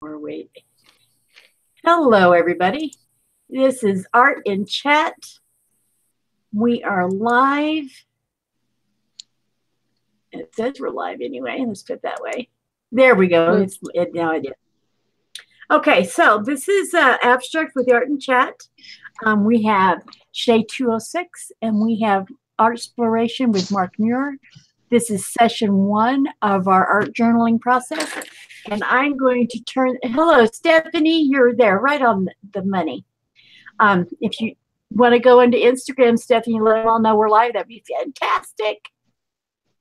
Or wait. Hello, everybody. This is Art in Chat. We are live. It says we're live anyway. Let's put it that way. There we go. Now it is. Okay, so this is Abstract with Art in Chat. We have Shay 206 and we have Art Exploration with Mark Muir. This is session 1 of our art journaling process. And I'm going to turn, hello, Stephanie, you're there, right on the money. If you want to go into Instagram, Stephanie, let them all know we're live. That'd be fantastic.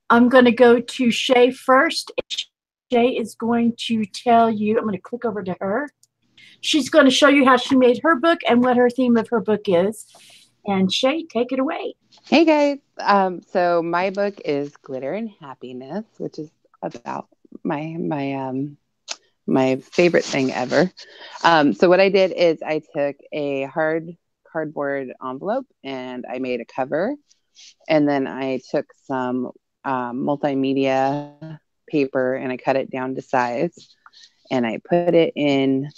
I'm going to go to Shay first. Shay is going to tell you, I'm going to click over to her. She's going to show you how she made her book and what her theme of her book is. And Shay, take it away. Hey guys, so my book is Glitter and Happiness, which is about my favorite thing ever. So what I did is I took a hard cardboard envelope and I made a cover, and then I took some multimedia paper and I cut it down to size, and I put it in.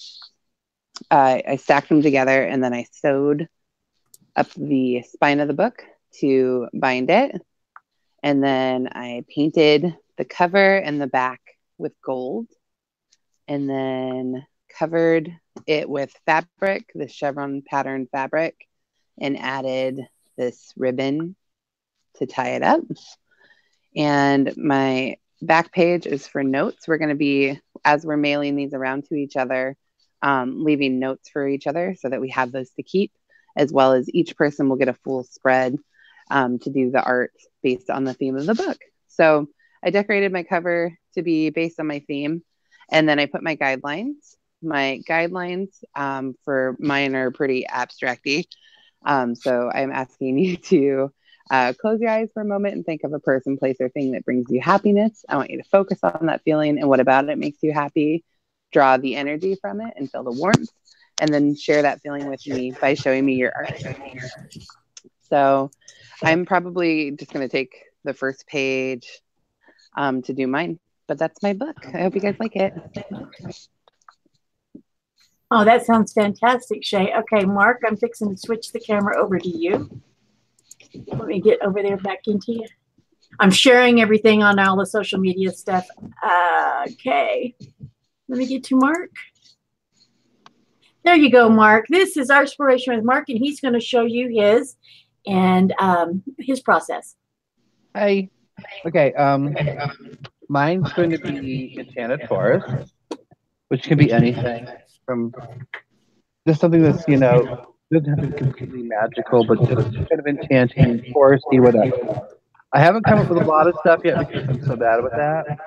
I stacked them together, and then I sewed up the spine of the book to bind it, and then I painted the cover and the back with gold, and then covered it with fabric, the chevron pattern fabric, and added this ribbon to tie it up. And my back page is for notes. We're going to be, as we're mailing these around to each other, leaving notes for each other so that we have those to keep, as well as each person will get a full spread to do the art based on the theme of the book. So I decorated my cover to be based on my theme, and then I put my guidelines. My guidelines for mine are pretty abstract-y. So I'm asking you to close your eyes for a moment and think of a person, place, or thing that brings you happiness. I want you to focus on that feeling and what about it makes you happy. Draw the energy from it and feel the warmth, and then share that feeling with me by showing me your art. So I'm probably just going to take the first page to do mine, but that's my book. I hope you guys like it. Oh, that sounds fantastic, Shay. Okay, Mark, I'm fixing to switch the camera over to you. Let me get over there back into you. I'm sharing everything on all the social media stuff. Okay. Let me get to Mark. There you go, Mark. This is Art Exploration with Mark, and he's going to show you his and his process. Hi. Okay. Mine's going to be Enchanted Forest, which can be anything from just something that's, doesn't have to be completely magical, but just kind of enchanting, foresty, whatever. I haven't come up with a lot of stuff yet because I'm so bad with that.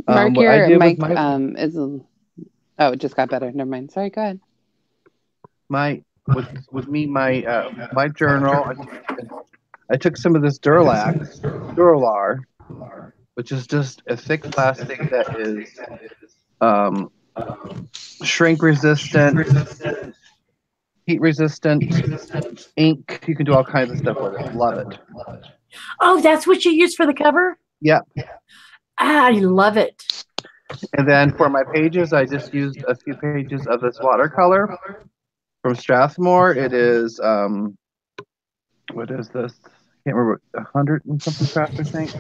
Mark, your mic is. Oh, it just got better. Never mind. Sorry, go ahead. My journal. I took some of this Duralar, which is just a thick plastic that is shrink resistant, heat resistant, ink. You can do all kinds of stuff with it. Love it. Oh, that's what you use for the cover? Yep. I love it. And then for my pages, I just used a few pages of this watercolor from Strathmore. It is, what is this? I can't remember, 100 and something crafts, I think.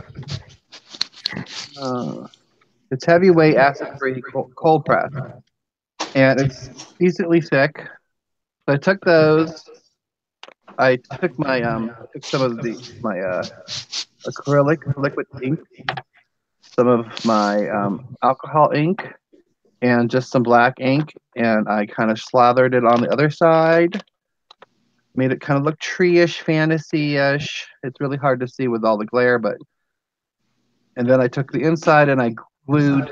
It's heavyweight, acid-free, cold press. And it's decently thick. So I took those. I took my, took some of my acrylic liquid ink, some of my alcohol ink, and just some black ink, and I kind of slathered it on the other side, made it kind of look tree-ish, fantasy-ish. It's really hard to see with all the glare, but, and then I took the inside and I glued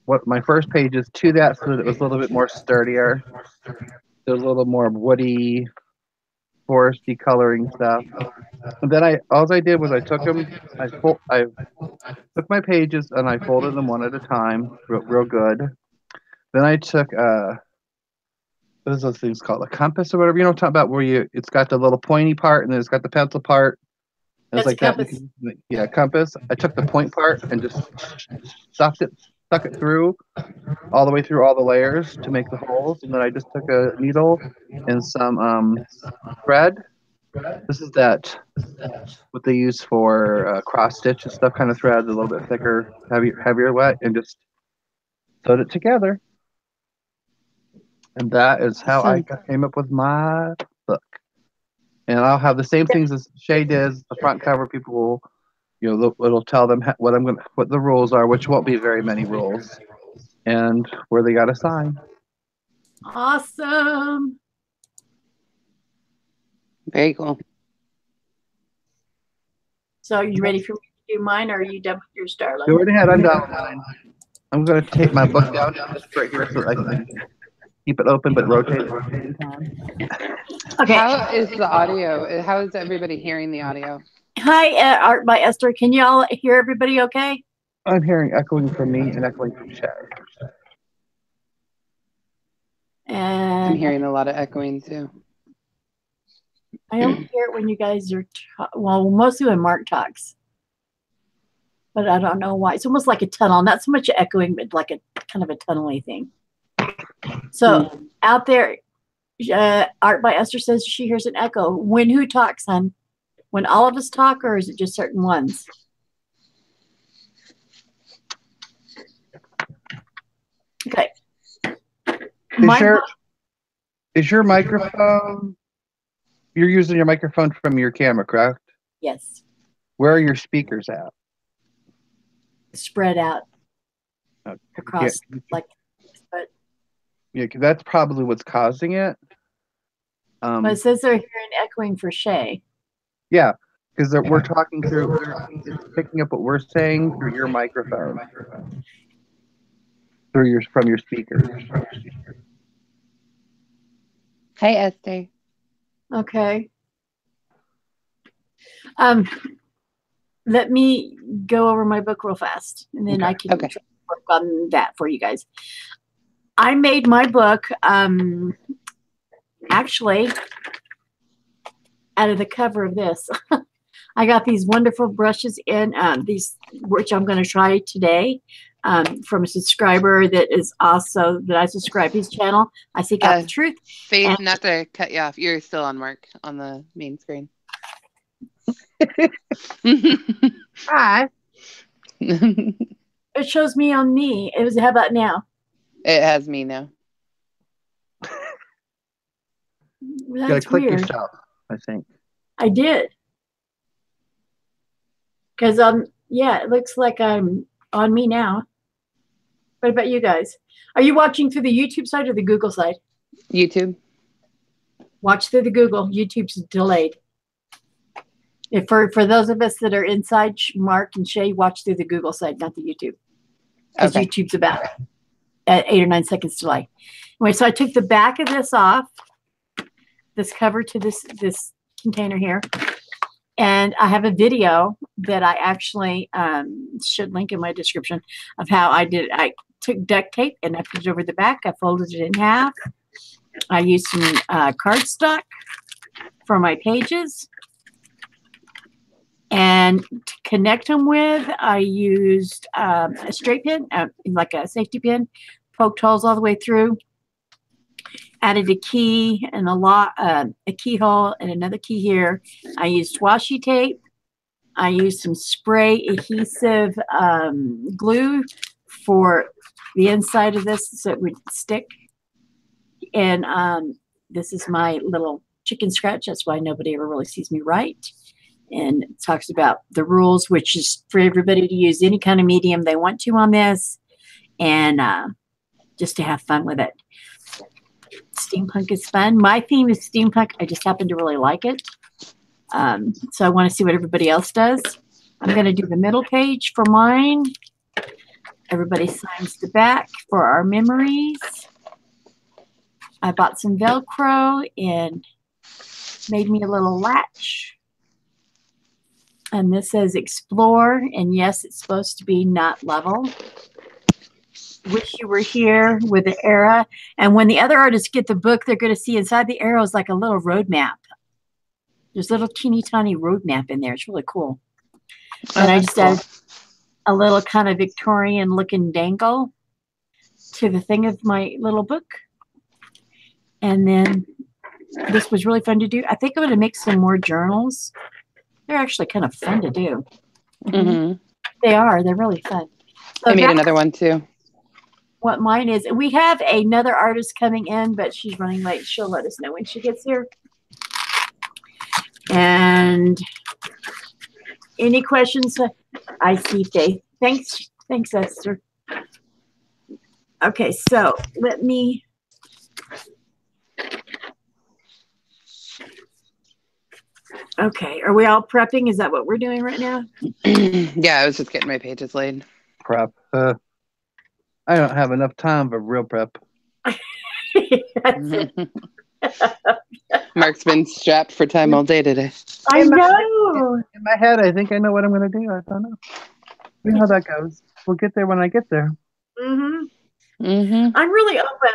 what my first pages to that so that it was a little bit more sturdier. There was a little more woody, foresty coloring stuff. And then all I did was I took them, I took my pages and I folded them one at a time, real good. Then I took what is those things called, a compass or whatever, what I'm talking about, where it's got the little pointy part and then it's got the pencil part, It was That's like a that. compass. Yeah, compass. I took the point part and just stuck it through all the way through all the layers to make the holes, and then I just took a needle and some thread. This is what they use for cross stitch and stuff, kind of thread, a little bit thicker, heavier wet, and just sewed it together. And that is how I came up with my book. And I'll have the same things as Shay did. The front cover, people will, it'll tell them what the rules are, which won't be very many rules, and where they got to sign. Awesome. Very cool. So are you ready for me to do mine, or are you done with your Starla? Go right ahead. I'm done with mine. I'm going to take my book down just right here so I can keep it open but rotate it at the same time. Okay. How is the audio? How is everybody hearing the audio? Hi, Art by Esther. Can you all hear everybody okay? I'm hearing echoing from me and echoing from Shay. And I'm hearing a lot of echoing too. I don't hear it when you guys are, well, mostly when Mark talks. But I don't know why. It's almost like a tunnel. Not so much echoing, but like a kind of a tunnely thing. So out there, Art by Esther says she hears an echo. When who talks, hon? When all of us talk, or is it just certain ones? Okay. Is your microphone, you're using your microphone from your camera, correct? Yes. Where are your speakers at? Spread out across, but yeah, because that's probably what's causing it. But it says they're hearing echoing for Shay. Yeah, because we're talking through, it's picking up what we're saying through your microphone, from your speakers. Hey, Esther. Okay. Let me go over my book real fast, and then I can work on that for you guys. I made my book actually out of the cover of this. I got these wonderful brushes in these, which I'm going to try today, from a subscriber that is also, that I subscribe his channel. I Seek Out the Truth. Faith, not to cut you off. You're still on, Mark, on the main screen. Hi. It shows me on me. How about now? It has me now. You gotta click yourself, I think. I did. Because yeah, it looks like I'm on me now. What about you guys? Are you watching through the YouTube side or the Google side? YouTube. Watch through the Google. YouTube's delayed. If for those of us that are inside, Mark and Shay, watch through the Google side, not the YouTube. Because YouTube's about at 8 or 9 seconds delay. Anyway, so I took the back of this off, this cover to this container here. And I have a video that I actually should link in my description of how I did it. I took duct tape and I put it over the back. I folded it in half. I used some cardstock for my pages. And to connect them with, I used a straight pin, like a safety pin, poked holes all the way through. Added a key and a keyhole and another key here. I used washi tape. I used some spray adhesive glue for the inside of this so it would stick. And this is my little chicken scratch. That's why nobody ever really sees me write. And it talks about the rules, which is for everybody to use any kind of medium they want to on this, and just to have fun with it. Steampunk is fun. My theme is steampunk. I just happen to really like it. So I want to see what everybody else does. I'm going to do the middle page for mine. Everybody signs the back for our memories. I bought some Velcro and made me a little latch. And this says explore. And yes, it's supposed to be not level. Wish you were here with the arrow. And when the other artists get the book, they're going to see inside the arrow is like a little road map. There's a little teeny tiny road map in there. It's really cool. Oh, And I that's just cool. added a little kind of Victorian looking dangle to the thing of my little book. And then this was really fun to do. I think I'm going to make some more journals. They're actually kind of fun to do. Mm-hmm. They are. They're really fun. So I made another one too. What mine is. We have another artist coming in, but she's running late. She'll let us know when she gets here. And any questions? I see Faith. Thanks, Esther. Okay, so let me. Okay, are we all prepping? Is that what we're doing right now? Yeah, I was just getting my pages laid. Prep. I don't have enough time for real prep. That's it. Mark's been strapped for time all day today. I know. In my head, I think I know what I'm going to do. I don't know. You know how that goes. We'll get there when I get there. Mm-hmm. Mm-hmm. I'm really open.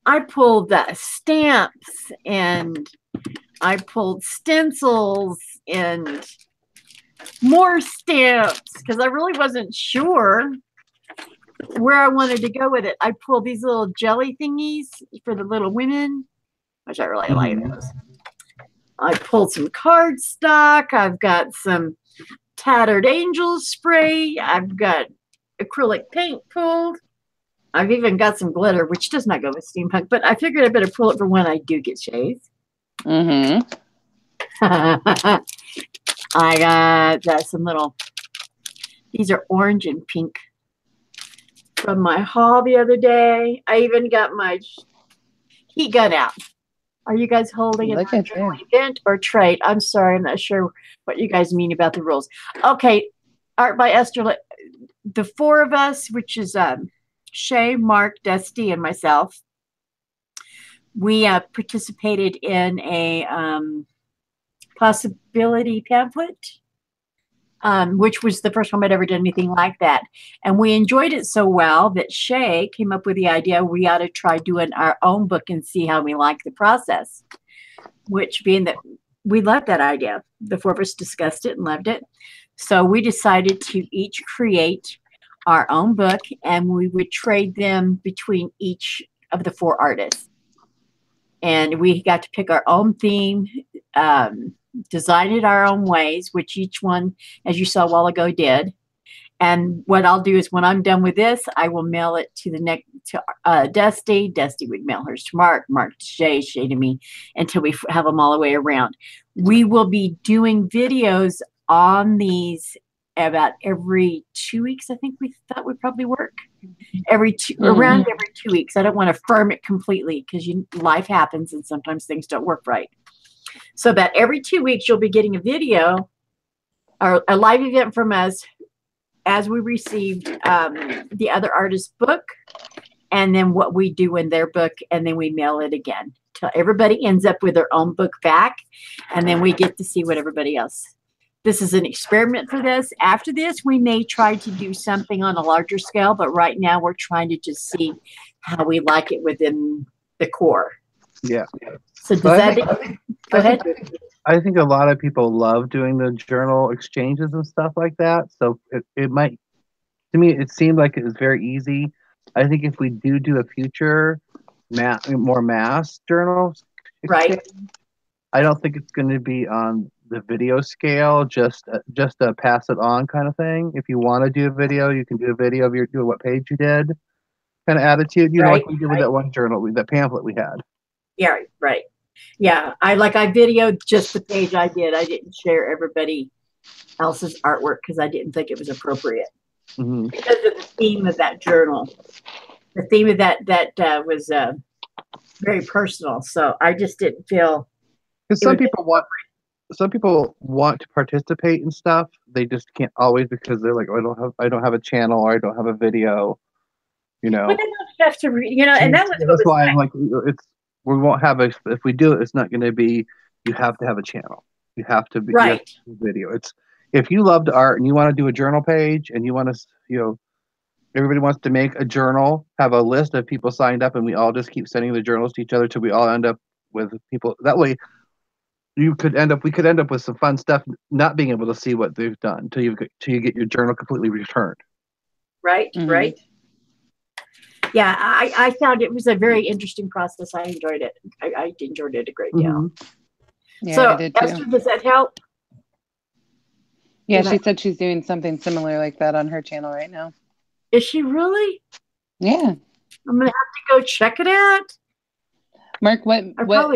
I pulled stamps, and I pulled stencils and more stamps because I really wasn't sure where I wanted to go with it. I pulled these little jelly thingies for the little women, which I really like those. I pulled some cardstock. I've got some tattered angel spray. I've got acrylic paint pulled. I've even got some glitter, which does not go with steampunk, but I figured I better pull it for when I do get shaved. Mm-hmm. I got some little, these are orange and pink from my haul the other day. I even got my heat gun out. Are you guys holding an event or trade? I'm sorry, I'm not sure what you guys mean about the rules. Okay, Art by Esther, the four of us, which is Shay, Mark, Dusty, and myself, we participated in a possibility pamphlet, which was the first time I'd ever done anything like that. And we enjoyed it so well that Shay came up with the idea we ought to try doing our own book and see how we like the process, which being that we loved that idea. The four of us discussed it and loved it. So we decided to each create our own book, and we would trade them between each of the four artists. And we got to pick our own theme, design it our own ways, which each one, as you saw a while ago, did. And what I'll do is when I'm done with this, I will mail it to Dusty. Dusty would mail hers to Mark, Mark to Shay, Shay to me, until we have them all the way around. We will be doing videos on these about every 2 weeks. I think we thought would probably work. Around every 2 weeks. I don't want to firm it completely because life happens and sometimes things don't work right. So about every 2 weeks, you'll be getting a video or a live event from us as we received the other artist's book, and then what we do in their book, and then we mail it again till everybody ends up with their own book back, and then we get to see what everybody else. This is an experiment for this. After this, we may try to do something on a larger scale, but right now we're trying to just see how we like it within the core. Yeah. So does that? Go ahead. I think a lot of people love doing the journal exchanges and stuff like that. So it might, to me, it seemed like it was very easy. I think if we do a future more mass journal exchange, I don't think it's going to be on the video scale, just a pass it on kind of thing. If you want to do a video, you can do a video of what page you did, kind of attitude, know, like we did with that one journal, that pamphlet we had. Yeah, right. Yeah, I videoed just the page I did. I didn't share everybody else's artwork because I didn't think it was appropriate because of the theme of that journal. The theme of that was very personal, so I just didn't feel. Because some people want to participate in stuff, they just can't always because they're like, oh, I don't have a channel or I don't have a video, But they don't have to read, and that's why I'm like, we won't have if we do it, it's not going to be, you have to have a channel. You have to be video. It's, if you love the art and you want to do a journal page and you want to, everybody wants to make a journal, have a list of people signed up, and we all just keep sending the journals to each other till we all end up with people. That way, we could end up with some fun stuff, not being able to see what they've done until you get your journal completely returned. Right, right. Yeah, I found it was a very interesting process. I enjoyed it. I enjoyed it a great deal. Yeah, so, I did too. Esther, does that help? Yeah, she said she's doing something similar like that on her channel right now. Is she really? Yeah. I'm going to have to go check it out. Mark, what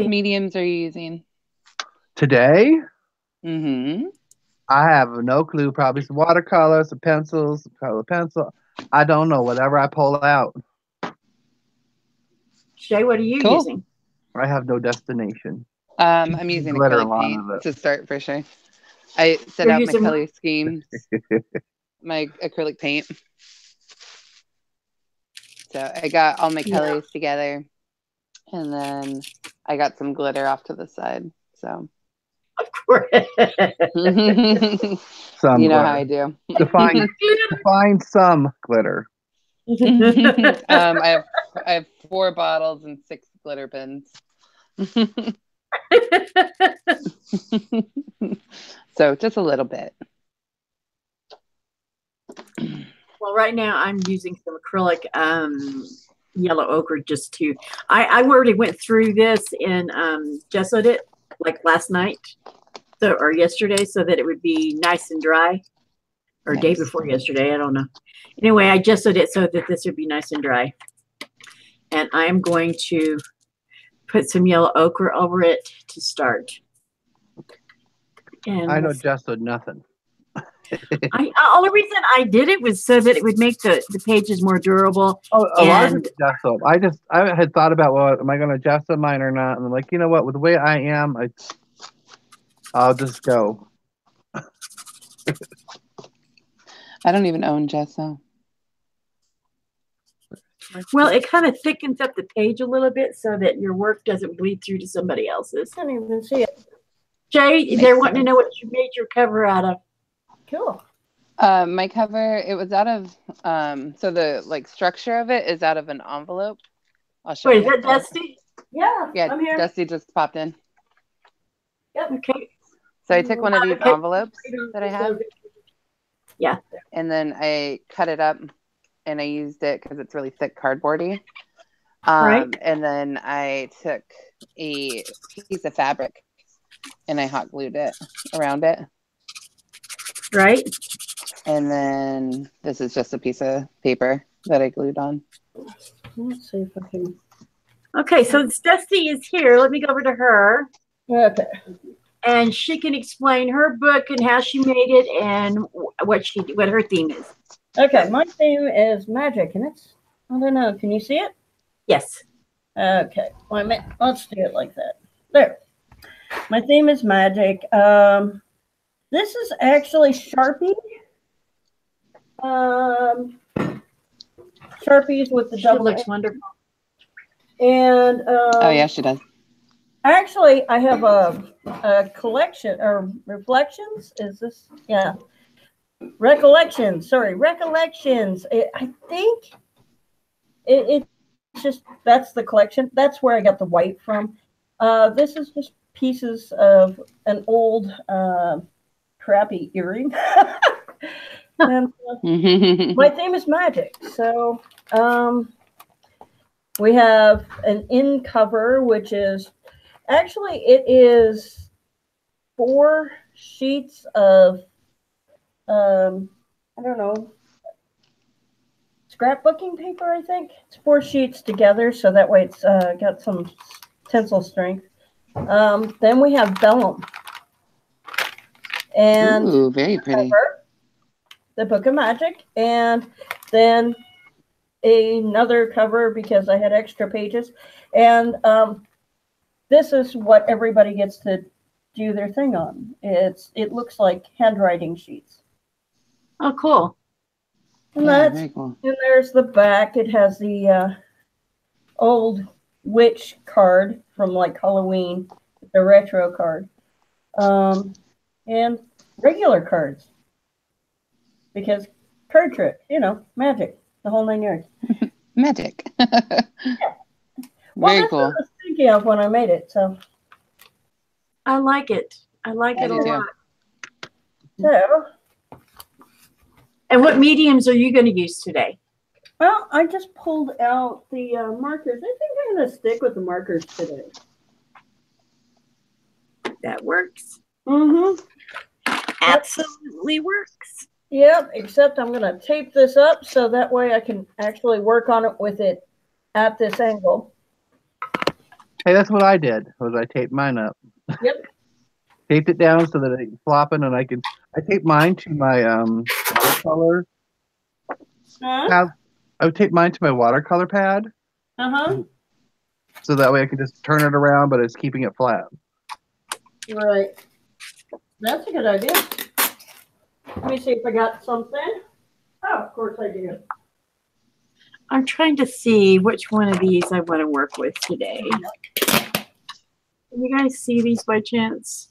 mediums are you using? Today? Mm-hmm. I have no clue. Probably some watercolors, some pencils, some color pencil. I don't know. Whatever I pull out. Shay, what are you using? I have no destination. I'm using acrylic paint to start for sure. I set out my color schemes, my acrylic paint. So I got all my colors together, and then I got some glitter off to the side. So, of course, you know how I do. Define some glitter. I have 4 bottles and 6 glitter pens. So just a little bit. Well, right now I'm using some acrylic yellow ochre just to. I already went through this and gessoed it like last night, or yesterday, so that it would be nice and dry, or day before yesterday. I don't know. Anyway, I gessoed it so that this would be nice and dry, and I'm going to put some yellow ochre over it to start. And I know gessoed nothing. Only reason I did it was so that it would make the pages more durable. Oh, a lot of gesso. I had thought about, well, am I going to gesso mine or not? And I'm like, you know what? With the way I am, I'll just go. I don't even own gesso. Well, it kind of thickens up the page a little bit so that your work doesn't bleed through to somebody else's. I don't even see it. Jay, they're wanting to know what you made your cover out of. Cool. My cover, it was out of, so the structure of it is out of an envelope. I'll show you. Wait, is that Dusty? Yeah, yeah, I'm here. Dusty just popped in. Yep. Okay. So I took one of these envelopes that I have. Yeah. And then I cut it up and I used it because it's really thick cardboardy. Right. And then I took a piece of fabric and I hot glued it around it. Right. And then this is just a piece of paper that I glued on. Let's see if I can. Okay, so Dusty is here. Let me go over to her. Okay. And she can explain her book and how she made it and what her theme is. Okay, my theme is magic, and it's, I don't know, can you see it? Yes. Okay, let's do it like that. There. My theme is magic. This is actually Sharpie. Sharpies with the double. She looks wonderful. And oh yeah, she does. Actually, I have a collection or reflections. Is this? Yeah. Recollections. Sorry, recollections. I think it's just, that's the collection. That's where I got the white from. This is just pieces of an old crappy earring. And, my theme is magic. So we have an in cover, which is actually, it is 4 sheets of I don't know, scrapbooking paper, I think. It's 4 sheets together, so that way it's got some tensile strength. Then we have vellum. And ooh, very pretty. Cover, the Book of Magic, and then another cover because I had extra pages. And this is what everybody gets to do their thing on. It looks like handwriting sheets. Oh, cool. And yeah, that's very cool. And there's the back. It has the old witch card from like Halloween, the retro card, and regular cards because card trick, magic, the whole 9 yards. Magic. Yeah. Well, very that's cool. what I was thinking of when I made it. So. I like it. I like it a lot. So, and what mediums are you going to use today? well, I just pulled out the markers. I think I'm going to stick with the markers today. That works. Mm-hmm. Absolutely works. Yep, except I'm going to tape this up so that way I can actually work on it with it at this angle. Hey, that's what I did. Was I taped mine up? Yep. Taped it down so that it's flopping, and I taped mine to my watercolor. Uh-huh. I would tape mine to my watercolor pad. Uh-huh. So that way I can just turn it around, but it's keeping it flat. Right. That's a good idea. Let me see if I got something. Oh, of course I do. I'm trying to see which one of these I want to work with today. Can you guys see these by chance?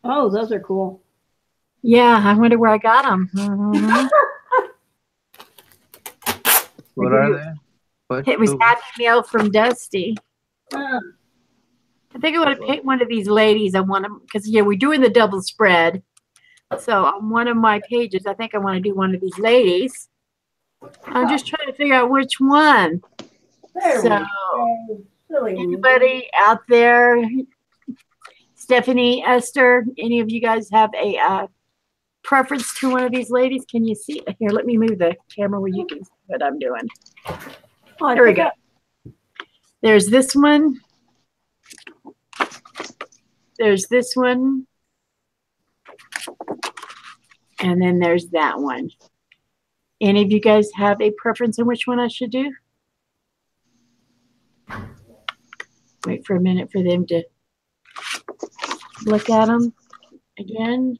Oh, those are cool. Yeah, I wonder where I got them. Mm-hmm. What are they? It was Happy Meal from Dusty. Uh, I think I want to paint one of these ladies. I want them because we're doing the double spread. So on one of my pages, I think I want to do one of these ladies. I'm just trying to figure out which one. there So we go. Silly. anybody out there, Stephanie, Esther, any of you guys have a preference to one of these ladies? Can you see? Here, let me move the camera where you can see what I'm doing. Oh, There we go. There's this one. There's this one. And then there's that one. Any of you guys have a preference on which one I should do? Wait for a minute for them to look at them again.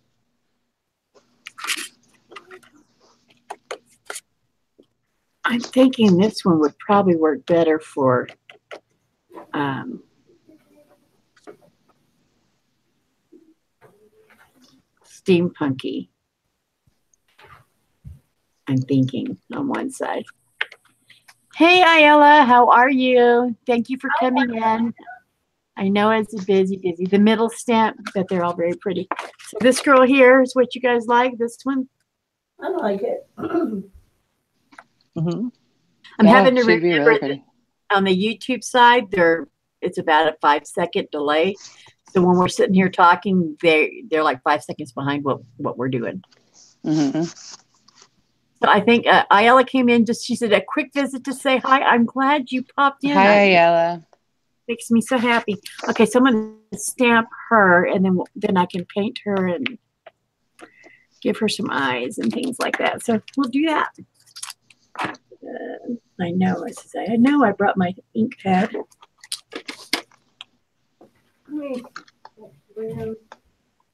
I'm thinking this one would probably work better for steampunky. I'm thinking on one side. Hey, Ayala, how are you? Thank you for coming in. I know it's busy. The middle stamp, but they're all very pretty. So this girl here is what you guys like, this one? I like it. Mm-hmm. I'm having to should be remember really pretty. on the YouTube side, it's about a 5-second delay. So when we're sitting here talking, they're like 5 seconds behind what we're doing. Mm-hmm. So I think Ayala came in she said a quick visit to say hi. I'm glad you popped in. Hi, Ayala. Makes me so happy. Okay, so I'm going to stamp her, and then I can paint her and give her some eyes and things like that. So we'll do that. I know I brought my ink pad.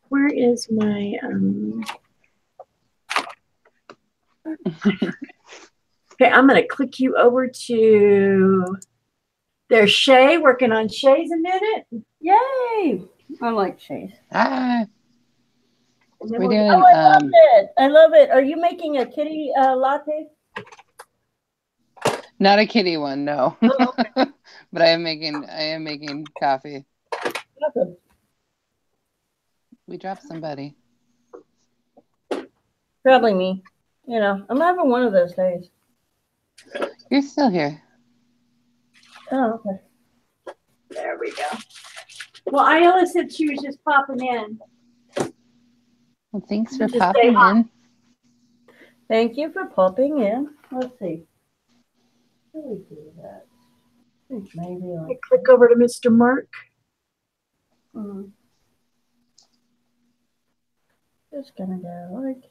Where is my okay, I'm going to click you over to there's Shay, working on Shay's a minute. Yay! I like Shay's. Hi. We're doing. Oh, I love it. I love it. Are you making a kitty latte? Not a kitty one, no. Oh, okay. But I am making coffee. Awesome. We dropped somebody. Probably me. I'm having one of those days. You're still here. Oh, okay. There we go. Well, Ayala said she was just popping in. Well, thanks for Just popping say hi. in. Thank you for popping in. Let's see. How do we do that? I think maybe like. Click over to Mr. Mark. Just gonna go like.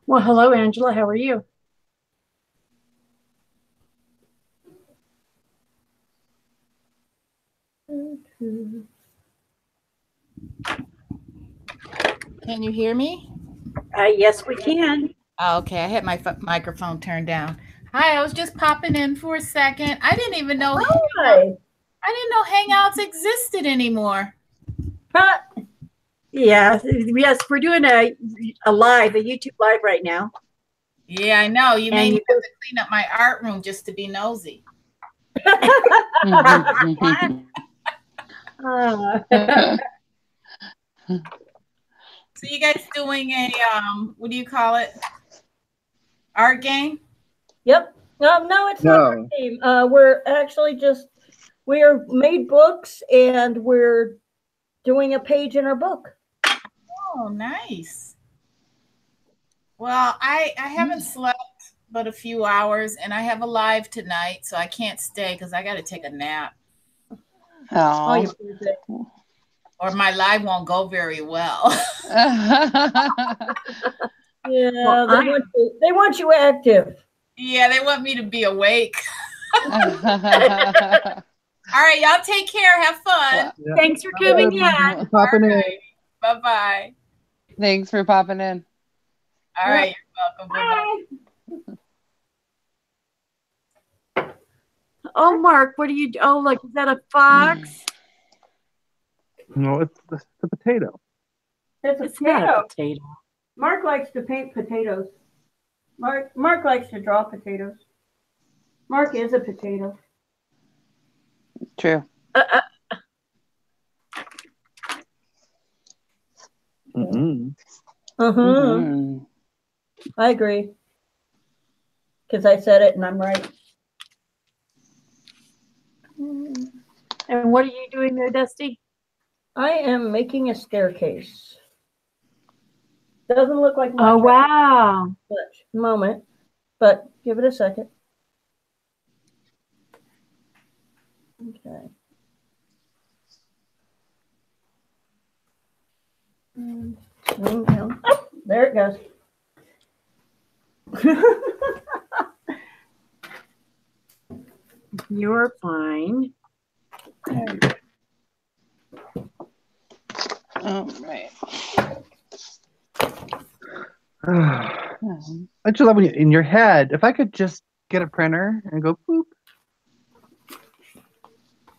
Well, hello, Angela. How are you? Can you hear me? Yes, we can. Oh, okay, I had my microphone turned down. Hi, I was just popping in for a second. I didn't even know. Hi. I didn't know Hangouts existed anymore. Yeah. Yes, we're doing a YouTube live right now. Yeah, I know. You made And me have to clean up my art room just to be nosy. So you guys doing a what do you call it? Art game? Yep. No, it's not our No. team. We're actually we are made books and we're doing a page in our book. Oh, nice. Well, I haven't slept but a few hours, and I have a live tonight, so I can't stay because I got to take a nap. Oh, Oh. you poor thing. Or my live won't go very well. Yeah, Well, they want you active. Yeah, they want me to be awake. All right, y'all take care. Have fun. Yeah. thanks for coming in. Thanks for popping in. Bye-bye. Thanks for popping in. All right, you're welcome. Bye-bye. Oh, Mark, what are you? Oh, look, is that a fox? No, it's the potato. It's not a potato. Mark likes to paint potatoes. Mark likes to draw potatoes. Mark is a potato. True. Mm-mm. Mhm. I agree. Because I said it and I'm right. And what are you doing there, Dusty? I am making a staircase. Doesn't look like much. Oh, wow. Much moment, but give it a second. Okay. Oh, there it goes. You're fine. All right. I just love when you, in your head, if I could just get a printer and go boop.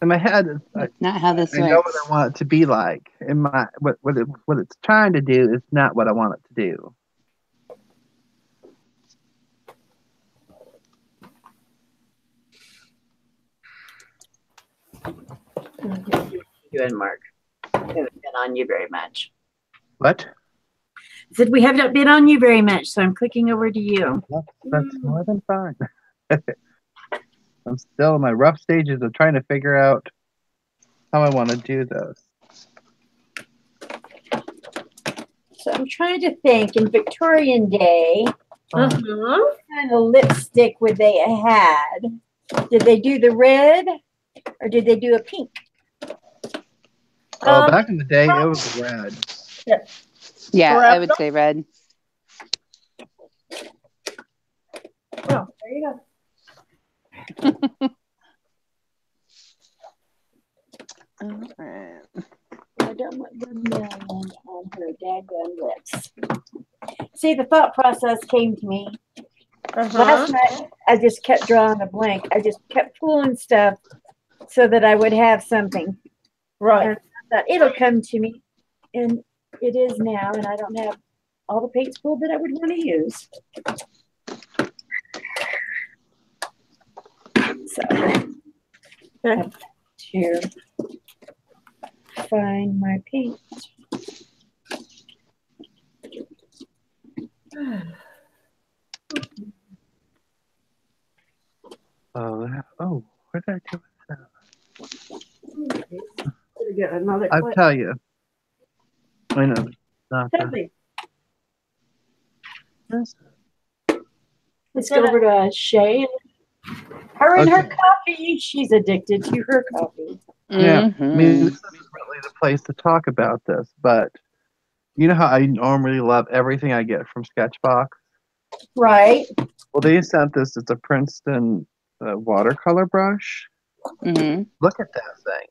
In my head, That's not how this I know works. what I want it to be like. In my what it's trying to do is not what I want it to do. You and Mark. We haven't been on you very much. What? I said we haven't been on you very much, so I'm clicking over to you. That's more than fine. I'm still in my rough stages of trying to figure out how I want to do this. So I'm trying to think. In Victorian day, what kind of lipstick would they had? Did they do the red or did they do a pink? Oh, back in the day, it was red. Yeah, Or I would say red. Oh, there you go. All right. I don't want vermilion on her daggone lips. See, the thought process came to me. Last night, I just kept drawing a blank. I just kept pulling stuff so that I would have something. Right. And I thought it'll come to me. And it is now, and I don't have all the paints pulled that I would want to use. So I have to find my paint. Oh, what did I do with that? Get another I'll clip. tell you. I know. Let's go over to Shay. Her and her coffee. She's addicted to her coffee. Yeah. I mean, this isn't really the place to talk about this, but you know how I normally love everything I get from Sketchbox? Right. Well, they sent this. It's a Princeton watercolor brush. Mm-hmm. Look at that thing.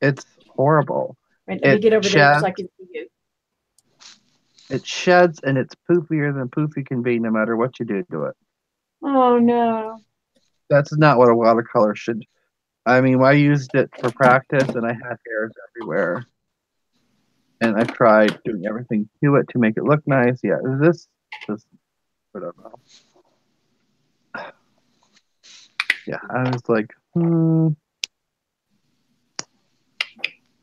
It's horrible. Right, let me get over there so I can see you. It sheds and it's poofier than poofy can be no matter what you do to it. Oh, no. That's not what a watercolor should. I mean, I used it for practice and I had hairs everywhere. And I tried doing everything to it to make it look nice. Yeah, this I don't know. Yeah, I was like,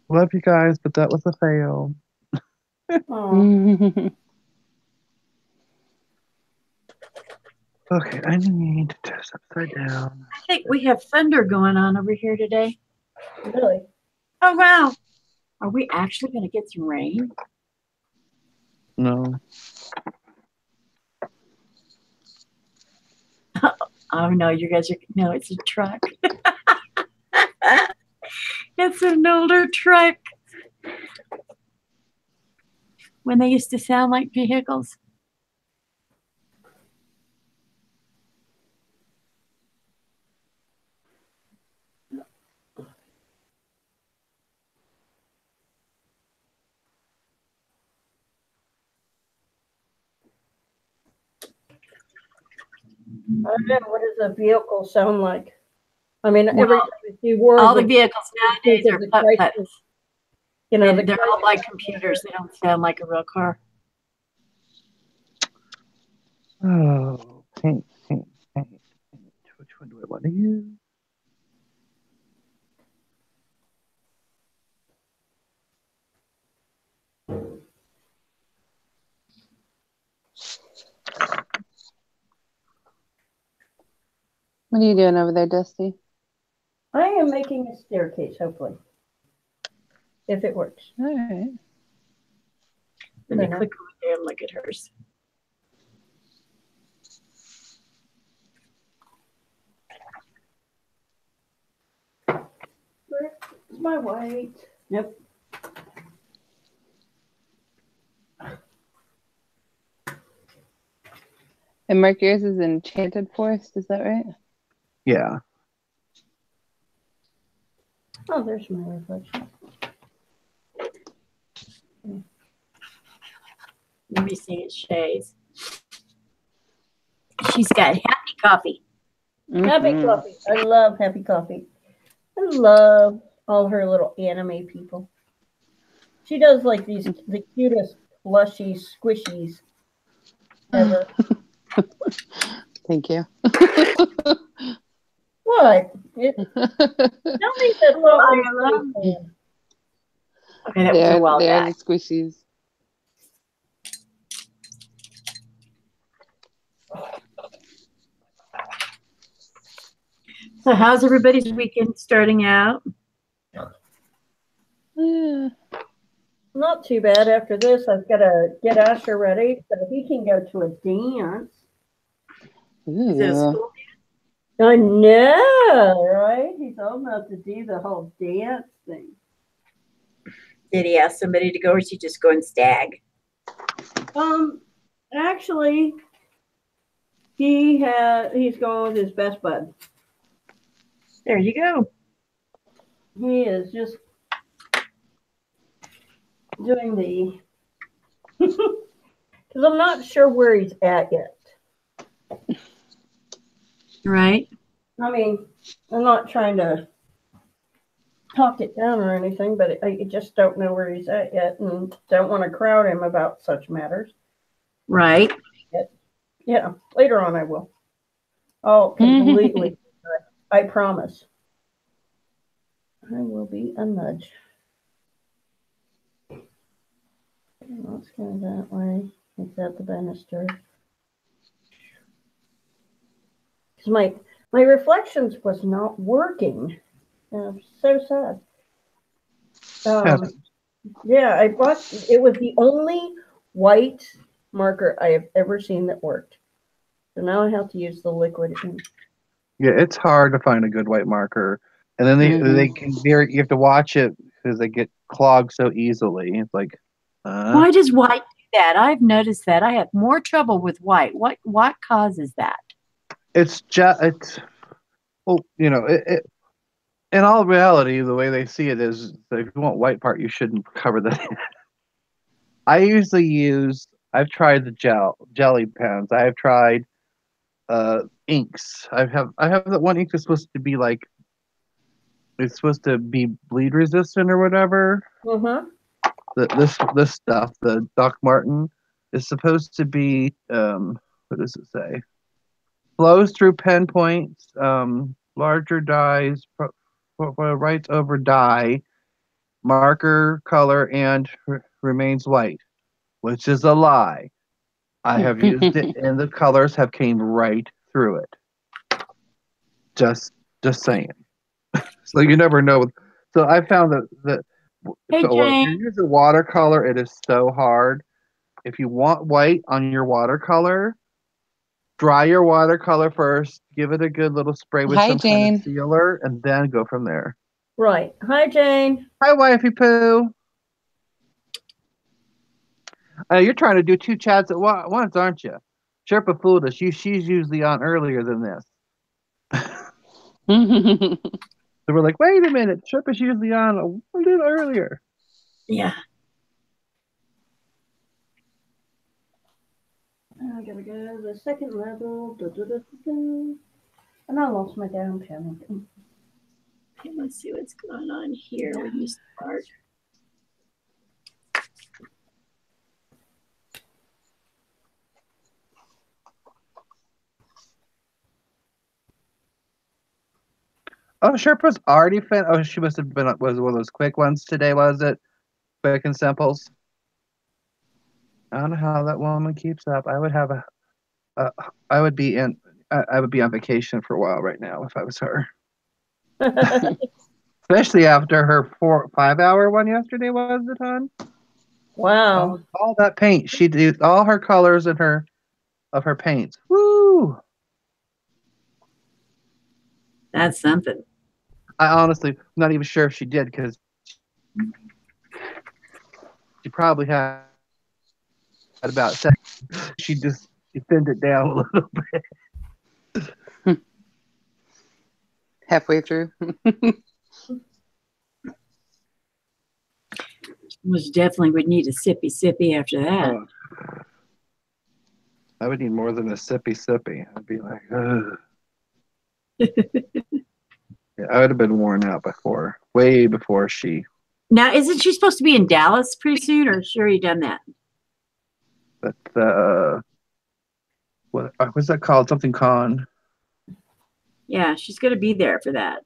love you guys, but that was a fail. Oh, Okay, I need to test upside down. I think we have thunder going on over here today. really? Oh, wow. Are we actually going to get some rain? No. Oh, no, you guys are, no, it's a truck. It's an older truck. When they used to sound like vehicles. I don't know. What does a vehicle sound like? I mean, Well, every time I see words, all the I vehicles think nowadays of are the putt-putts. Chrysler. You know, They're all like computers. They don't sound like a real car. Oh, paint. Which one do I want to use? What are you doing over there, Dusty? I am making a staircase, hopefully, if it works. All right. Let me No. click over there and look at hers. Where's my white? Yep. And Mark, yours is Enchanted Forest, is that right? Yeah. Oh, there's my reflection. Let me see it shades. She's got happy coffee. Happy coffee. I love happy coffee. I love all her little anime people. She does like the cutest plushy squishies ever. Thank you. What? Tell me that's Well, not I what love. you're saying. Okay, that was a while They're back. the squishies. So, how's everybody's weekend starting out? Yeah. Not too bad. After this, I've got to get Asher ready so he can go to a dance. Is it a Ooh. school? I know, right? He's old enough to do the whole dance thing. Did he ask somebody to go, or is he just going stag? Actually, he's going with his best bud. There you go. He is just doing the because I'm not sure where he's at yet. Right. I mean, I'm not trying to talk it down or anything, but I just don't know where he's at yet, and don't want to crowd him about such matters. Right. Yeah, later on I will. Oh, completely. I promise. I will be a nudge. Let's go that way. Make that the banister. Because my reflections was not working. So sad. Yeah, I bought it was the only white marker I have ever seen that worked. So now I have to use the liquid ink. Yeah, it's hard to find a good white marker. And then they can you have to watch it because they get clogged so easily. It's like Why does white do that? I've noticed that. I have more trouble with white. What causes that? it's well, you know, in all reality, the way they see it is that if you want white part, you shouldn't cover that. I've tried the jelly pens. I have tried inks. I have that one ink that's supposed to be like it's supposed to be bleed resistant or whatever. Mm-hmm. This stuff, the Doc Martin, is supposed to be what does it say? Flows through pen points, larger dies, writes over die, marker color, and remains white, which is a lie. I have used it, and the colors have came right through it. Just saying. So you never know. So I found that Hey, so if Jane. you use a watercolor, it is so hard. If you want white on your watercolor, dry your watercolor first, give it a good little spray with Hi, some kind Jane. of sealer, and then go from there. Right. Hi, Jane. Hi, wifey poo. You're trying to do two chats at once, aren't you? Sherpa fooled us. She's usually on earlier than this. So we're like, wait a minute, Sherpa's usually on a little earlier. Yeah. I gotta go to the second level. And I lost my down pen. Okay, let's see what's going on here when you start. Oh, Sherpa's already finished. Oh, she must have been was one of those quick ones today, was it? Quick and simples. I don't know how that woman keeps up. I would have I would be on vacation for a while right now if I was her. Especially after her 5 hour one yesterday, was it, hon? Wow. All that paint. She did all her colors of her paints. Woo! That's something. I honestly am not even sure if she did because she probably had about 7. She just thinned it down a little bit. Halfway through. Most definitely would need a sippy after that. I would need more than a sippy. I'd be like, ugh. Yeah, I would have been worn out before, way before she. Now, isn't she supposed to be in Dallas pretty soon, or has she already done that? But what's that called? Something con. Yeah, she's going to be there for that.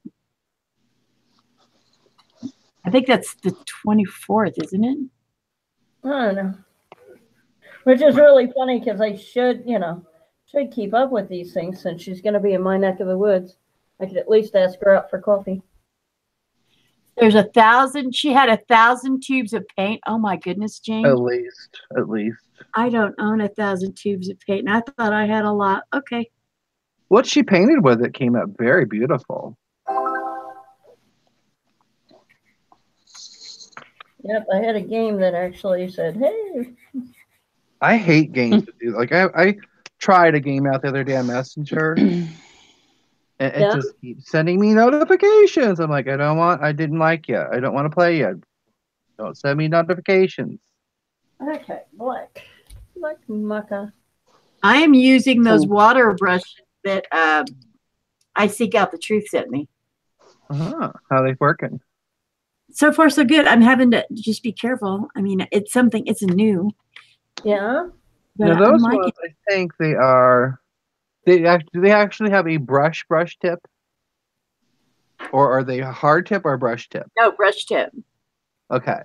I think that's the 24th, isn't it? I don't know. Which is really funny because I should keep up with these things since she's going to be in my neck of the woods. I could at least ask her out for coffee. There's 1,000. She had 1,000 tubes of paint. Oh my goodness, Jane. At least. I don't own 1,000 tubes of paint, and I thought I had a lot. Okay. What she painted with it came out very beautiful. Yep, I had a game that actually said, "Hey." I hate games to do. Like I tried a game out the other day on Messenger, and it just keeps sending me notifications. I'm like, I didn't like you. I don't want to play you. Don't send me notifications. Okay, black maca. I am using those water brushes that I Seek Out the Truth sent me. How are they working? So far, so good. I'm having to just be careful. I mean, it's new. Yeah. But Now those ones, I think they are. Do they actually have a brush tip, or are they a hard tip or brush tip? No, brush tip. Okay.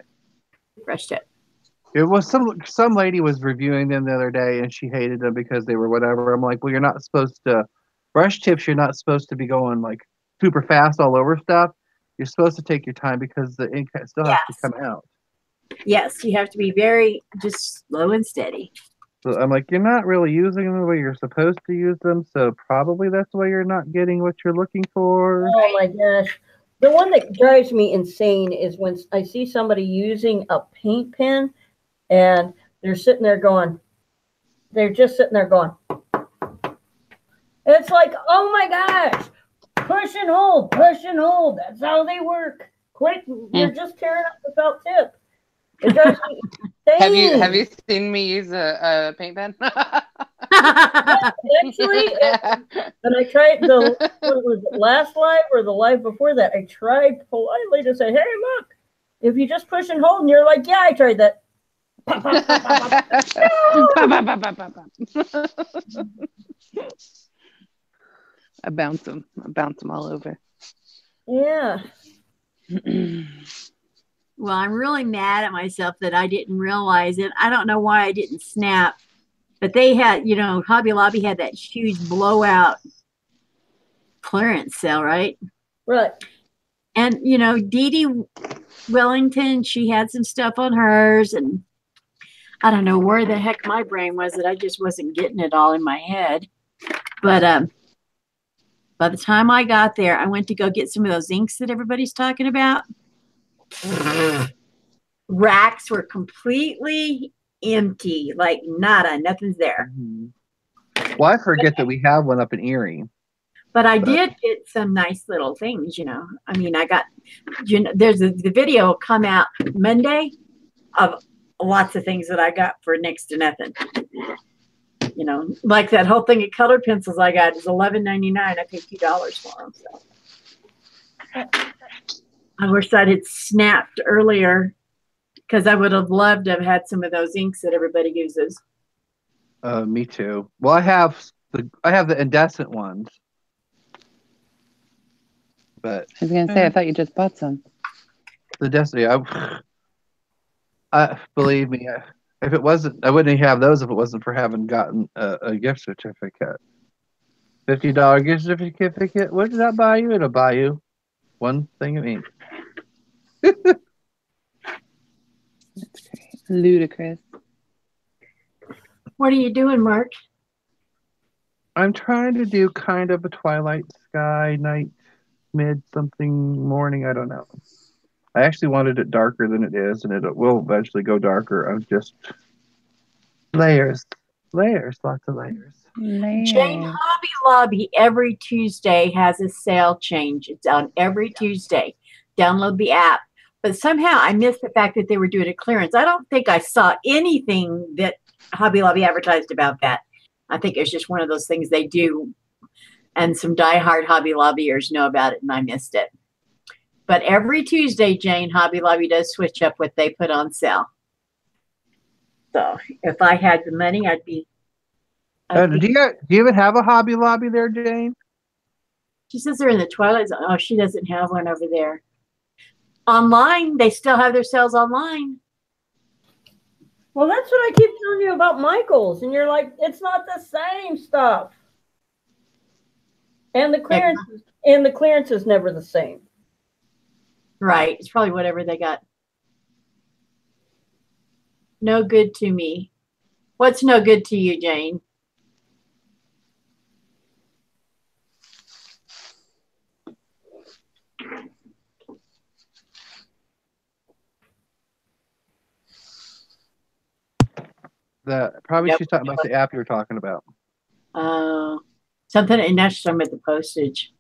Brush tip. It was some lady was reviewing them the other day, and she hated them because they were whatever. I'm like, well, you're not supposed to brush tips. You're not supposed to be going like super fast all over stuff. You're supposed to take your time because the ink still has to come out. Yes, you have to be very just slow and steady. So I'm like, you're not really using them the way you're supposed to use them, so probably that's why you're not getting what you're looking for. Oh my gosh. The one that drives me insane is when I see somebody using a paint pen and they're just sitting there going. It's like, oh my gosh, push and hold. That's how they work. Quick, you're just tearing up the felt tip. It drives me insane. Have you seen me use a paint pen? Actually, and I tried what was it, last live or the live before that? I tried politely to say, "Hey, look, if you just push and hold," and you're like, "Yeah, I tried that." Pop, pop, pop, pop, pop. I bounce them all over. Yeah. Well, I'm really mad at myself that I didn't realize it. I don't know why I didn't snap, but they had, Hobby Lobby had that huge blowout clearance sale, right? Right. And, Dee Dee Wellington, she had some stuff on hers, and I don't know where the heck my brain was that I just wasn't getting it all in my head. But by the time I got there, I went to go get some of those inks that everybody's talking about. Racks were completely empty, like nada, nothing's there. Well, I forget that we have one up in Erie. But I did get some nice little things, I mean, I got, there's the video come out Monday of lots of things that I got for next to nothing. Like that whole thing of colored pencils I got is $11.99. I paid $2 for them. So I wish I had snapped earlier, because I would have loved to have had some of those inks that everybody uses. Me too. Well, I have the incandescent ones. But I was gonna say, I thought you just bought some. The Destiny, I believe me, if it wasn't, I wouldn't have those if it wasn't for having gotten a gift certificate. $50 gift certificate. What did that buy you? It'll buy you one thing of ink. That's great. Ludicrous. What are you doing, Mark? I'm trying to do kind of a twilight sky night, mid something morning. I don't know. I actually wanted it darker than it is, and it will eventually go darker. Of just layers, lots of layers. Jane, Hobby Lobby every Tuesday has a sale change. It's on every Tuesday. Download the app. But somehow I missed the fact that they were doing a clearance. I don't think I saw anything that Hobby Lobby advertised about that. I think it's just one of those things they do, and some diehard Hobby Lobbyers know about it, and I missed it. But every Tuesday, Jane, Hobby Lobby does switch up what they put on sale. So if I had the money, I'd be. Do you even have a Hobby Lobby there, Jane? She says they're in the Twilight Zone. Oh, she doesn't have one over there. Online, they still have their sales online. Well, that's what I keep telling you about Michael's, and you're like, it's not the same stuff. And the clearance is never the same. Right. It's probably whatever they got. No good to me. What's no good to you, Jane? She's talking about the app you were talking about. Something, and that's talking about the postage.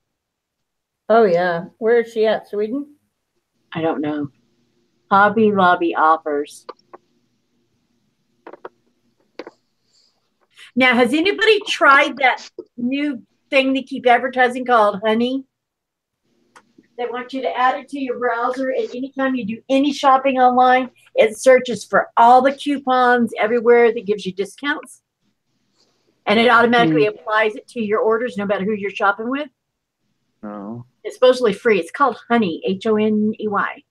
Oh yeah, where is she at? Sweden? I don't know. Hobby Lobby offers. Now, has anybody tried that new thing they keep advertising called Honey? They want you to add it to your browser, and anytime you do any shopping online, it searches for all the coupons everywhere that gives you discounts. And it automatically applies it to your orders, no matter who you're shopping with. Oh. It's supposedly free. It's called Honey, Honey.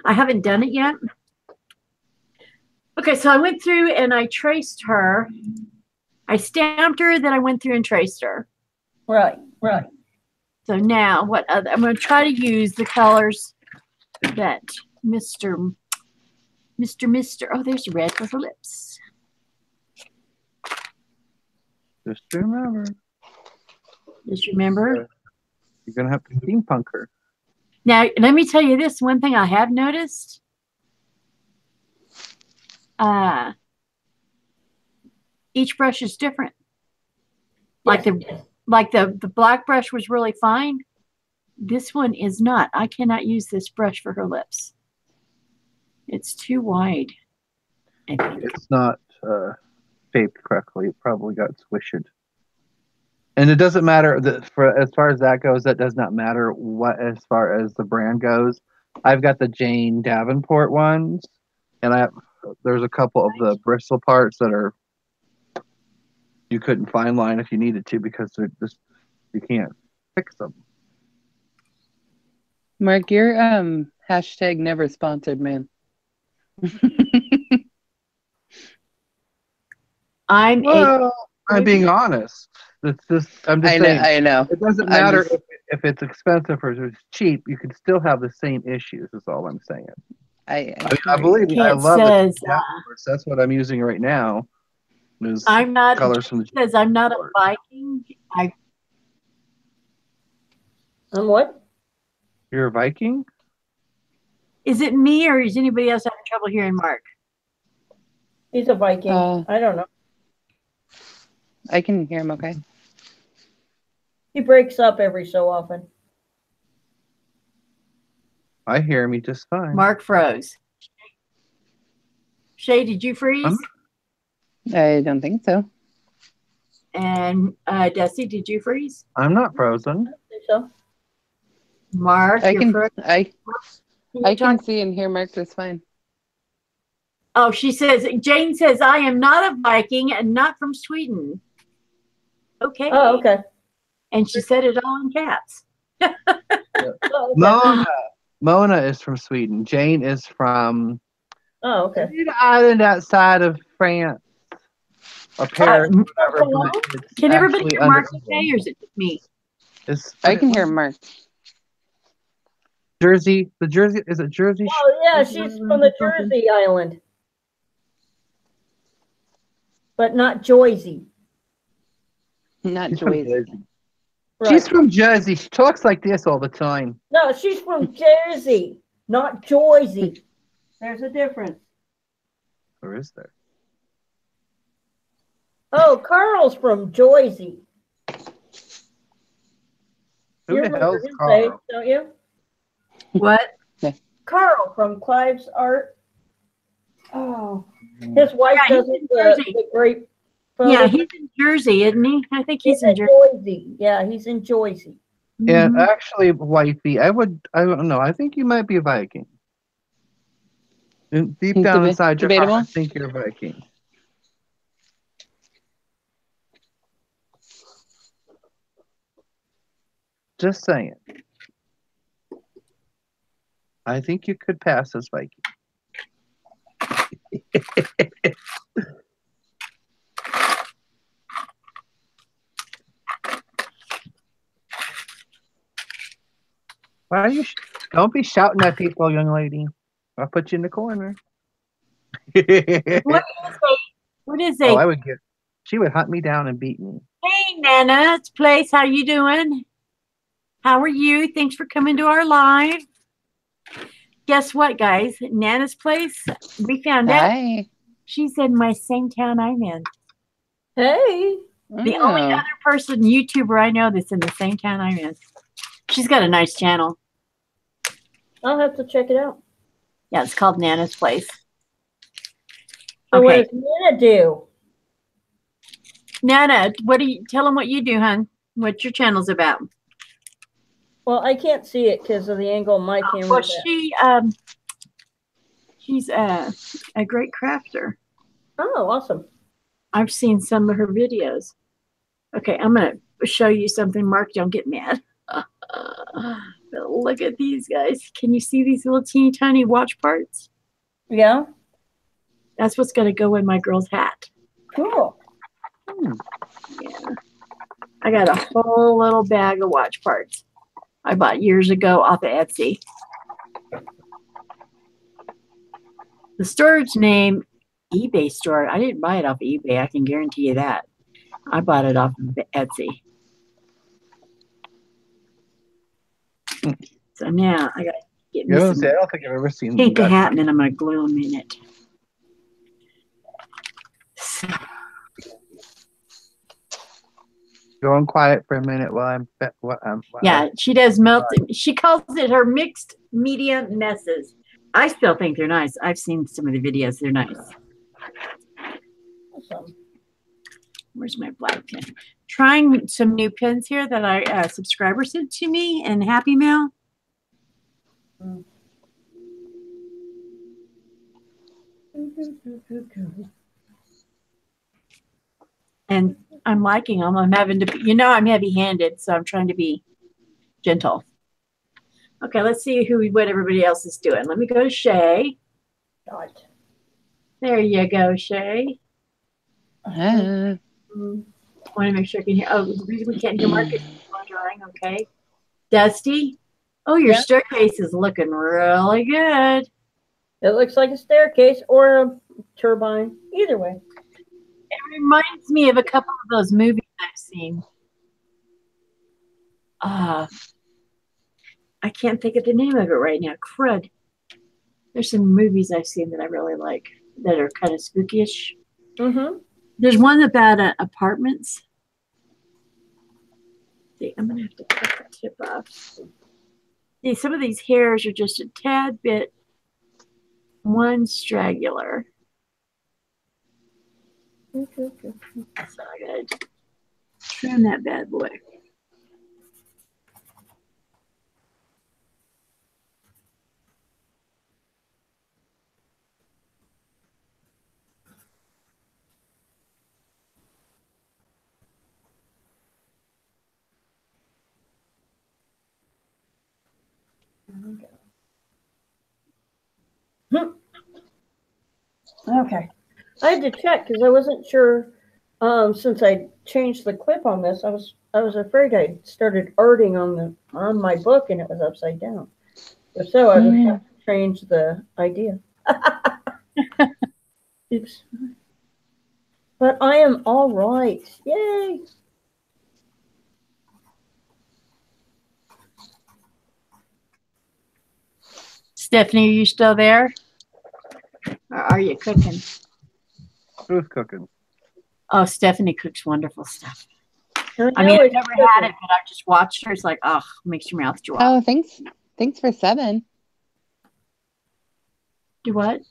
I haven't done it yet. Okay, so I went through and I traced her. I stamped her, then I went through and traced her. Right. So now, I'm going to try to use the colors that Mr. Oh, there's red for her lips. Just remember. You're going to have to steampunk her. Now, let me tell you this. One thing I have noticed. Each brush is different. Like the black brush was really fine. This one is not. I cannot use this brush for her lips. It's too wide. It's not shaped correctly. It probably got swished. And it doesn't matter as far as that goes. That does not matter as far as the brand goes. I've got the Jane Davenport ones, and there's a couple of the bristle parts that are you couldn't fine line if you needed to because they're just you can't fix them. Mark, your hashtag never sponsored, man. I'm being honest. It's just I'm just saying. I know. It doesn't matter if it's expensive or if it's cheap. You can still have the same issues. Is all I'm saying. I believe me. I love it. That's what I'm using right now. I'm not. Colors from says I'm not a Viking. I'm what? You're a Viking? Is it me or is anybody else having trouble hearing Mark? He's a Viking. I don't know. I can hear him okay. He breaks up every so often. I hear me just fine. Mark froze. Shay, did you freeze? I don't think so. And Desi, did you freeze? I'm not frozen. I don't think so. Mark, I can see and hear Mark just fine. Oh, she says, Jane says, I am not a Viking and not from Sweden. Okay. Oh, okay. And she said it all in caps. Oh, okay. Mona is from Sweden. Jane is from okay. the island outside of France. Or Paris. Can everybody hear Mark okay, or is it just me? I can hear Mark. Jersey. The Jersey, is it Jersey? Oh, yeah, she's from the Jersey island. But not Jersey. Not Jersey. Right. She's from Jersey. She talks like this all the time. No, she's from Jersey, not Jersey. There's a difference. Or is there? Oh, Carl's from Jersey. Who the hell's Carl? Don't you? What? Carl from Clive's Art. Oh, his wife does the great. Yeah, he's in Jersey, isn't he? I think he's in Jersey. Yeah, he's in Jersey. Yeah, actually, wifey, I don't know. I think you might be a Viking. Deep down inside your heart, I think you're a Viking. Just saying. I think you could pass as Viking. Why are you? Don't be shouting at people, young lady. I'll put you in the corner. What is it? Oh, I would get. She would hunt me down and beat me. Hey, Nana's place. How you doing? How are you? Thanks for coming to our live. Guess what, guys? Nana's place. We found out she's in my same town I'm in. Hey. The only other person, YouTuber I know that's in the same town I'm in. She's got a nice channel. I'll have to check it out. Yeah, it's called Nana's Place. So what does Nana do? Nana, tell them what you do, hon. What your channel's about. Well, I can't see it because of the angle of my camera. Well, she's a great crafter. Oh, awesome. I've seen some of her videos. Okay, I'm going to show you something. Mark, don't get mad. Look at these guys. Can you see these little teeny tiny watch parts? Yeah. That's what's going to go in my girl's hat. Cool. Yeah. I got a whole little bag of watch parts I bought years ago off of Etsy. The storage name, eBay store. I didn't buy it off of eBay. I can guarantee you that. I bought it off of Etsy. So now I got to get me some. I don't think I've ever seen Paint the hat, and then I'm going to glue them in it. So. Going quiet for a minute while I'm. Yeah, she does melt. She calls it her mixed media messes. I still think they're nice. I've seen some of the videos. They're nice. Awesome. Where's my black pen? Trying some new pens here that a subscriber sent to me in Happy Mail. And I'm liking them. I'm having to be, I'm heavy-handed, so I'm trying to be gentle. Okay, let's see what everybody else is doing. Let me go to Shay. Right. There you go, Shay. I want to make sure I can hear. Oh, the reason we can't hear Marcus is drawing. Okay. Dusty. Oh, your staircase is looking really good. It looks like a staircase or a turbine. Either way. It reminds me of a couple of those movies I've seen. I can't think of the name of it right now. Crud. There's some movies I've seen that I really like that are kind of spooky-ish. Mm-hmm. There's one about apartments. See, I'm gonna have to cut the tip off. See, some of these hairs are just a tad bit one straggler. So I gotta trim that bad boy. Okay. I had to check because I wasn't sure. Since I changed the clip on this, I was afraid I started arting on my book and it was upside down. If so, I would have to change the idea. Oops. But I am all right. Yay! Stephanie, are you still there? Or are you cooking? Who's cooking? Oh, Stephanie cooks wonderful stuff. I've never had it, but I've just watched her. It's like, makes your mouth dry. Oh, thanks for 7. Do what?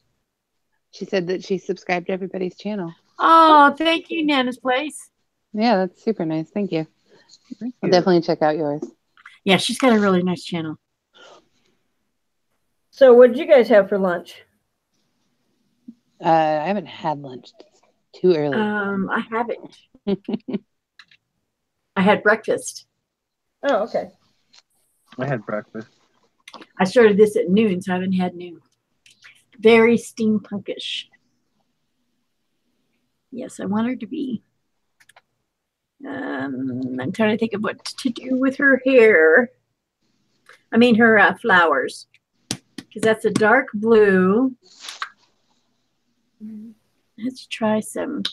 She said that she subscribed to everybody's channel. Oh, thank you, Nana's Place. Yeah, that's super nice. Thank you. I'll you. definitely check out yours. Yeah, she's got a really nice channel. So what did you guys have for lunch? I haven't had lunch. It's too early. I haven't. I had breakfast. Oh, okay. I had breakfast. I started this at noon, so I haven't had noon. Very steampunkish. Yes, I want her to be. I'm trying to think of what to do with her hair. I mean, her flowers. Because that's a dark blue. Let's try some.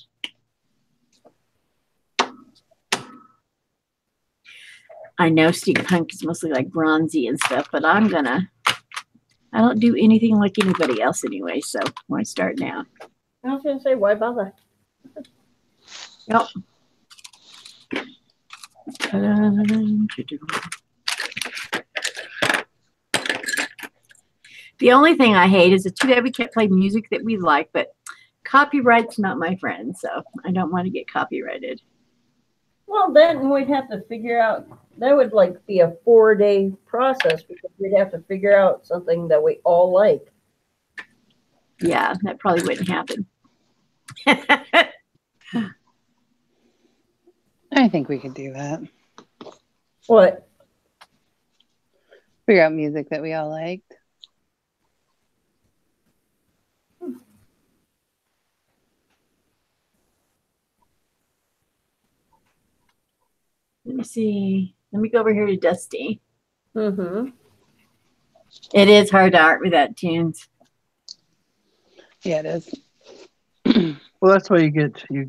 I know steampunk is mostly like bronzy and stuff, but I don't do anything like anybody else anyway, so why start now? I was going to say, why bother? Yep. The only thing I hate is it's too bad we can't play music that we like, but copyright's not my friend, so I don't want to get copyrighted. Well, then we'd have to figure out, that would be a 4-day process because we'd have to figure out something that we all like. Yeah, that probably wouldn't happen. I think we could do that. What? Figure out music that we all liked. Let me see. Let me go over here to Dusty. Mm-hmm. It is hard to art without tunes. Yeah, it is. Well, that's why you get your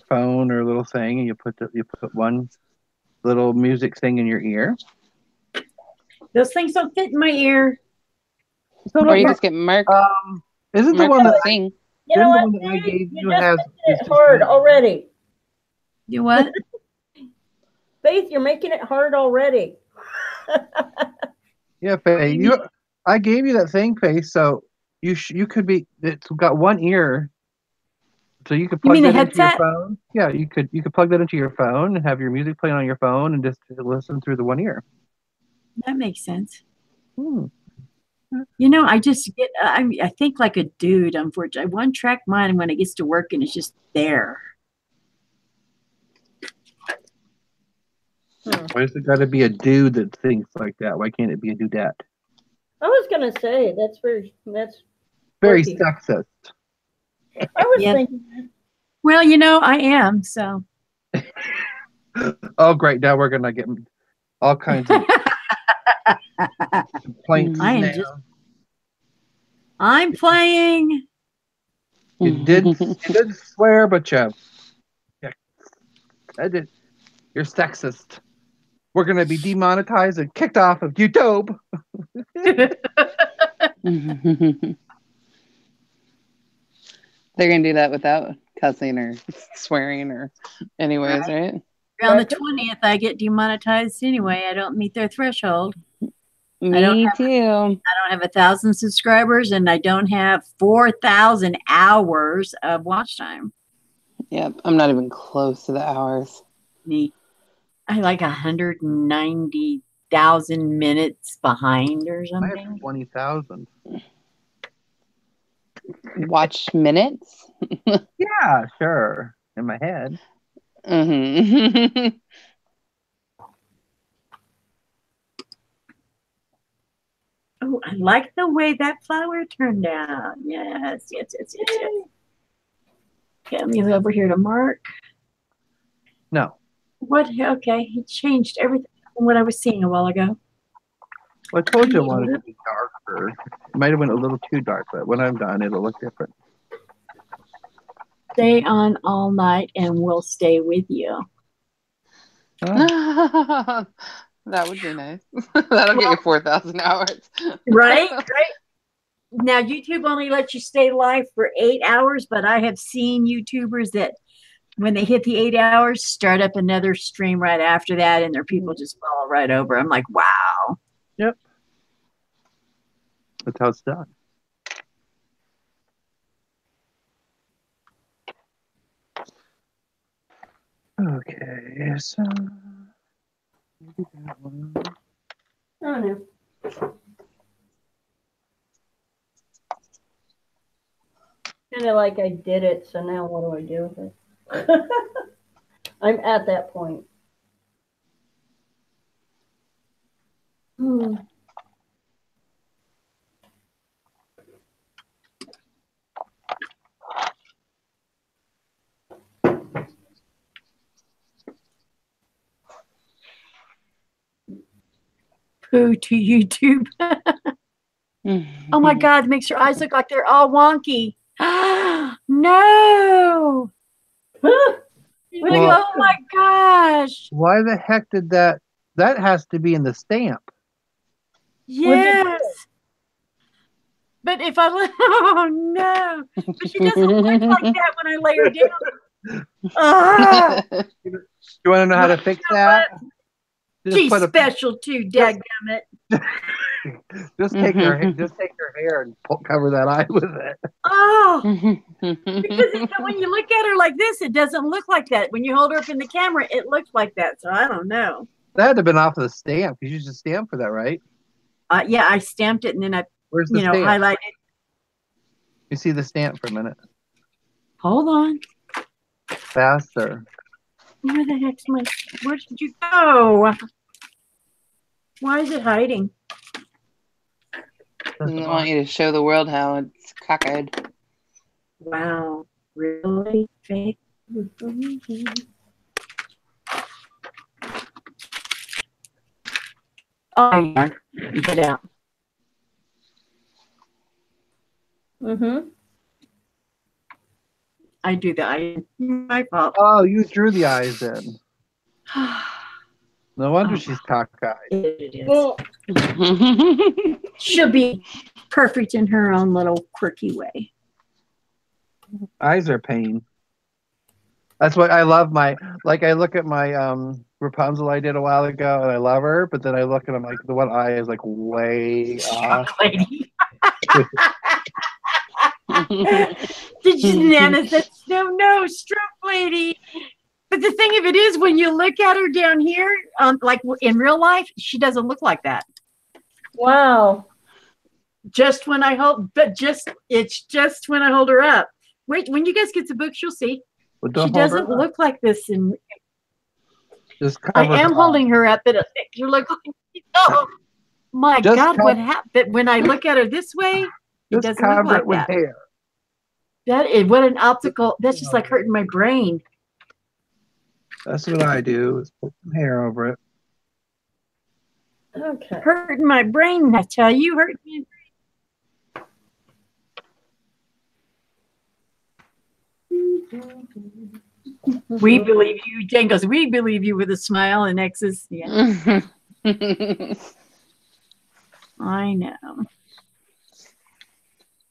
phone or a little thing, and you put one little music thing in your ear. Those things don't fit in my ear. Or you just get Mark. Isn't Mark the one that sing? You know what? the one that I gave you just has making it hard already. You what? Faith, you're making it hard already. Yeah, Faith. I gave you that thing, Faith. So you could be. It's got one ear, so you could plug that into your phone. Yeah, you could plug that into your phone and have your music playing on your phone and just listen through the one ear. That makes sense. Hmm. You know, I just get, I think like a dude, unfortunately. I one track mind when it gets to work and it's just there. Why does it got to be a dude that thinks like that? Why can't it be a dudette? I was gonna say that's very quirky. sexist. I was thinking. Well, you know, I am, so. Oh, great. Now we're going to get all kinds of complaints. I'm playing. You did swear, but you you're sexist. We're going to be demonetized and kicked off of YouTube. They're going to do that without cussing or swearing or anyways, right? On the 20th, I get demonetized anyway. I don't meet their threshold. Me too. I don't have 1,000 subscribers, and I don't have 4,000 hours of watch time. Yep, I'm not even close to the hours. Me, I like 190,000 minutes behind or something. I have 20,000. Watch minutes? Yeah, sure. In my head. Mm-hmm. Oh, I like the way that flower turned out. Yes. Okay, let me go over here to Mark. No. What? Okay, he changed everything from what I was seeing a while ago. Well, I told you I wanted it to be darker. It might have went a little too dark, but when I'm done, it'll look different. Stay on all night and we'll stay with you. Oh. That would be nice. That'll get you 4,000 hours. Right? Now, YouTube only lets you stay live for 8 hours, but I have seen YouTubers that when they hit the 8 hours, start up another stream right after that, and their people just follow right over. I'm like, wow. Yep. That's how it's done. Okay, so maybe that one. Oh no. Kind of like I did it, so now what do I do with it? I'm at that point. Poo to YouTube. Oh my God, it makes your eyes look like they're all wonky. No. Oh my gosh. Why the heck did that? That has to be in the stamp. Yes. But if I look, oh no. But she doesn't look like that when I lay her down. You want to know how to fix that? She's special too, dadgummit. Just take her hair and cover that eye with it. Oh, because when you look at her like this, it doesn't look like that. When you hold her up in the camera, it looks like that. So I don't know. That had to have been off of the stamp. You used a stamp for that, right? Yeah, I stamped it and then I, Where's the stamp? highlighted. You see the stamp for a minute. Hold on. Faster. Where the heck's my? Where did you go? Why is it hiding? I want you to show the world how it's cockeyed. Wow, really fake? Oh, yeah. Get out. I do that. My fault. Oh, you drew the eyes in. No wonder she's cockeyed. It is. She'll be perfect in her own little quirky way. Eyes are pain. That's what I love. I look at my Rapunzel I did a while ago, and I love her. But then I look and I'm like, the one eye is like way off. Did you, Nana said, no, stroke lady. But the thing of it is, when you look at her down here, like in real life, she doesn't look like that. Wow. Just when I hold, but it's just when I hold her up. Wait, when you guys get the books, you'll see. Well, She don't hold her doesn't up. look like this, and Just I cover am her holding her up, but you look like, oh my Just God, what happened? But when I look at her this way, it Just doesn't look cover like it with that. hair. That is what an optical. That's just like hurting my brain. That's what I do, is put some hair over it. Okay. Hurting my brain, I tell you, hurting my brain. We believe you, Jane goes, we believe you with a smile and X's. Yeah. I know.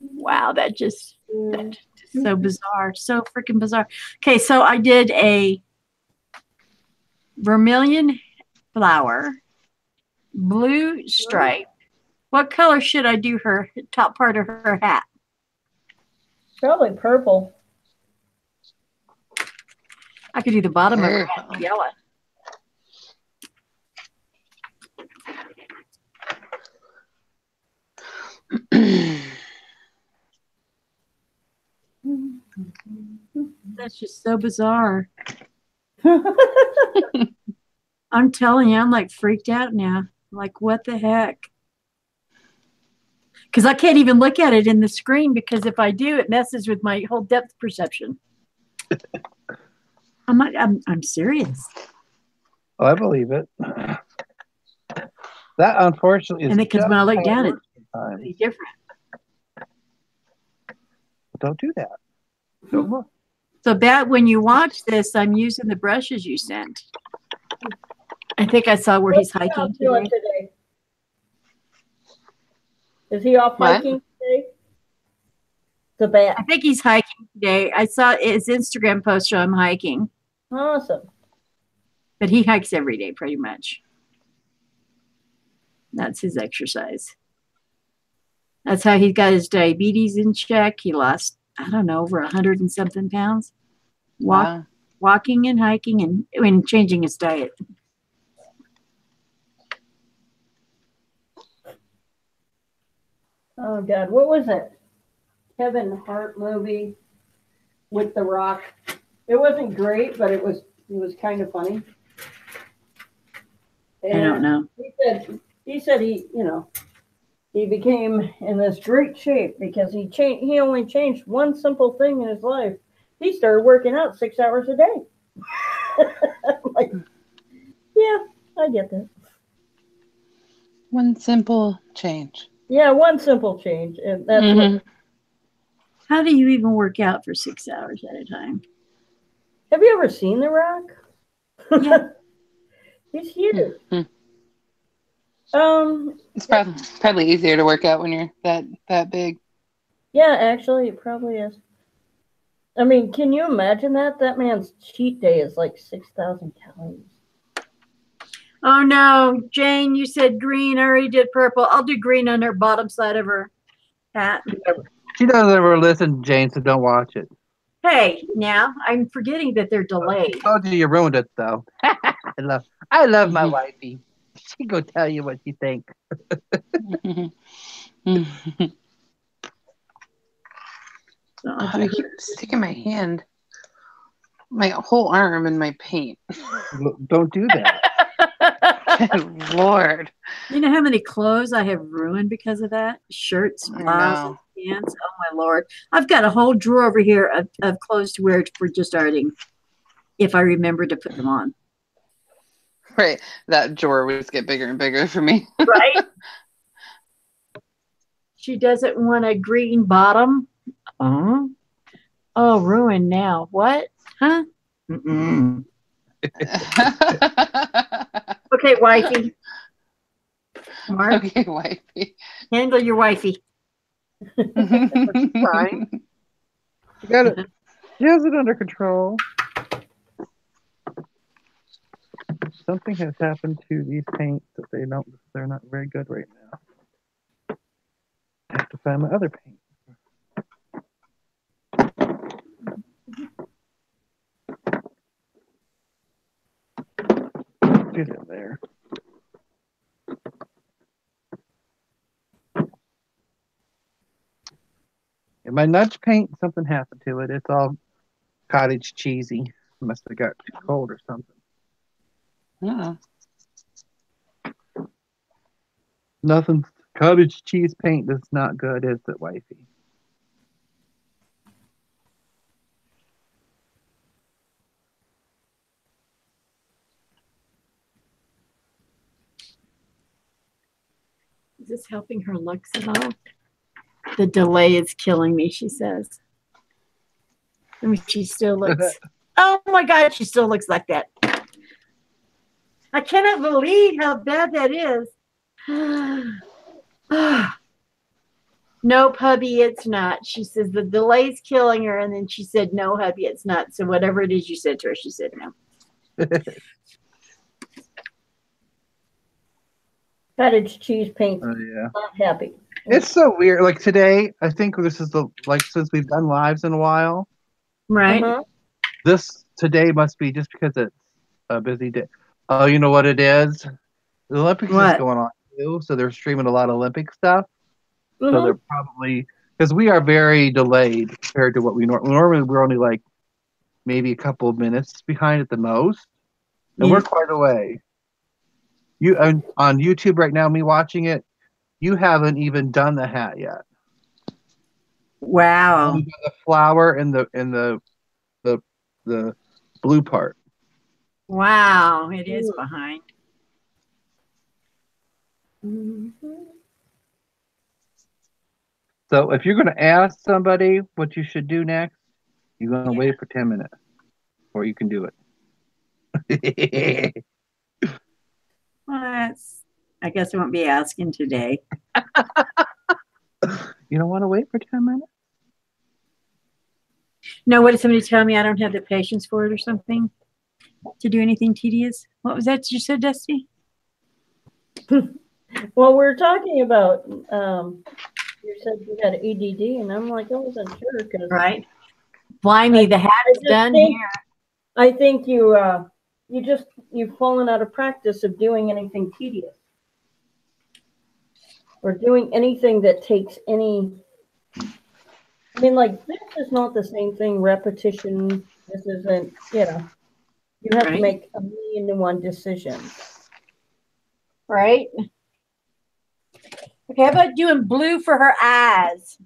Wow, that's just so bizarre. So freaking bizarre. Okay, so I did a vermilion flower, blue stripe. What color should I do her top part of her hat? Probably purple. I could do the bottom of her hat yellow. That's just so bizarre. I'm telling you, I'm like freaked out now. Like, what the heck? Because I can't even look at it in the screen, because if I do, it messes with my whole depth perception. I'm serious. Oh, I believe it. That unfortunately is. And because when I look down, it's really different. Don't do that. Don't look. So Bat, when you watch this, I'm using the brushes you sent. I think I saw where he's hiking today. Is he off hiking today? The Bat. I think he's hiking today. I saw his Instagram post show him hiking. Awesome. But he hikes every day pretty much. That's his exercise. That's how he got his diabetes in check. He lost, I don't know, over 100 and something pounds. Walking and hiking and changing his diet. Oh God, what was it? Kevin Hart movie with The Rock. It wasn't great, but it was kind of funny. And I don't know. He said he became in this great shape because he only changed one simple thing in his life. He started working out 6 hours a day. I'm like, yeah, I get that. One simple change. Yeah, one simple change. And that's what. How do you even work out for 6 hours at a time? Have you ever seen The Rock? Yeah. He's huge. It's probably easier to work out when you're that big. Yeah, actually, it probably is. I mean, can you imagine that? That man's cheat day is like 6,000 calories. Oh no, Jane, you said green. I already did purple. I'll do green on her bottom side of her hat. She doesn't ever listen, Jane, so don't watch it. Hey, now I'm forgetting that they're delayed. I told you ruined it, though. I love my wifey. She go tell you what she thinks. I keep sticking my hand, my whole arm in my paint. Don't do that. Good Lord. You know how many clothes I have ruined because of that? Shirts, blouses, pants. Oh my Lord. I've got a whole drawer over here of clothes to wear for just starting, if I remember to put them on. Right. That drawer would just get bigger and bigger for me. Right? She doesn't want a green bottom. Oh, ruined now. What? Huh? Okay, wifey. Mark. Okay, wifey. Handle your wifey. Fine. You got it. She has it under control. Something has happened to these paints that they're not very good right now. I have to find my other paint. Get it there. In my Nudge paint, something happened to it. It's all cottage cheesy. Must have got too cold or something. Oh. Nothing. Cottage cheese paint is not good, is it, wifey? Is this helping her looks at all? The delay is killing me, she says. I mean, she still looks. Oh my God, she still looks like that. I cannot believe how bad that is. Nope, hubby, it's not. She says the delay's killing her, and then she said, no, hubby, it's not. So whatever it is you said to her, she said no. Cottage cheese paint. Oh, yeah. Not happy. It's so weird. Like today, I think this is since we've done lives in a while. Right. This today must be just because it's a busy day. Oh, you know what it is? The Olympics is going on too, so they're streaming a lot of Olympic stuff. So they're probably, because we are very delayed compared to what we normally we're only like maybe a couple of minutes behind at the most, and we're quite away. You on YouTube right now, me watching it, you haven't even done the hat yet. Wow. You got the flower and the blue part. Wow, it is behind. So if you're going to ask somebody what you should do next, you're going to wait for 10 minutes before you can do it. Well, I guess I won't be asking today. You don't want to wait for 10 minutes? No, what did somebody tell me? I don't have the patience for it or something to do anything tedious. What was that you said, Dusty? Well, we're talking about, you said you had ADD, and I'm like, I wasn't sure. Right. Blimey, the hat is done here. I think you've fallen out of practice of doing anything tedious. Or doing anything that takes any, I mean, like, this is not the same thing, repetition. This isn't, you have to make a million and one decisions. Right? Okay, how about doing blue for her eyes?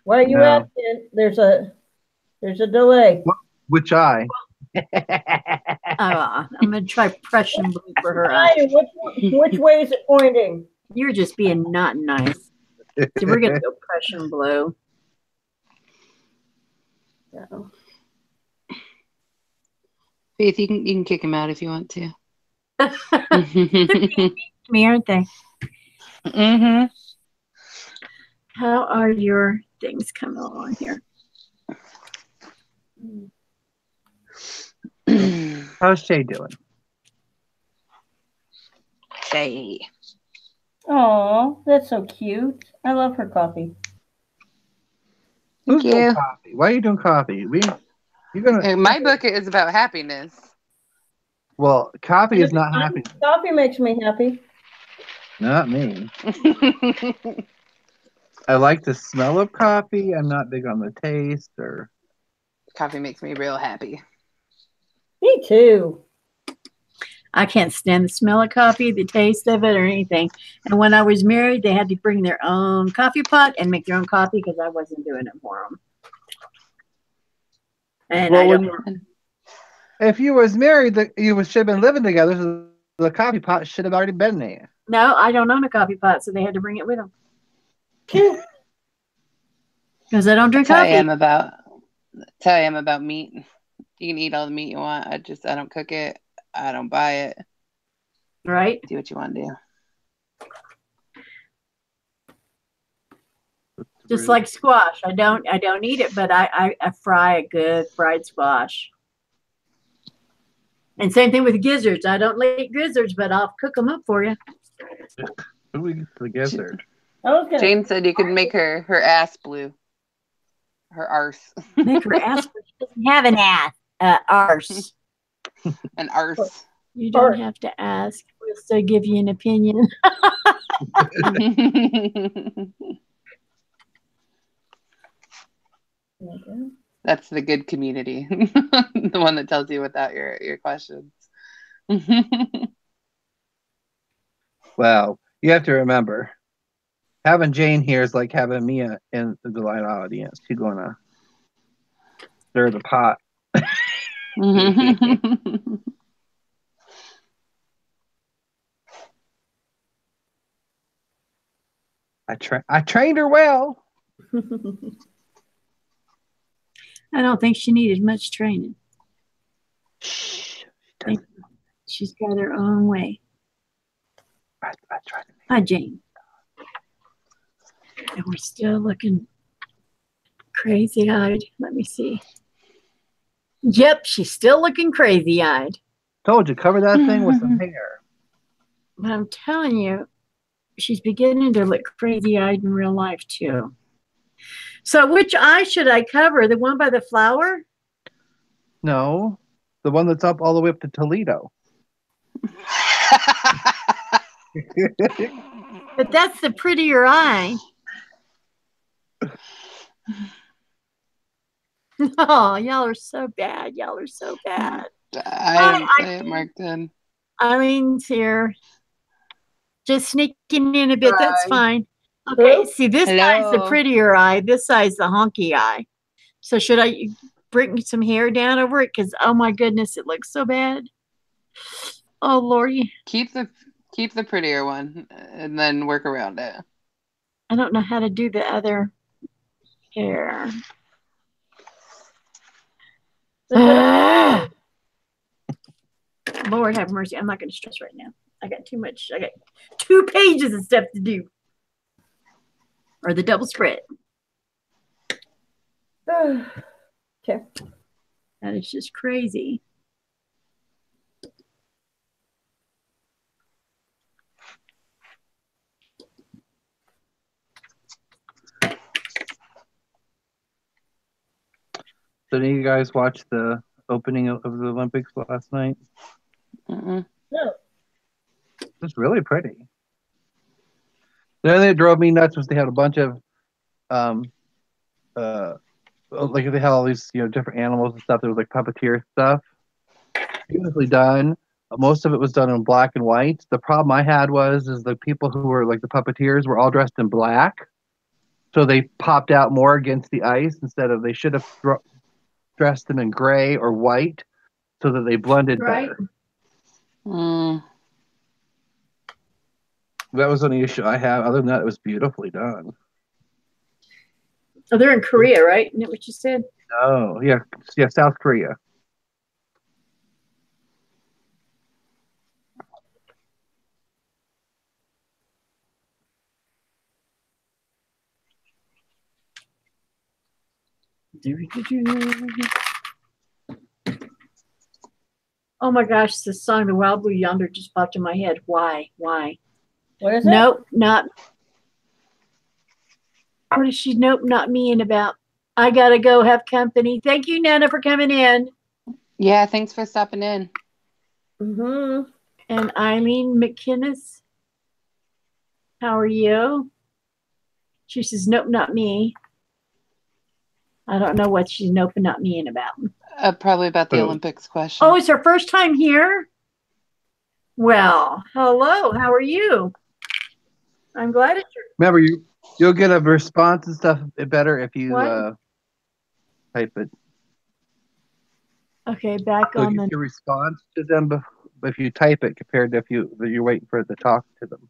Why are you asking? There's a delay. Which eye? I'm going to try Prussian blue for her eyes. Which way is it pointing? You're just being not nice. So we're going to go Prussian blue. No. Faith, you can kick him out if you want to. Me, aren't they? Mm-hmm. How are your things coming along here? How's Shay doing? Shay. Oh, that's so cute. I love her coffee. Who's doing coffee? Why are you doing coffee? My book is about happiness. Well, coffee is not happiness. Coffee makes me happy. Not me. I like the smell of coffee. I'm not big on the taste or. Coffee makes me real happy. Me too. I can't stand the smell of coffee, the taste of it, or anything. And when I was married, they had to bring their own coffee pot and make their own coffee because I wasn't doing it for them. And if you was married, you should have been living together. So the coffee pot should have already been there. No, I don't own a coffee pot, so they had to bring it with them. Because I don't drink coffee. Tell you I'm about meat. You can eat all the meat you want. I don't cook it. I don't buy it. Right. Do what you want to do. Just like squash. I don't eat it, but I fry a good fried squash. And same thing with gizzards. I don't like gizzards, but I'll cook them up for you. Who eats the gizzard? Jane said you could make her ass blue. Her arse. Make her ass blue. She doesn't have an ass. Arse. An arse. You don't have to ask. We'll still give you an opinion. Okay. That's the good community, the one that tells you without your questions. Well, you have to remember, having Jane here is like having me in the live audience. She's gonna stir the pot. I trained her well. I don't think she needed much training. She's got her own way. I tried to Hi, Jane. And we're still looking crazy-eyed. Let me see. Yep, she's still looking crazy-eyed. told you, cover that thing with some hair. But I'm telling you, she's beginning to look crazy-eyed in real life, too. So which eye should I cover? The one by the flower? No, the one that's up all the way up to Toledo. But that's the prettier eye. Oh, y'all are so bad. Y'all are so bad. I didn't say it, Mark did. Eileen's here. Just sneaking in a bit. Hi. That's fine. Okay, see, this eye's the Hello. prettier eye. This eye's the honky eye. So should I bring some hair down over it? Because, oh my goodness, it looks so bad. Oh, Lordy. Keep the prettier one and then work around it. I don't know how to do the other hair. Lord have mercy. I'm not going to stress right now. I got too much. I got 2 pages of stuff to do. Or the double spread. Okay. That is just crazy. So did you guys watch the opening of the Olympics last night? Mm-mm. No. It was really pretty. The only thing that drove me nuts was they had a bunch of like they had all these different animals and stuff. There was like puppeteer stuff, beautifully done. Most of it was done in black and white. The problem I had is the people who were like the puppeteers were all dressed in black, so they popped out more against the ice instead of they should have dressed them in gray or white so that they blended better. That was the only issue I have. Other than that, it was beautifully done. Oh, they're in Korea, right? Isn't that what you said? Oh, yeah, South Korea. Oh my gosh, the song "The Wild Blue Yonder" just popped in my head. Why? What is it? Nope, not. What is she? Nope, not me. And about. I gotta go have company. Thank you, Nana, for coming in. Yeah, thanks for stopping in. Mm-hmm. And Eileen McKinnis. How are you? She says, nope, not me. I don't know what she's nope, not me in about. Probably about the Olympics question. Oh, it's her first time here? Well, hello. How are you? I'm glad it's your. Remember, you'll get a response and stuff better if you type it. Okay, back So on get the. your response to them if you type it compared to if you're waiting for it to talk to them.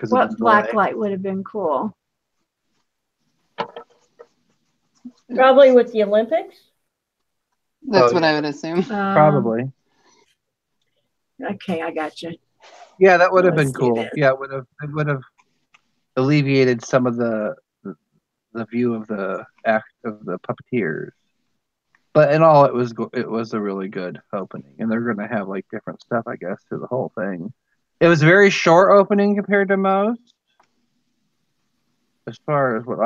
What black light would have been cool? Probably with the Olympics. That's what I would assume. Probably. Okay, I got you. Yeah, that would have been cool. Yeah, it would have alleviated some of the view of the act of the puppeteers. But in all, it was a really good opening, and they're going to have like different stuff, I guess, through the whole thing. It was a very short opening compared to most, as far as what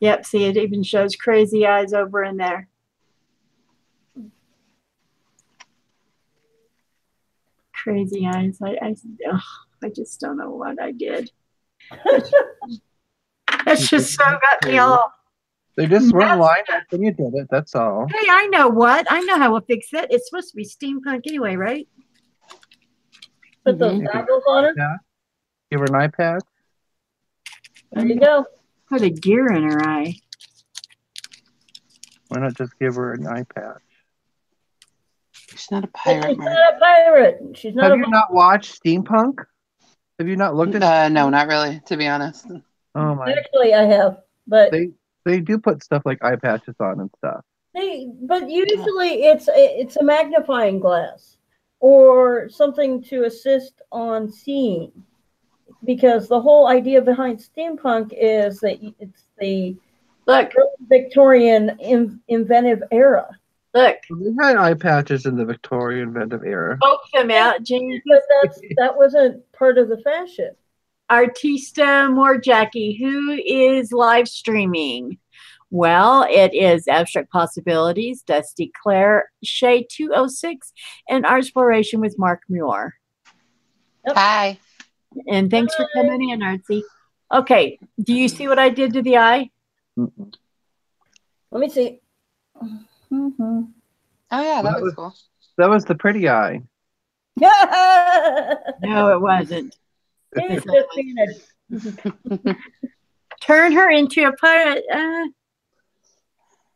Yep, see, it even shows crazy eyes over in there. Crazy eyes. I just don't know what I did. That's just so got me all. They just weren't lined up when you did it. That's all. Hey, I know what. I know how we'll fix it. It's supposed to be steampunk anyway, right? Put those goggles on her. Give her an eye patch. There you go. Put a gear in her eye. Why not just give her an eye patch? She's not a pirate. She's not a pirate. She's not. Have you not watched Steampunk? Have you not looked at? No, not really. To be honest. Oh my. Actually, I have, but they do put stuff like eye patches on and stuff. But usually it's a magnifying glass or something to assist on seeing, because the whole idea behind steampunk is that it's the Victorian inventive era. Look, they had eye patches in the Victorian inventive era. Poke them out, James. But that wasn't part of the fashion. Artista Morjackie, who is live streaming. Well, it is Abstract Possibilities, Dusty Claire, Shay 206, and Artsploration with Mark Muir. Yep. Hi. And thanks for coming in, Artsy. Okay, do you see what I did to the eye? Mm-mm. Let me see. Mm-hmm. Oh, yeah, that was cool. That was the pretty eye. No, it wasn't. Turn her into a pirate. I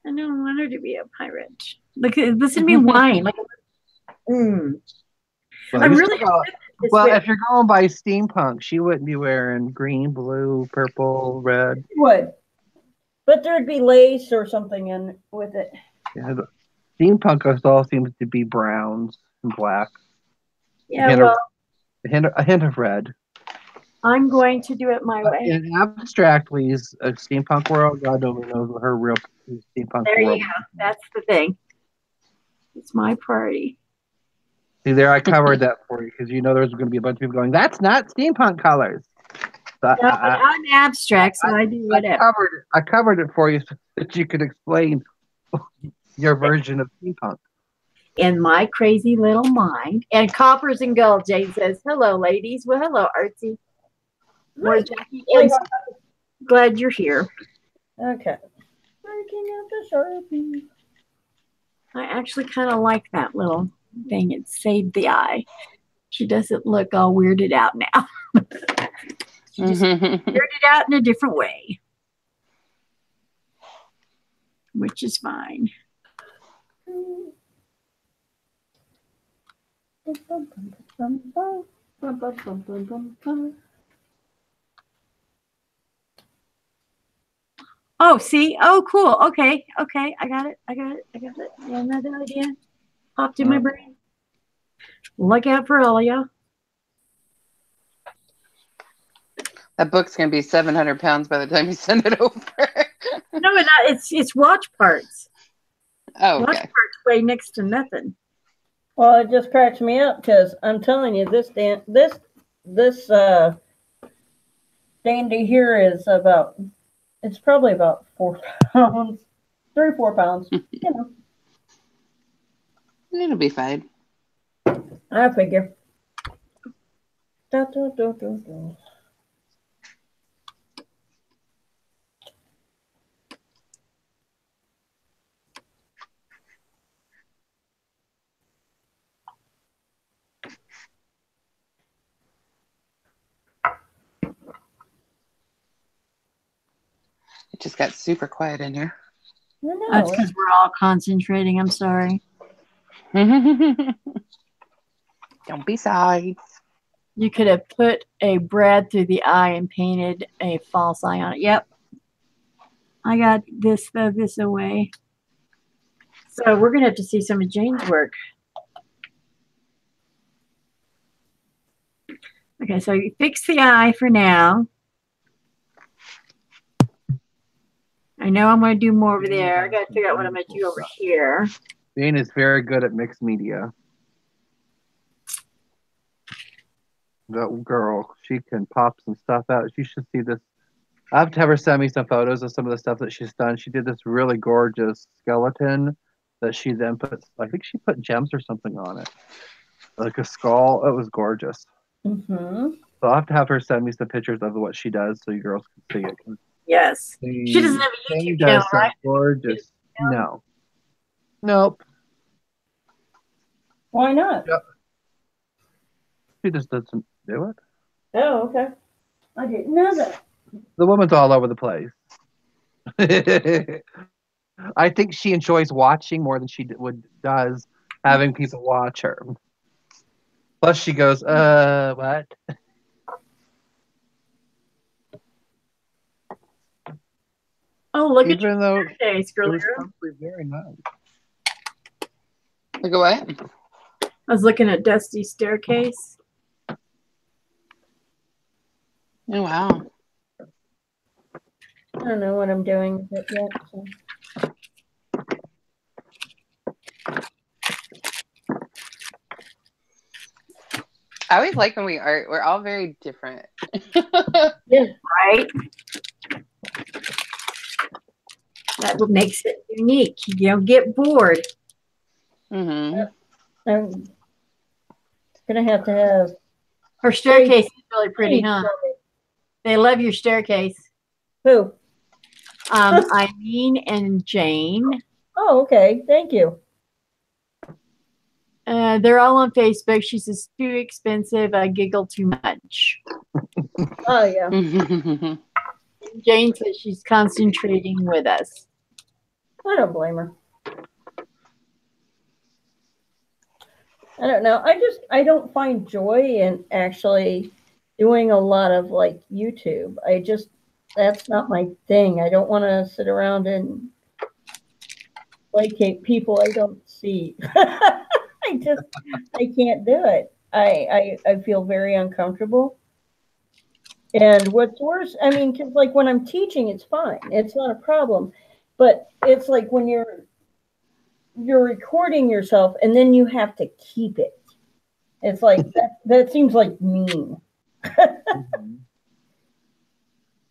don't want her to be a pirate. Look, listen to me whine. Like, Well, I'm really. If you're going by steampunk, she wouldn't be wearing green, blue, purple, red. She would, but there'd be lace or something in with it. Yeah, steampunk all seems to be browns and black. Yeah, a hint of red. I'm going to do it my way. In abstractly, a steampunk world, God only knows what her real steampunk there world. You go. That's the thing. It's my party. See, there I covered that for you because you know there's going to be a bunch of people going, "That's not steampunk colors." So no, I'm abstract, so I do whatever. I covered it for you so that you could explain your version of steampunk. In my crazy little mind. And Coppers and Gold, Jane says, hello, ladies. Well, hello, Artsy. More Jackie. Glad you're here. Okay. Breaking out the Sharpie. I actually kind of like that little thing. It saved the eye. She doesn't look all weirded out now. She just weirded out in a different way. Which is fine. Oh, see? Oh, cool. Okay. I got it. Yeah, another idea popped in my brain. Look out for all y'all. That book's going to be 700 pounds by the time you send it over. No, it's watch parts. Oh, okay. Watch parts weigh next to nothing. Well, it just cracks me up because I'm telling you, this dandy here is it's probably about 4 pounds, 3 or 4 pounds. You know, it'll be fine. I figure. It just got super quiet in here. That's because we're all concentrating. I'm sorry. Don't be sorry. You could have put a brad through the eye and painted a false eye on it. Yep. I got this away. So we're going to have to see some of Jane's work. Okay, so you fix the eye for now. I know I'm going to do more over there. I got to figure out what I'm going to do over here. Jane is very good at mixed media. That girl, she can pop some stuff out. You should see this I have to have her send me some photos of some of the stuff that she's done. She did this really gorgeous skeleton that she then put, I think she put gems or something on it. Like a skull. It was gorgeous. Mm-hmm. So I'll have to have her send me some pictures of what she does so you girls can see it. Yes. She doesn't have a She YouTube does channel, some right? gorgeous. No. Nope. Why not? Yep. She just doesn't do it. Oh, okay. I didn't know that. The woman's all over the place. I think she enjoys watching more than she does having people watch her. Plus, she goes, what? Oh, look Even at though your face, girl. it was probably very nice. Look at what? I was looking at Dusty's staircase. Oh, wow. I don't know what I'm doing with it yet. So. I always like when we art. We're all very different. Yeah. Right? That what makes it unique. You don't get bored. Mm-hmm. I'm gonna have to have Her staircase is really pretty, huh? for me. They love your staircase. Who? Eileen and Jane. Oh, okay. Thank you. They're all on Facebook. She says, too expensive. I giggle too much. Oh, yeah. Jane says she's concentrating with us. I don't blame her. I don't know. I don't find joy in actually doing a lot of like YouTube. That's not my thing. I don't want to sit around and placate people I don't see. I can't do it. I feel very uncomfortable. And what's worse, I mean, because like when I'm teaching, it's fine. It's not a problem. But it's like when you're recording yourself and then you have to keep it. It's like that seems like mean.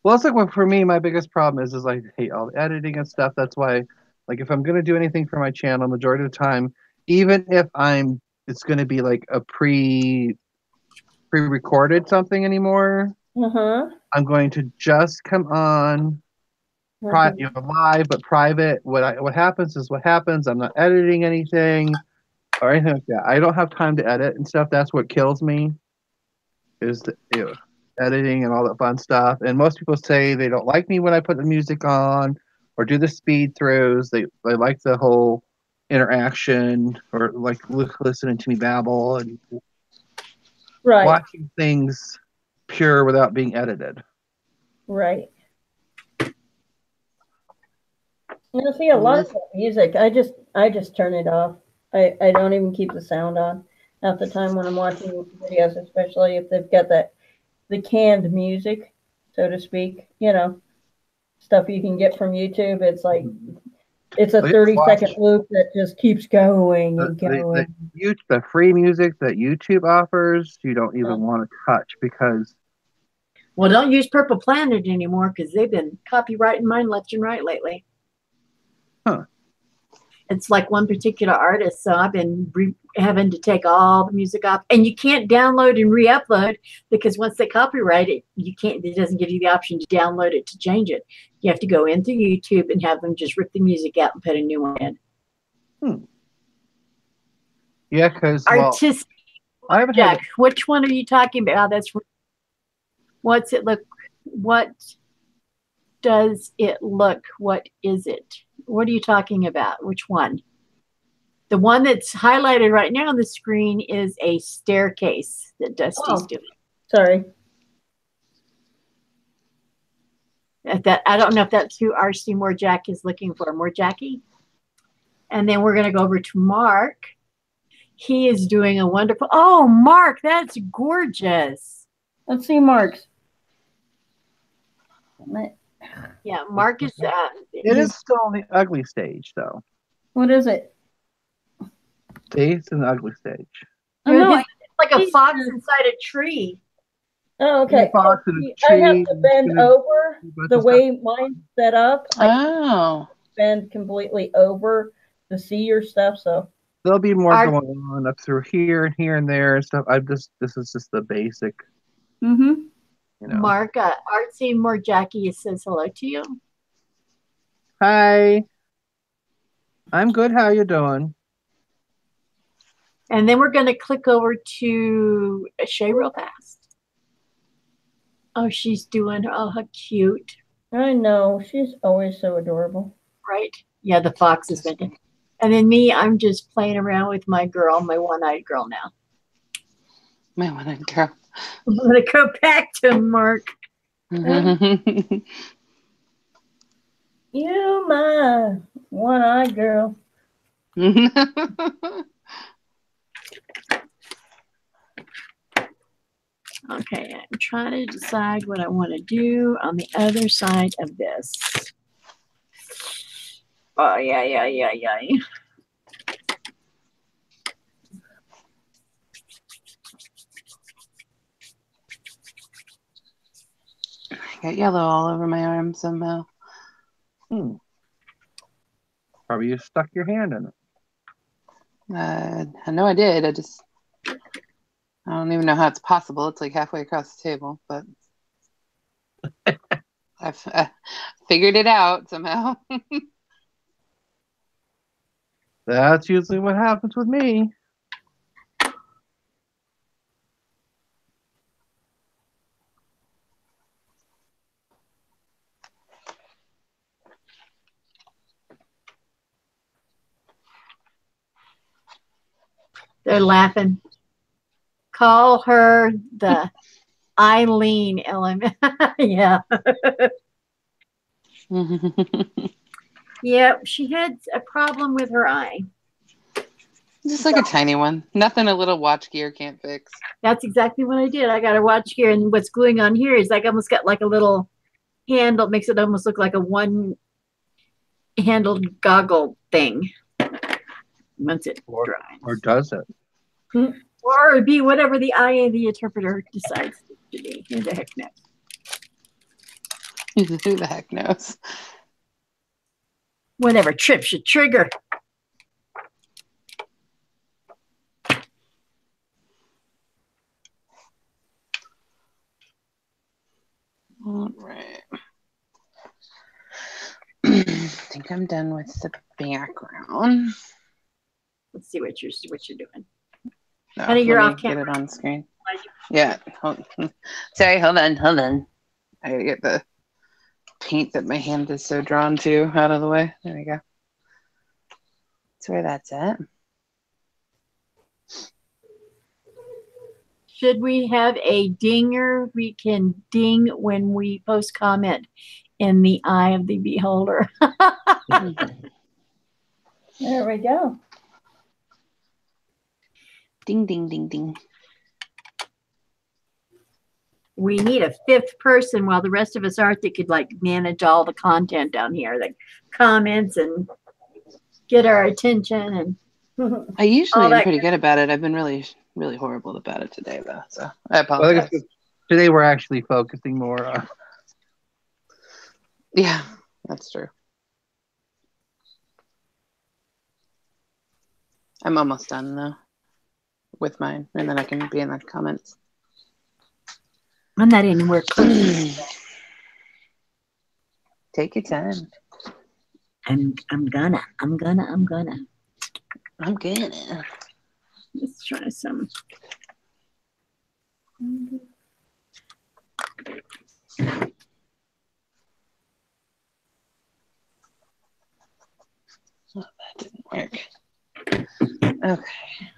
Well, it's like for me, my biggest problem is I hate all the editing and stuff. That's why, like, if I'm gonna do anything for my channel, majority of the time, even if it's gonna be like a pre-recorded something anymore. I'm going to just come on, live but private. What happens is what happens. I'm not editing anything or anything like that. I don't have time to edit and stuff. That's what kills me. Is the editing and all that fun stuff. And most people say they don't like me when I put the music on or do the speed throughs. They like the whole interaction or like listening to me babble and watching things pure without being edited. Right. You see, a lot of music, I just turn it off. I don't even keep the sound on half the time when I'm watching videos, especially if they've got the canned music, so to speak, stuff you can get from YouTube. It's like, it's a 30-second loop that just keeps going and going. The free music that YouTube offers, you don't even want to touch because... Well, don't use Purple Planet anymore because they've been copyrighting mine left and right lately. Huh. It's like one particular artist, so I've been having to take all the music off. And you can't download and re-upload because once they copyright it, it doesn't give you the option to download it to change it. You have to go into YouTube and have them just rip the music out and put a new one in. Yeah, because artistic. I haven't Jack, which one are you talking about? What's it look? What does it look? What is it? What are you talking about? Which one? The one that's highlighted right now on the screen is a staircase that Dusty's doing. Sorry. I don't know if that's who R.C. More Jack is looking for. More Jackie. And then we're going to go over to Mark. He is doing a wonderful. Oh, Mark, that's gorgeous. Let's see Mark's. Yeah, Mark is. It is still on the ugly stage, though. What is it? See, it's an ugly stage. Oh, no, it's like a fox inside a tree. Oh, okay. Box in a I have tree. to bend over the way mine's set up. Oh. Bend completely over to see your stuff. So there'll be more going on up through here and there and stuff. This is just the basic. Mm-hmm. You know. Mark, Artsy More Jackie says hello to you. Hi. I'm good. How you doing? And then we're going to click over to Shay real fast. Oh, she's doing, oh, how cute. I know. She's always so adorable. Right? Yeah, the fox is making. And then me, I'm just playing around with my girl, my one-eyed girl now. My one-eyed girl. I'm going to go back to Mark. You, my one-eyed girl. Okay, I'm trying to decide what I want to do on the other side of this. Oh, yeah. I got yellow all over my arm somehow. Probably you stuck your hand in it. I know I did. I don't even know how it's possible. It's like halfway across the table, but I've figured it out somehow. That's usually what happens with me. They're laughing. Call her the Eileen element. Yeah. Yep, she had a problem with her eye. Just like a tiny one. Nothing a little watch gear can't fix. That's exactly what I did. I got a watch gear, and what's gluing on here is like almost got like a little handle, makes it almost look like a one-handled goggle thing. Once it dries. Or does it? Or it'd be whatever the eye of the interpreter decides to be. Who the heck knows? Who the heck knows? Whatever trips your trigger. All right. I think I'm done with the background. Let's see what you're doing. No, Honey, you're off camera. Get it on screen. Yeah. Sorry, hold on. I gotta get the paint that my hand is so drawn to out of the way. There we go. That's where that's at. Should we have a dinger? We can ding when we post comment in the eye of the beholder. There we go. Ding, ding, ding, ding. We need a fifth person while the rest of us aren't that could like manage all the content down here, like comments and get our attention. And I usually am pretty good about it. I've been really horrible about it today, though. So I apologize. Well, today we're actually focusing more on. Yeah, that's true. I'm almost done though with mine, and then I can be in the comments. I'm not anywhere close. Take your time. I'm gonna. Let's try some. Oh, that didn't work. Okay.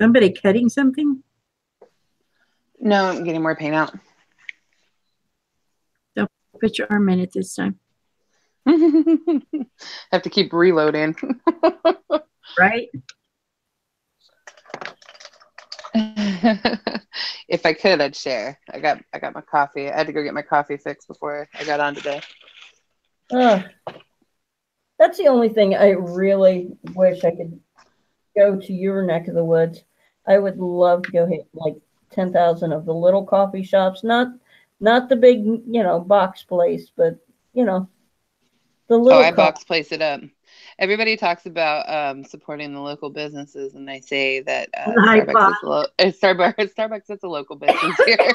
Somebody cutting something? No, I'm getting more paint out. Don't put your arm in it this time. Have to keep reloading. Right? If I could, I'd share. I got my coffee. I had to go get my coffee fixed before I got on today. That's the only thing I really wish I could go to your neck of the woods. I would love to go hit like 10,000 of the little coffee shops, not the big, box place, but the little. I box place it up. Everybody talks about supporting the local businesses, and I say that Starbucks is a local business here.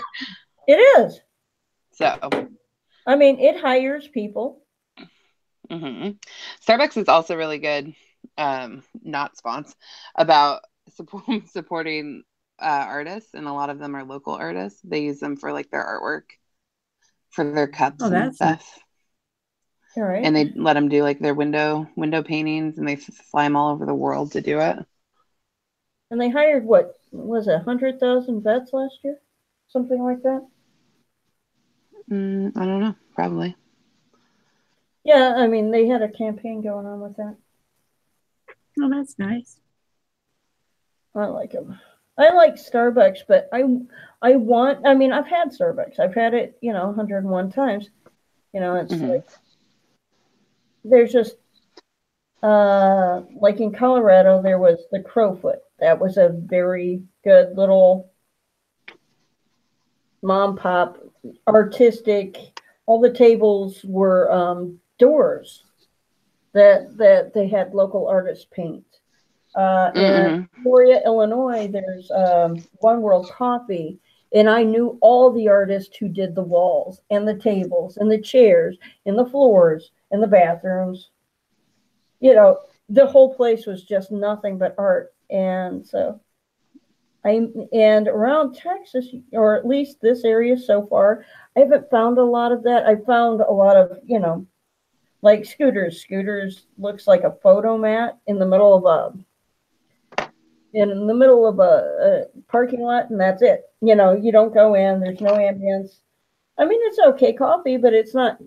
It is. So, I mean, it hires people. Mm-hmm. Starbucks is also really good, not spons, about supporting artists, and a lot of them are local artists. They use them for like their artwork, for their cups and stuff. All right. And they let them do like their window paintings, and they fly them all over the world to do it. And they hired, what was it, 100,000 vets last year, something like that. I don't know, probably. Yeah, I mean, they had a campaign going on with that. Oh, that's nice. I like them. I like Starbucks, but I mean, I've had Starbucks. I've had it, 101 times. It's like, there's just, like in Colorado, there was the Crowfoot. That was a very good little mom pop, artistic. All the tables were doors that they had local artists paint. In Peoria, Illinois, there's One World Coffee, and I knew all the artists who did the walls and the tables and the chairs and the floors and the bathrooms. The whole place was just nothing but art. And so and around Texas, or at least this area so far, I haven't found a lot of that. I found a lot of, like Scooters. Scooters looks like a photo mat in the middle of a parking lot, and that's it. You don't go in. There's no ambience. I mean, it's okay coffee, but it's not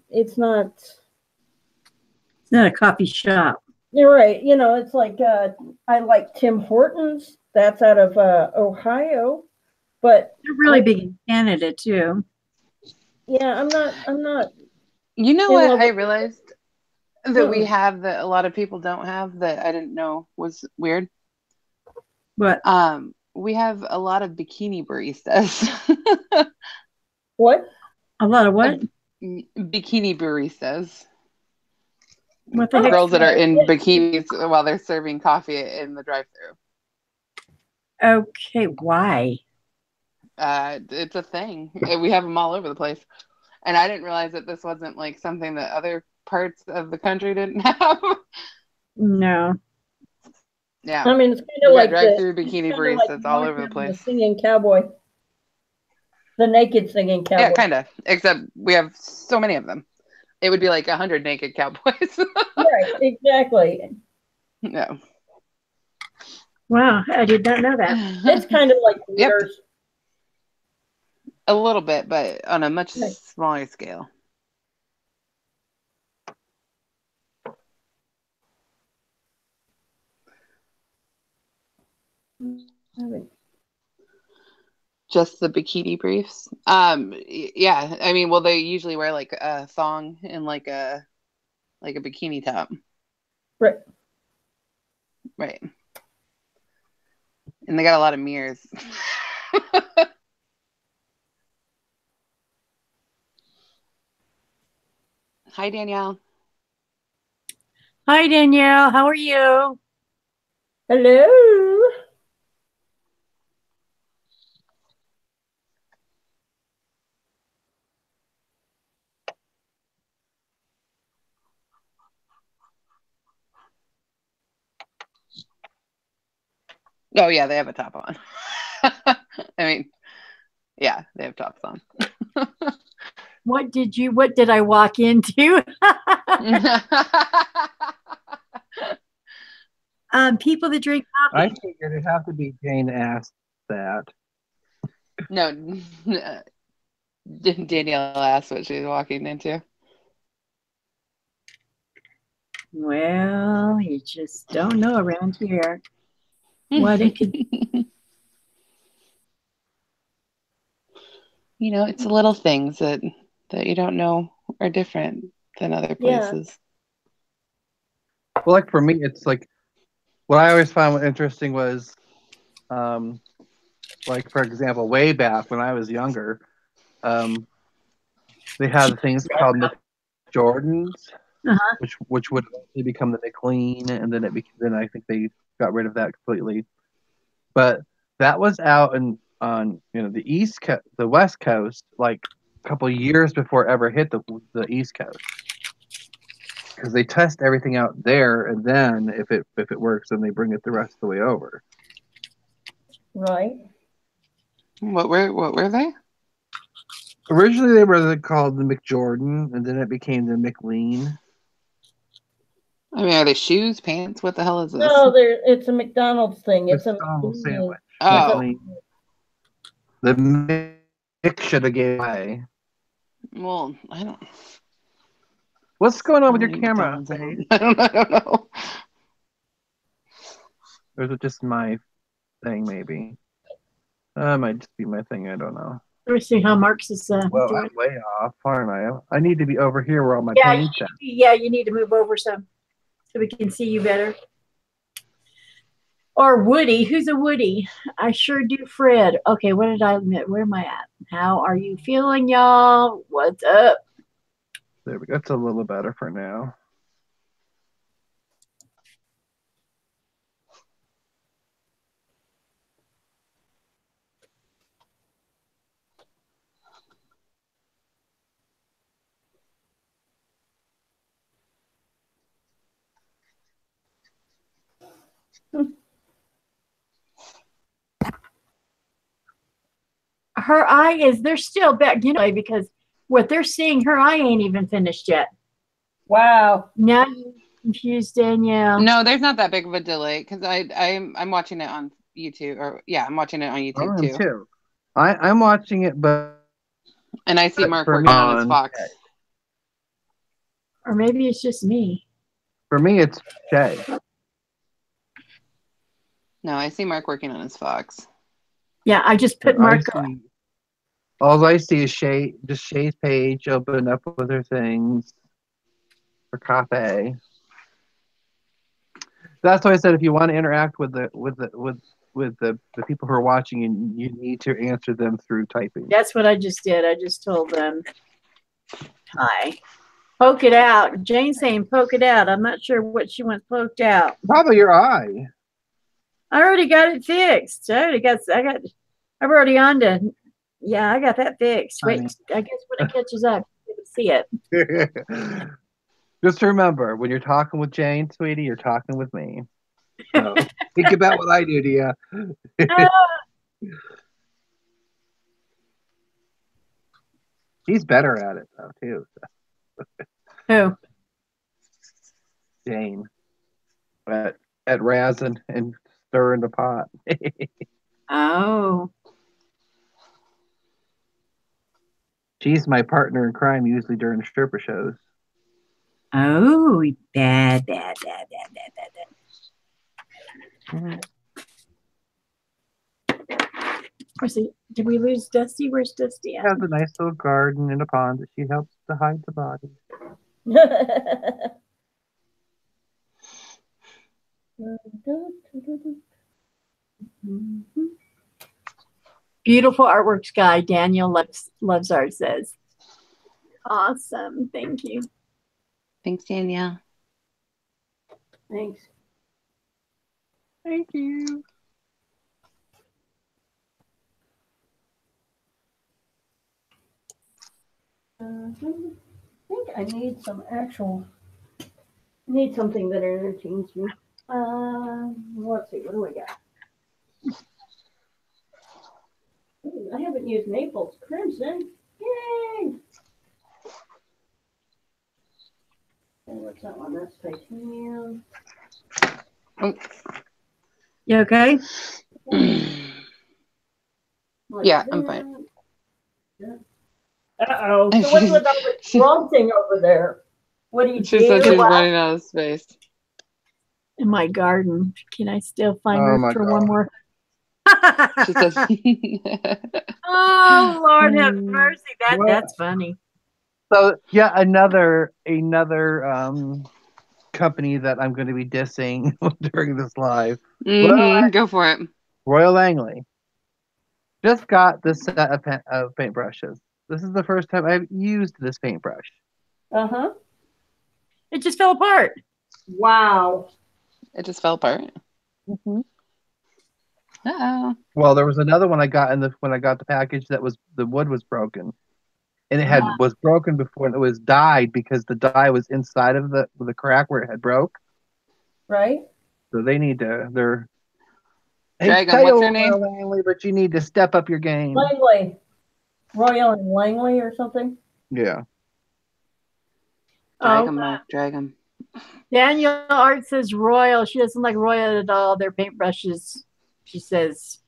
a coffee shop. You're right. It's like I like Tim Hortons. That's out of Ohio, but they're really big in Canada too. Yeah, I'm not. You know what I realized that we have that a lot of people don't have, that I didn't know was weird? What? We have a lot of bikini baristas. What? A lot of what? Bikini baristas. What the heck? Girls that are in bikinis while they're serving coffee in the drive-thru. Okay, why? It's a thing. We have them all over the place. And I didn't realize that this wasn't like something that other parts of the country didn't have. No. Yeah. I mean, it's kind of like drive-thru bikini baristas all over the place. The singing cowboy. The naked singing cowboy. Yeah, kind of. Except we have so many of them. It would be like 100 naked cowboys. Right, exactly. No. Wow, I did not know that. It's kind of like leaders. Yep. A little bit, but on a much smaller scale. Just the bikini briefs. Yeah. I mean, well, they usually wear like a thong and like a bikini top. Right. Right. And they got a lot of mirrors. Hi, Danielle. Hi, Danielle. How are you? Hello. Oh, yeah, they have a top on. I mean, yeah, they have tops on. What did I walk into? People that drink coffee. I figured it'd have to be Jane asked that. No, Danielle asked what she was walking into. Well, you just don't know around here what it could be. You know, it's the little things that you don't know are different than other places. Well, like for me, it's like what I always found interesting was, like for example, way back when I was younger, they had things called McJordans, which would eventually become the McLean, and then then I think they got rid of that completely. But that was out on the West Coast, like a couple of years before it ever hit the East Coast, because they test everything out there, and then if it works, then they bring it the rest of the way over. Right. What were they? Originally, they were called the McJordan, and then it became the McLean. I mean, are they shoes, pants? What the hell is this? No, it's a McDonald's thing. It's a McDonald's sandwich. Oh. The Mick should have gave away. Well, I don't. What's going on with your camera? I don't know. Or is it just my thing, maybe? It might just be my thing. I don't know. Let me see how Mark's is Well, doing. I'm way off, aren't I? I need to be over here where all my paint's at. Yeah, you need to move over some so we can see you better. Or Woody. Who's a Woody? I sure do, Fred. Okay, what did I admit? Where am I at? How are you feeling, y'all? What's up? There we go. That's a little better for now. Her eye is, they're still back, because what they're seeing, her eye ain't even finished yet. Wow. Now you're confused, Danielle. No, there's not that big of a delay because I'm watching it on YouTube, I'm watching it on YouTube too. I'm watching it, but and I see Mark working on his fox. Or maybe it's just me. For me, it's Shay. No, I see Mark working on his fox. Yeah, I just put Mark on. All I see is Shay's page open up with her things for cafe. That's why I said if you want to interact with the people who are watching, you need to answer them through typing. That's what I just did. I just told them hi. Poke it out. Jane's saying poke it out. I'm not sure what she wants poked out. Probably your eye. I already got it fixed. I'm already on to. Yeah, I got that fixed. Wait, I guess when it catches up, you can see it. Just remember, when you're talking with Jane, sweetie, you're talking with me. So think about what I do to you. He's better at it, though, too. Who? Jane. At razzing and stirring the pot. Oh. She's my partner in crime, usually during stripper shows. Oh, bad. Where's he? Did we lose Dusty? Where's Dusty at? She has a nice little garden and a pond that she helps to hide the body. Beautiful artwork, Sky. Daniel loves art, says. Awesome. Thank you. Thanks, Danielle. Thanks. Thank you. I think I need something that entertains me. Let's see, what do we got? I haven't used Naples Crimson. Yay! And what's that one? That's titanium. Oh. You okay? Yeah, I'm fine. Uh-oh. So what's with all the grunting over there? What do you do? She said she's running out of space. In my garden. Can I still find room for one more? She says, oh, Lord have mercy. That's funny. So yeah, another company that I'm going to be dissing during this live. Go for it. Royal Langley just got this set of paintbrushes. This is the first time I've used this paintbrush. Uh-huh. It just fell apart. Wow. It just fell apart. Mm-hmm. Uh-oh. Well, there was another one I got when I got the package that was the wood was broken, and it was broken before it was dyed because the dye was inside of the crack where it had broke. Right. So they need to. They're Dragon, what's her name? Royal Langley, but you need to step up your game. Langley. Royal and Langley or something. Yeah. Drag 'em. Daniel Art says Royal. She doesn't like Royal at all. Their paintbrushes, she says,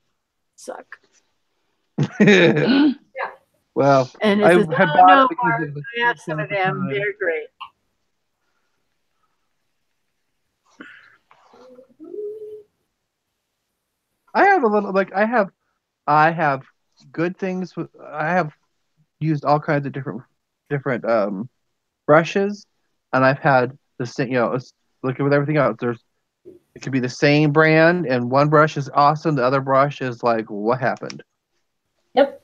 suck. Yeah. Well, and I says, had oh, bought no, it because Mark, it was I have some of them. They're great. I have a little I have good things. I have used all kinds of different brushes, and I've had the same. Look with everything else. It could be the same brand, and one brush is awesome. The other brush is like, what happened? Yep.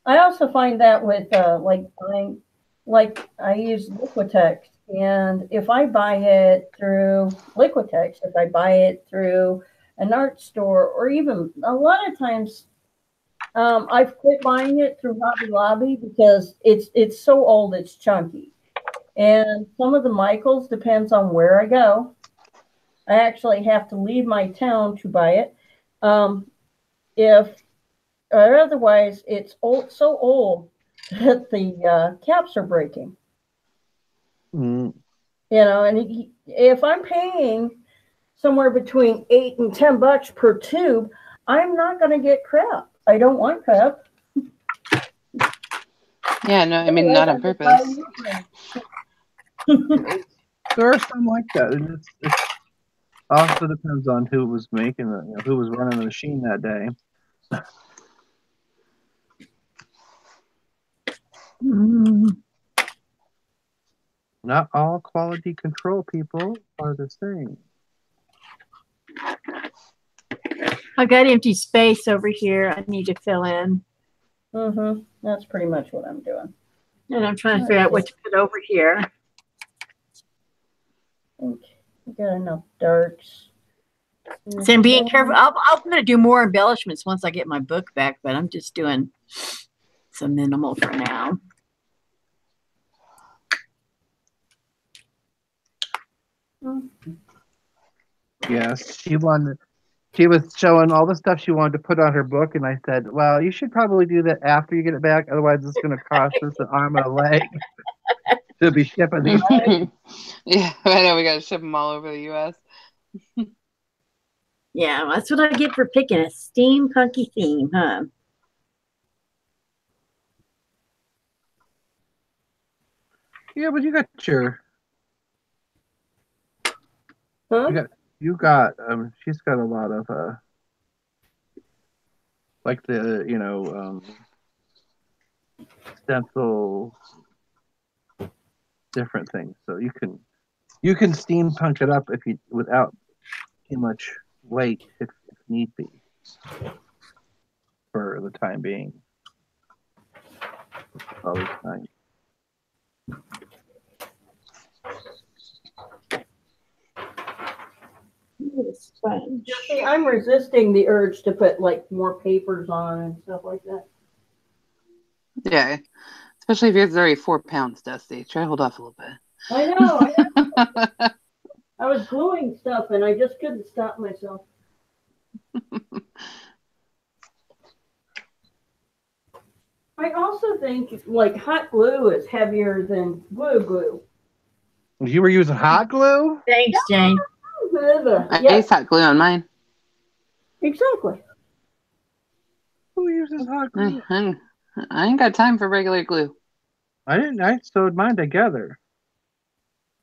I also find that with buying, like I use Liquitex, and if I buy it through Liquitex, if I buy it through an art store, or even a lot of times, I've quit buying it through Hobby Lobby because it's so old, it's chunky, and some of the Michaels depends on where I go. I actually have to leave my town to buy it. If or otherwise, it's so old that the caps are breaking. Mm. And if I'm paying somewhere between $8 and $10 per tube, I'm not going to get crap. I don't want crap. Yeah, no, I mean, not on purpose. There are some like that, and it also depends on who was making who was running the machine that day. Not all quality control people are the same. I've got empty space over here I need to fill in. Mm-hmm. That's pretty much what I'm doing. And I'm trying to figure out what to put over here. I think I got enough darks. So I'm being careful. I'm going to do more embellishments once I get my book back, but I'm just doing some minimal for now. Yes, she was showing all the stuff she wanted to put on her book, and I said, well, you should probably do that after you get it back. Otherwise, it's going to cost us an arm and a leg to be shipping these things. Yeah, I know. We got to ship them all over the U.S. Yeah, that's what I get for picking a steampunky theme, huh? Yeah, but you got your... Huh? She's got a lot of, like the, stencil, different things. So you can steampunk it up without too much weight if need be for the time being. Always nice. See, I'm resisting the urge to put like more papers on and stuff like that. Yeah, especially if it's already 4 pounds, Dusty. Try to hold off a little bit. I know. I was gluing stuff and I just couldn't stop myself. I also think like hot glue is heavier than glue. You were using hot glue? Thanks, Jane. I use hot glue on mine. Exactly. Who uses hot glue? I ain't got time for regular glue. I didn't. I sewed mine together.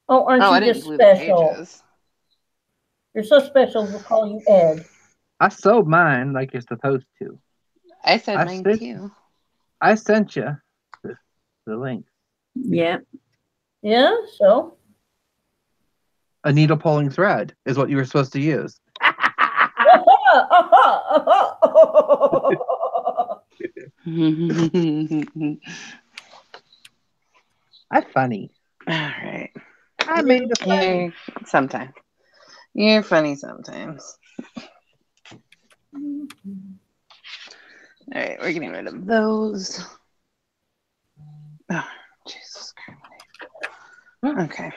Oh, aren't you just special? You're so special. We'll call you Ed. I sewed mine like you're supposed to. I sewed mine too. I sent you this the length. Yeah. Yeah, so. A needle pulling thread is what you were supposed to use. That's funny. All right. I made a funny. Sometimes. You're funny sometimes. All right, we're getting rid of those. Oh, Jesus Christ. Okay.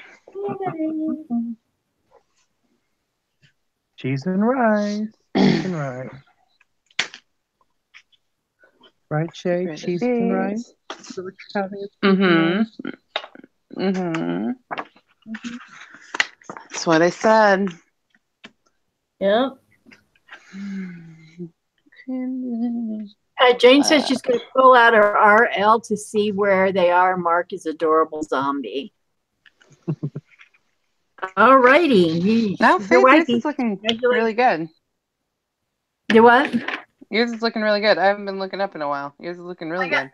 Cheese and rice. Cheese and rice. Right, Shay? Cheese and rice. So we're having a cheese and rice. That's what I said. Yeah. Jane says she's going to pull out her RL to see where they are. Mark is adorable zombie. All righty. No, Faith, yours is looking really good. Do what? Yours is looking really good. I haven't been looking up in a while. Yours is looking really good. I got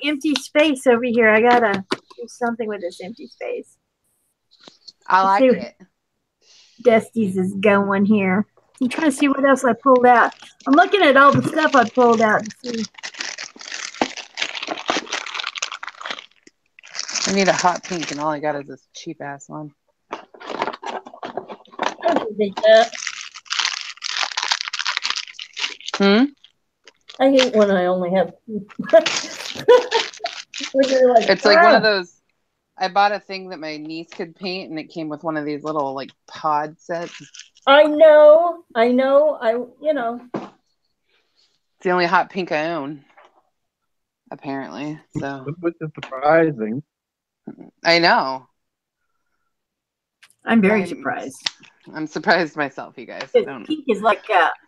empty space over here. I got to do something with this empty space. I like it. Dusty's is going here. I'm trying to see what else I pulled out. I'm looking at all the stuff I pulled out to see. I need a hot pink, and all I got is this cheap ass one. I hate when I only have. It's like one of those. I bought a thing that my niece could paint, and it came with one of these little like pod sets. I know. It's the only hot pink I own, apparently. So, which is surprising. I know. I'm very surprised. I'm surprised myself, you guys. Pink is like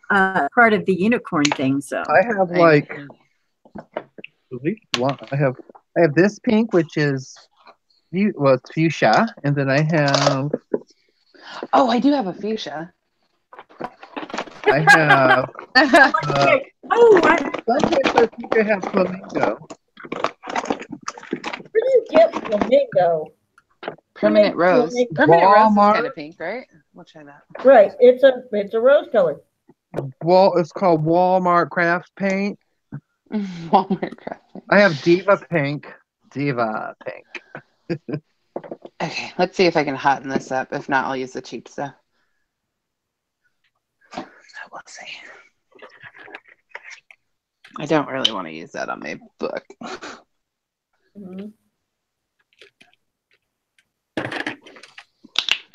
part of the unicorn thing. So I have like at least one. I have this pink, which is it's fuchsia, and then I have. Oh, I do have a fuchsia. I have. Sometimes I think I have flamingo. Where do you get flamingo? Permanent rose. Permanent rose is kind of pink, right? We'll try that. Right. It's a rose color. Well, it's called Walmart Craft Paint. Walmart Craft Paint. I have Diva Pink. Diva Pink. Okay, let's see if I can hotten this up. If not, I'll use the cheap stuff. We'll see. I don't really want to use that on my book. Mm-hmm.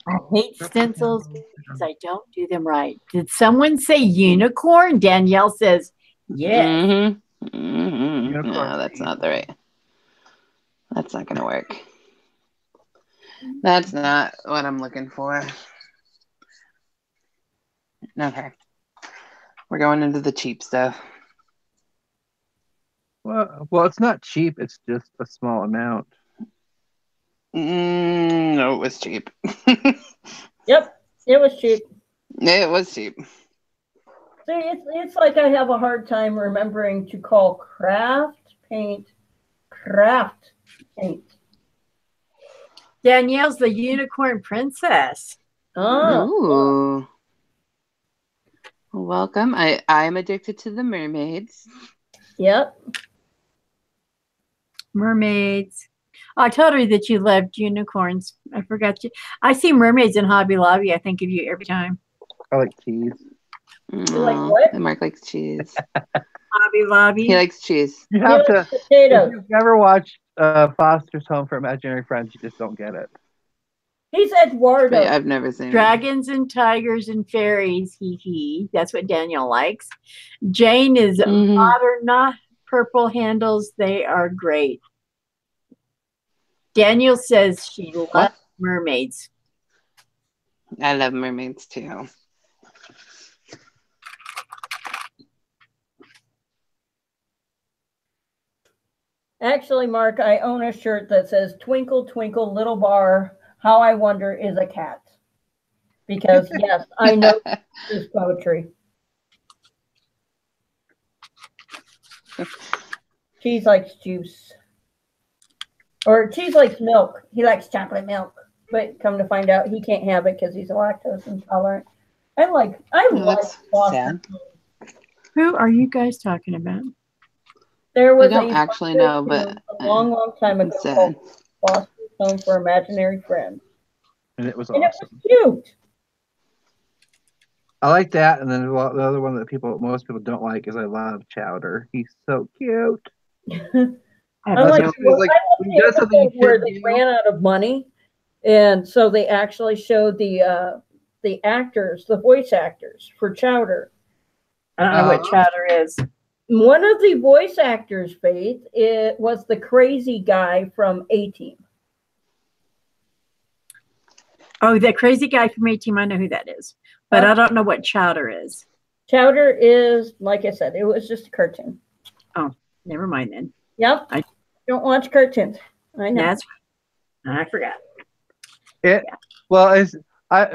I hate stencils because I don't do them right. Did someone say unicorn? Danielle says yes. No, that's not the right. That's not going to work. That's not what I'm looking for. Okay. We're going into the cheap stuff. Well, it's not cheap. It's just a small amount. No, it was cheap. Yep, it was cheap. It was cheap. See, it's like I have a hard time remembering to call craft paint. Danielle's the unicorn princess. Oh. Ooh. Welcome. I'm addicted to the mermaids. Yep. Mermaids. I told her that you loved unicorns. I forgot you. I see mermaids in Hobby Lobby. I think of you every time. I like cheese. You like what? Mark likes cheese. Hobby Lobby. He likes cheese. You have to. Potatoes. If you've never watched Foster's Home for Imaginary Friends, you just don't get it. He's Eduardo. Wait, I've never seen Dragons and tigers and fairies. Hee. That's what Danielle likes. Jane is modern, not purple handles. They are great. Danielle says she loves mermaids. I love mermaids too. Actually, Mark, I own a shirt that says "Twinkle, Twinkle, Little Bar, How I Wonder Is a Cat." Because yes, I know this poetry. Cheese likes juice. Or Cheese likes milk. He likes chocolate milk. But come to find out, he can't have it because he's lactose intolerant. I like That's Foster. sad. Who are you guys talking about? There was I don't a actually know, but a long time ago sad. called Foster's Home for Imaginary Friends. And it was And awesome. it was cute. I like that, and then the other one that most people don't like is I love Chowder. He's so cute. I I like, don't He was like, the he does something episode he where shouldn't they do. ran out of money, and so they actually showed the actors, the voice actors for Chowder. I don't know what chowder is. One of the voice actors, Faith, it was the crazy guy from A-Team. Oh, the crazy guy from A-Team. I know who that is, but I don't know what chowder is. Chowder is, like I said, it was just a cartoon. Oh, never mind then. Yep. I don't watch cartoons. I know. That's I forgot. Well,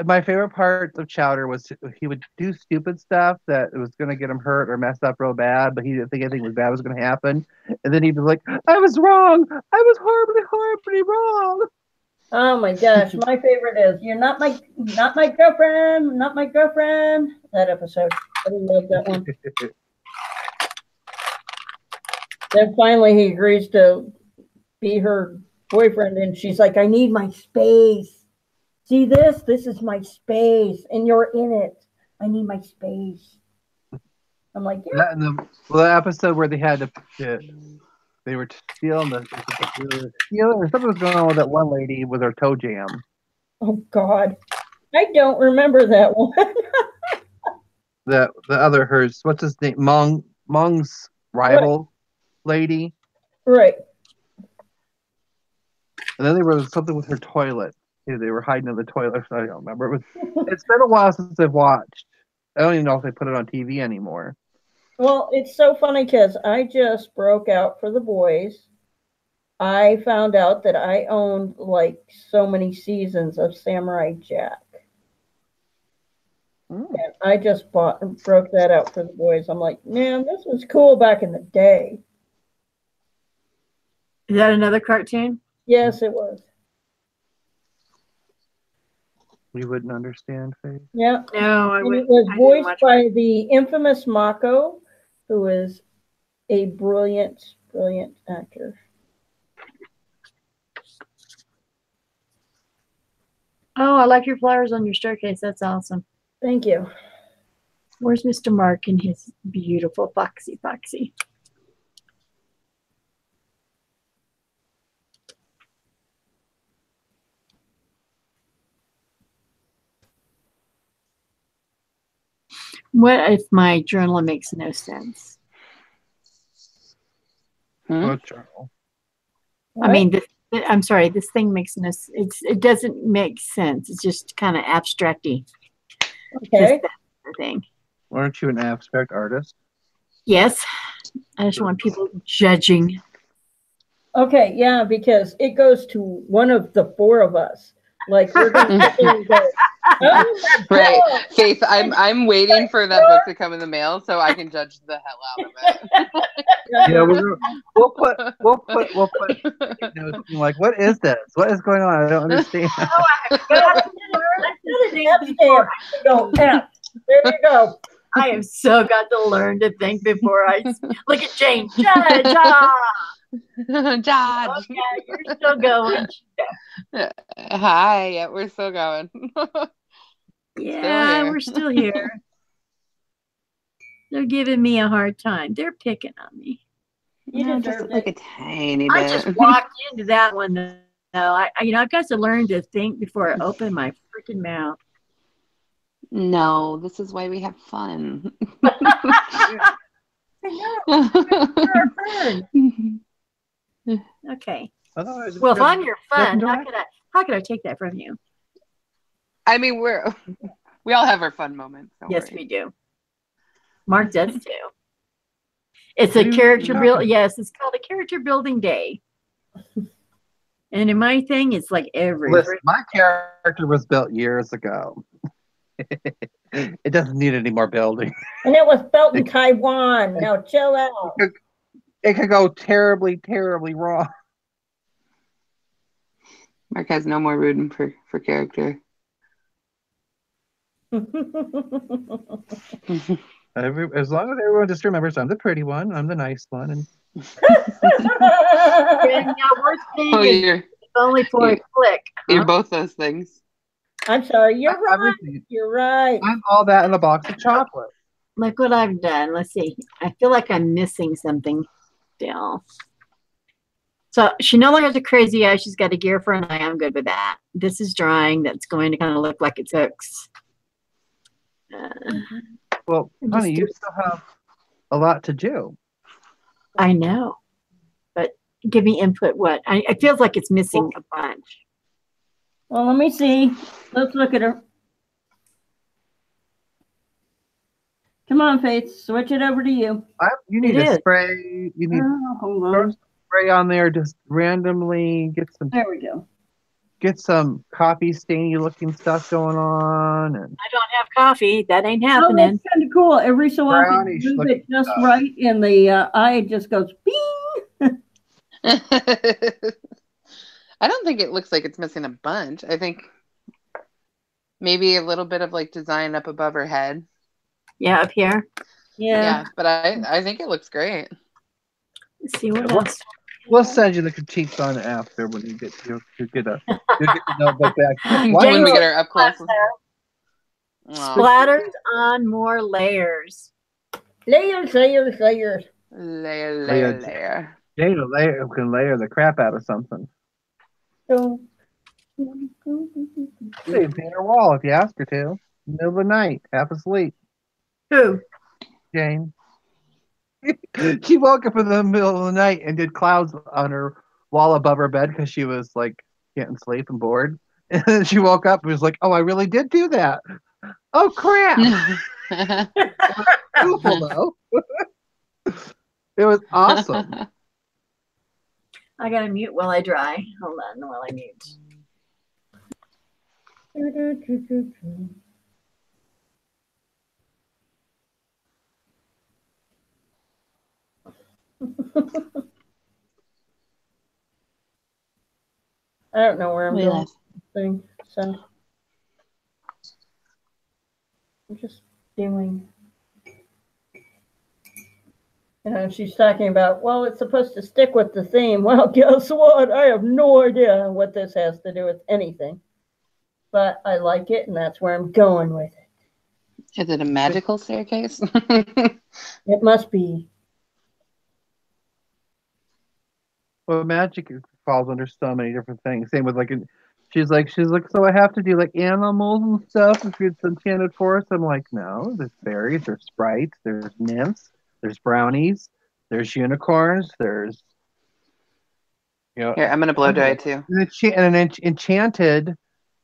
my favorite part of Chowder was he would do stupid stuff that was going to get him hurt or messed up real bad, but he didn't think anything was bad was going to happen. And then he'd be like, I was wrong. I was horribly wrong. Oh my gosh, my favorite is "You're not my girlfriend, not my girlfriend." That episode, I love that one. Then finally, he agrees to be her boyfriend, and she's like, "I need my space. See this? This is my space, and you're in it. I need my space." I'm like, yeah. The episode where they had they were stealing or something was going on with that one lady with her toe jam. Oh God, I don't remember that one. The other hers, what's his name? Mong's rival lady. Right. And then there was something with her toilet. They were hiding in the toilet. I don't remember. It's been a while since I've watched. I don't even know if they put it on TV anymore. Well, it's so funny because I just broke out for the boys. I found out that I owned like so many seasons of Samurai Jack. And I just broke that out for the boys. I'm like, man, this was cool back in the day. Is that another cartoon? Yes, it was. We wouldn't understand, Faith. Yeah. No, I wouldn't. It was voiced by the infamous Mako, who is a brilliant actor. Oh, I like your flowers on your staircase. That's awesome. Thank you. Where's Mr. Mark and his beautiful Foxy? What if my journal makes no sense? What journal? I mean, I'm sorry. This thing makes no. It doesn't make sense. It's just kind of abstracty. Okay. Thing. Aren't you an abstract artist? Yes. I just want people judging. Okay, yeah, because it goes to one of the four of us. Like we're gonna go, oh, right, Faith. I'm waiting for that book to come in the mail so I can judge the hell out of it. Yeah, we'll put you know, like, what is this? What is going on? I don't understand. There you go. I have so got to learn to think before I look at Jane. Judge. Judge. Okay, you're still going. Hi, yeah, we're still going. Yeah, we're still here. They're giving me a hard time. They're picking on me. You just like a tiny bit. I just walked into that one though. I've got to learn to think before I open my freaking mouth. No, this is why we have fun. I know. You're okay. Well, if I'm your fun, how could I take that from you? I mean, we all have our fun moments. Yes, we do. Mark does too. It's a character build. Yes, it's called a character building day. And in my thing, it's like Listen, my character was built years ago. It doesn't need any more building. And it was built in Taiwan. Now chill out. It could go terribly, terribly wrong. Mark has no more rooting for character. As long as everyone just remembers I'm the pretty one, I'm the nice one, and Yeah, worst thing Oh, is it's only for a click. You're Huh? both those things. I'm sorry. You're I'm right. everything. You're right. I'm all that in a box of chocolate. Look what I've done. Let's see. I feel like I'm missing something still. So she no longer has a crazy eye. She's got a gear for an eye. I'm good with that. This is drying. That's going to kind of look like it's hooks. Well, honey, you still have a lot to do. I know. But give me input what? It feels like it's missing a bunch. Well, let me see. Let's look at her. Come on, Faith. Switch it over to you. You need a spray. You need hold on. spray on there. Just randomly get some. There we go. Get some coffee stainy looking stuff going on. And I don't have coffee. That ain't Oh, happening. that's kind of cool. Every so often, Brownish you move looking it just stuff. right, and the eye just goes bing. I don't think it looks like it's missing a bunch. I think maybe a little bit of like design up above her head. Yeah, up here. Yeah. But I think it looks great. Let's see what else. We'll send you the critiques on it after when you get you get the notebook back. When we get her up close. Splatters on more layers. Layers. Layer. Jada can layer the crap out of something. So, She can paint her wall if you ask her to. Middle of the night, half asleep. Who? Jane. She woke up in the middle of the night and did clouds on her wall above her bed because she was like getting sleep and bored. And then she woke up and was like, "Oh, I really did do that. Oh crap!" Beautiful though. It was awesome. I gotta mute while I dry. Hold on while I mute. I don't know where I'm going with this thing, so I'm just doing. She's talking about, well, it's supposed to stick with the theme. Well, guess what? I have no idea what this has to do with anything. But I like it, and that's where I'm going with it. Is it a magical staircase? It must be. Well, magic falls under so many different things. Same with she's like, so I have to do like animals and stuff if it's enchanted forest. I'm like, no, there's fairies, there's sprites, there's nymphs, there's brownies, there's unicorns, there's Here, I'm gonna blow dry too. Enchanted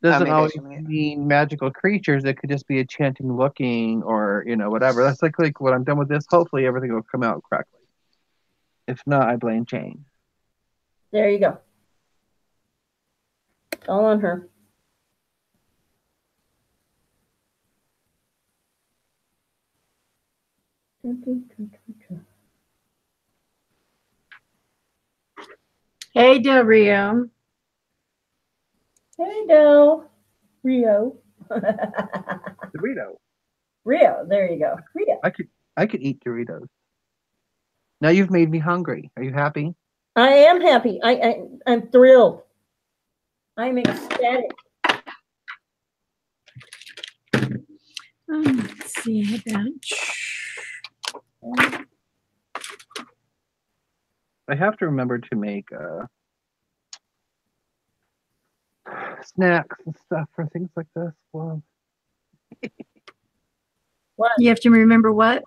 doesn't always I mean magical creatures. It could just be enchanting looking or whatever. That's like when I'm done with this, hopefully everything will come out correctly. If not, I blame Jane. There you go. It's all on her. Hey, Del Rio. Hey, Del. Rio. Dorito. Rio. There you go. Rio. I could eat Doritos. Now you've made me hungry. Are you happy? I am happy. I'm thrilled. I'm ecstatic. Let's see about. I have to remember to make snacks and stuff for things like this. Well, What? You have to remember what?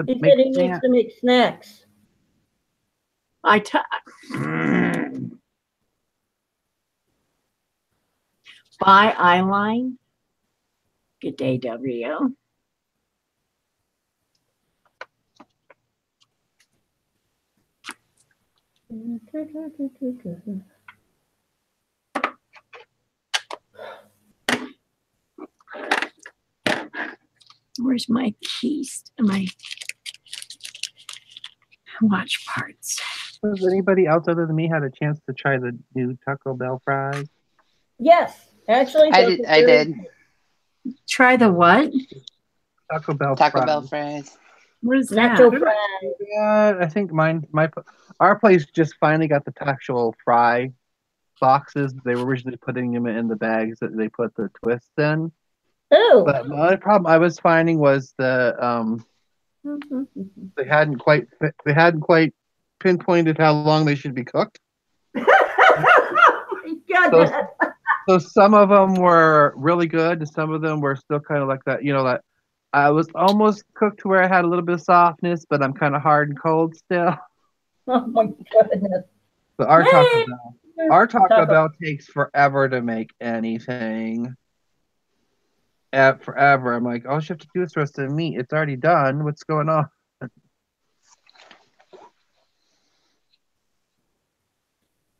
He said he needs to make snacks. By eyeline. Good day, Del Rio. Where's my keys? My watch parts. Has anybody else other than me had a chance to try the new Taco Bell fries? Yes, actually, I those did. are I very did. Try the what? Taco Bell Taco fries. Bell fries. What is nacho that? fries. Yeah, I think our place just finally got the actual fry boxes. They were originally putting them in the bags that they put the twists in. Oh, But the only problem I was finding was they hadn't quite pinpointed how long they should be cooked. oh my So goodness. so some of them were really good, and some of them were still kind of like that. That I was almost cooked to where I had a little bit of softness, but I'm kind of hard and cold still. Oh my goodness. But Yay! Our Taco Taco. Bell takes forever to make anything. Forever. I'm like, all you have to do is roast the meat. It's already done. What's going on?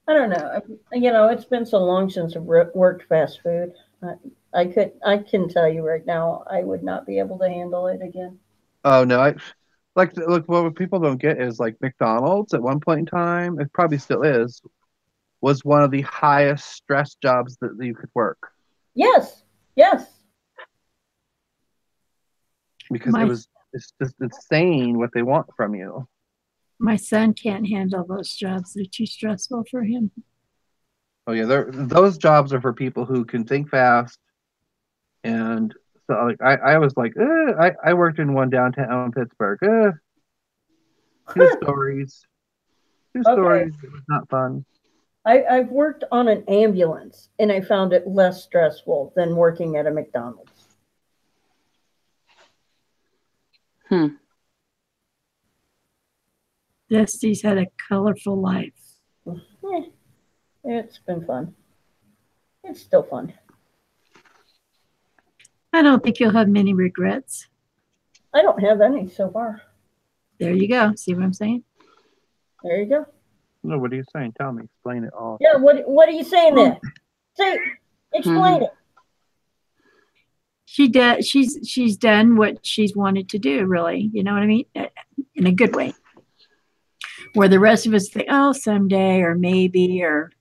I don't know. It's been so long since I've worked fast food. I can tell you right now, I would not be able to handle it again. Oh no, look, what people don't get is like McDonald's at one point in time, it probably still is, was one of the highest stress jobs that you could work Yes, yes. because My it's just insane what they want from you. my son can't handle those jobs. They're too stressful for him. Oh yeah, those jobs are for people who can think fast. And so like I was like, I worked in one downtown Pittsburgh. Two stories. Two Okay. stories. It was not fun. I've worked on an ambulance and I found it less stressful than working at a McDonald's. Hmm. Dusty's had a colorful life. Eh, it's been fun. It's still fun. I don't think you'll have many regrets. I don't have any so far. There you go. See what I'm saying? There you go. No, what are you saying? Tell me. Explain it all. Yeah, what are you saying there? Explain it. She's done what she's wanted to do, really. You know what I mean? In a good way. Where the rest of us think, oh, someday or maybe, or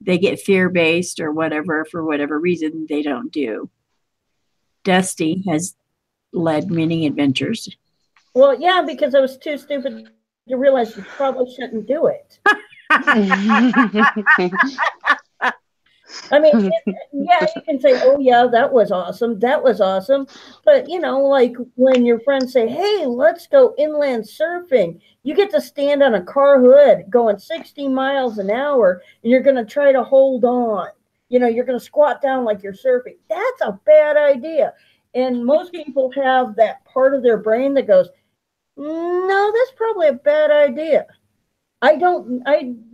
they get fear-based or whatever, for whatever reason they don't do. Dusty has led many adventures. Well, yeah, because I was too stupid to realize you probably shouldn't do it. I mean, yeah, you can say, oh, yeah, that was awesome. That was awesome. But, like when your friends say, hey, let's go inland surfing, you get to stand on a car hood going 60 miles an hour and you're going to try to hold on. You're going to squat down like you're surfing. That's a bad idea. And most people have that part of their brain that goes, no, that's probably a bad idea.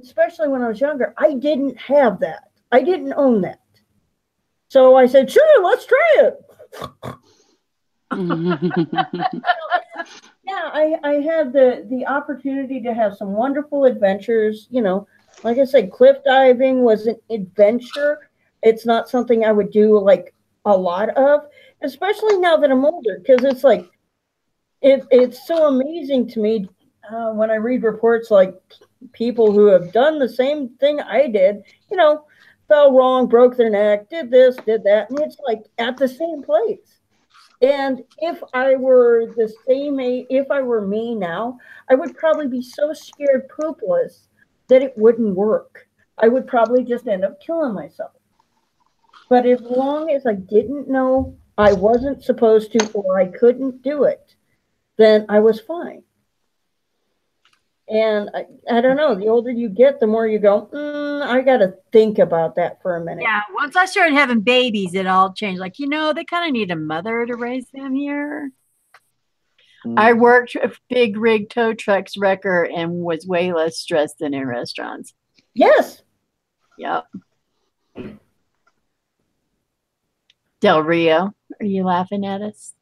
Especially when I was younger, I didn't have that. I didn't own that. So I said, sure, let's try it. Yeah, I had the opportunity to have some wonderful adventures. Like I said, cliff diving was an adventure. It's not something I would do like a lot of, especially now that I'm older, because it's like, it's so amazing to me when I read reports like people who have done the same thing I did, fell wrong, broke their neck, did this, did that, and it's like at the same place. And if I were the same age, if I were me now, I would probably be so scared poopless that it wouldn't work. I would probably just end up killing myself. But as long as I didn't know I wasn't supposed to or I couldn't do it, then I was fine. And I don't know, the older you get, the more you go, I got to think about that for a minute. Yeah, once I started having babies, it all changed. Like, they kind of need a mother to raise them here. I worked a big rig tow trucks wrecker and was way less stressed than in restaurants. Yes. Yep. Del Rio, are you laughing at us?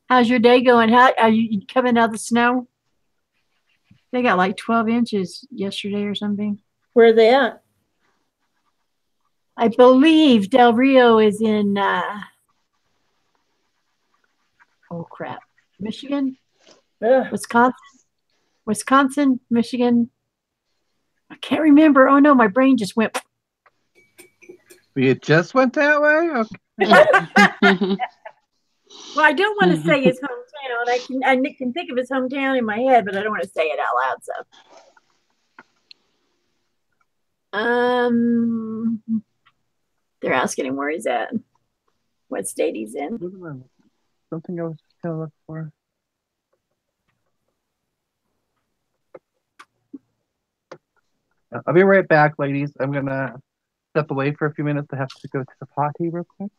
How's your day going? How are you coming out of the snow? They got like 12 inches yesterday or something. Where are they at? I believe Del Rio is in, oh crap, Michigan? Ugh. Wisconsin? Wisconsin, Michigan. I can't remember. Oh no, my brain just went. It just went that way? Okay. Well, I don't want to say his hometown. I can think of his hometown in my head, but I don't want to say it out loud. So, they're asking him where he's at, what state he's in. Something I was just gonna look for. I'll be right back, ladies. I'm gonna step away for a few minutes. I have to go to the potty real quick.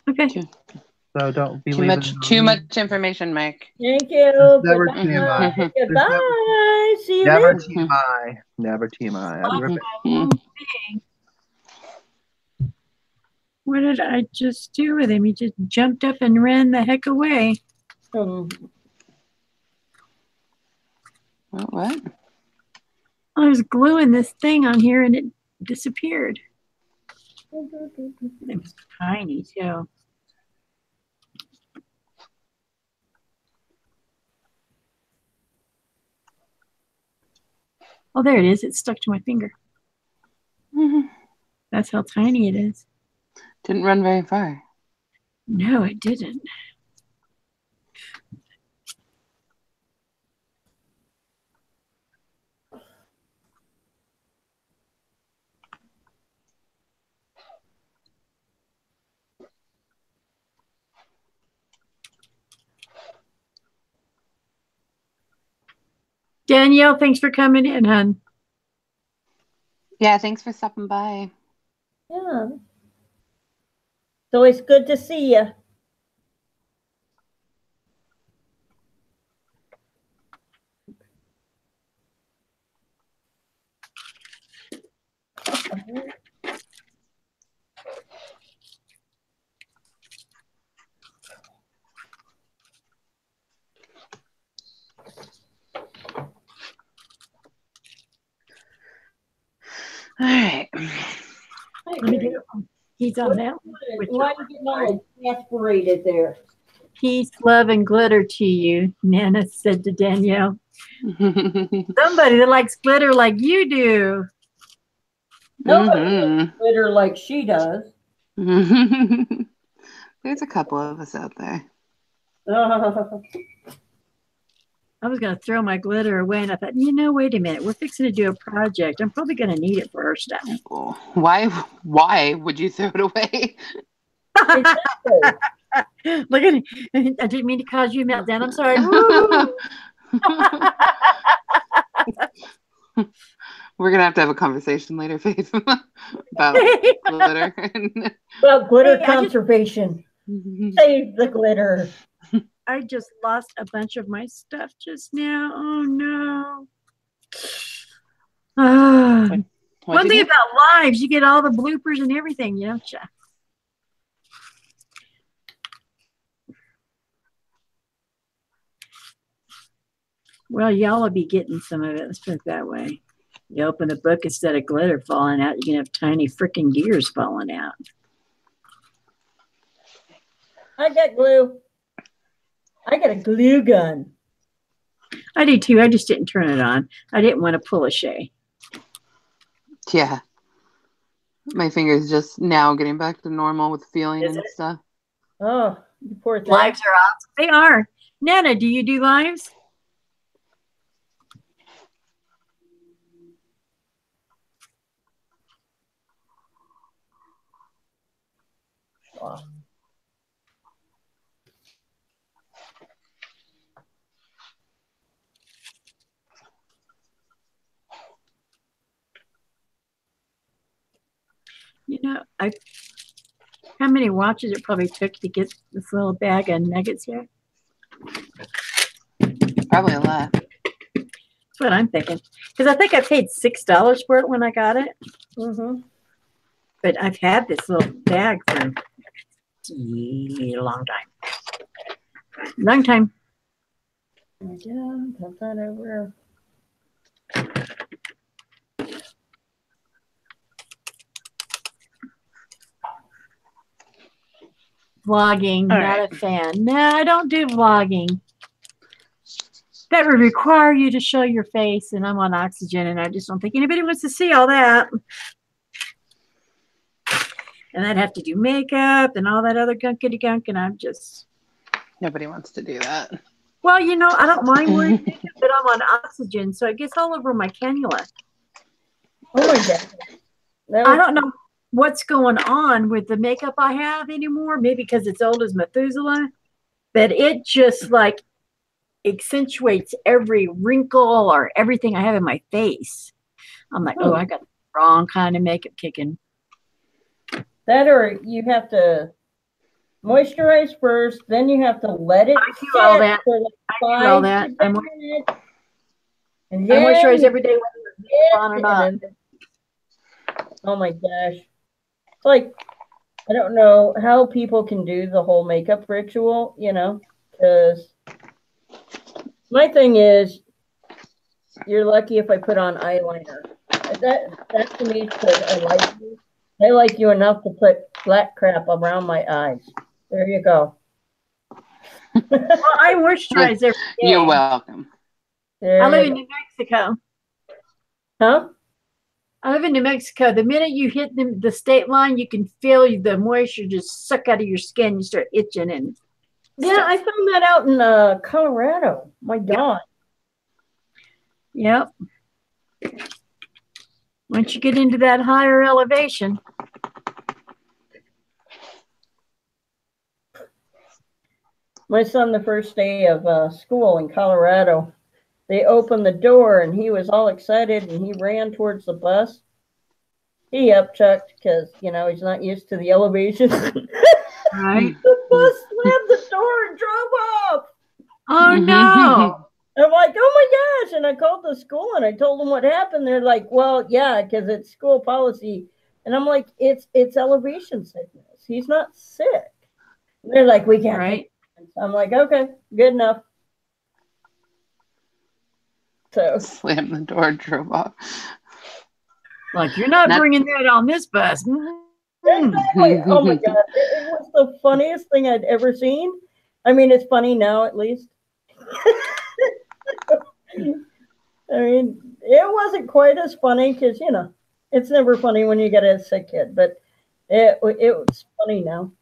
Okay. So don't be too much information, Mike. Thank you. Never Goodbye. TMI. Goodbye. See you Never later. TMI. Never TMI. I'll be right back. What did I just do with him? He just jumped up and ran the heck away. What? I was gluing this thing on here and it disappeared. It was tiny too. Oh, there it is. It's stuck to my finger. That's how tiny it is. Didn't run very far. No, it didn't. Danielle, thanks for coming in, hon. Yeah, thanks for stopping by. Yeah. It's always good to see you. All right. Let me get it. He's on that one. Why are you getting all aspirated there? Peace, love, and glitter to you, Nana said to Danielle. Somebody that likes glitter like you do. Nobody likes glitter like she does. There's a couple of us out there. I was going to throw my glitter away, and I thought, wait a minute. We're fixing to do a project. I'm probably going to need it for our stuff. Why would you throw it away? Look at it. I didn't mean to cause you a meltdown. I'm sorry. We're going to have a conversation later, Faith, about glitter. About glitter conservation. Save the glitter. I just lost a bunch of my stuff just now. Oh, no. One thing about lives, you get all the bloopers and everything, don't you? Well, y'all will be getting some of it. Let's put it that way. You open the book, instead of glitter falling out, you can have tiny freaking gears falling out. I got glue. I got a glue gun. I do too. I just didn't turn it on. I didn't want to pull a Shay. Yeah. My finger's just now getting back to normal with feeling and stuff. Oh, you poor thing. Lives are awesome. They are. Nana, do you do lives? Wow. How many watches it probably took to get this little bag of nuggets here? Probably a lot. That's what I'm thinking. Because I think I paid $6 for it when I got it. But I've had this little bag for a long time. Long time. Yeah, put that over. Vlogging, not a fan. No, I don't do vlogging. that would require you to show your face, and I'm on oxygen, and I just don't think anybody wants to see all that. And I'd have to do makeup and all that other gunkity gunk, and I'm just... Nobody wants to do that. Well, you know, I don't mind wearing makeup, but I'm on oxygen, so it gets all over my cannula. Oh my God. I don't know what's going on with the makeup I have anymore. Maybe because it's old as Methuselah, but it just like accentuates every wrinkle or everything I have in my face. I'm like, oh, I got the wrong kind of makeup kicking. That, or you have to moisturize first, then you have to let it I do all that. for like I do all that. I moisturize every day, whether it's on or not. Oh my gosh. It's like, I don't know how people can do the whole makeup ritual, you know, because my thing is, you're lucky if I put on eyeliner. That to me says I like you. I like you enough to put black crap around my eyes. There you go. Well, I moisturize every day. You're welcome. I live in New Mexico. Huh? I live in New Mexico. The minute you hit the state line, you can feel the moisture just suck out of your skin. You start itching and yeah, stuff. I found that out in Colorado. My God. Yep. Once you get into that higher elevation. My son, the first day of school in Colorado, they opened the door and he was all excited and he ran towards the bus. He upchucked because, you know, he's not used to the elevation. Right. The bus slammed the door and drove off. Oh, no. I'm like, oh my gosh. And I called the school and I told them what happened. They're like, well, yeah, because it's school policy. And I'm like, it's elevation sickness. He's not sick. And they're like, we can't. Right. I'm like, okay, good enough. So Slam the door, drove off. Like, you're not bringing that on this bus. exactly. Oh my God. It was the funniest thing I'd ever seen. I mean, it's funny now at least. I mean, it wasn't quite as funny because, you know, it's never funny when you get a sick kid, but it was funny now.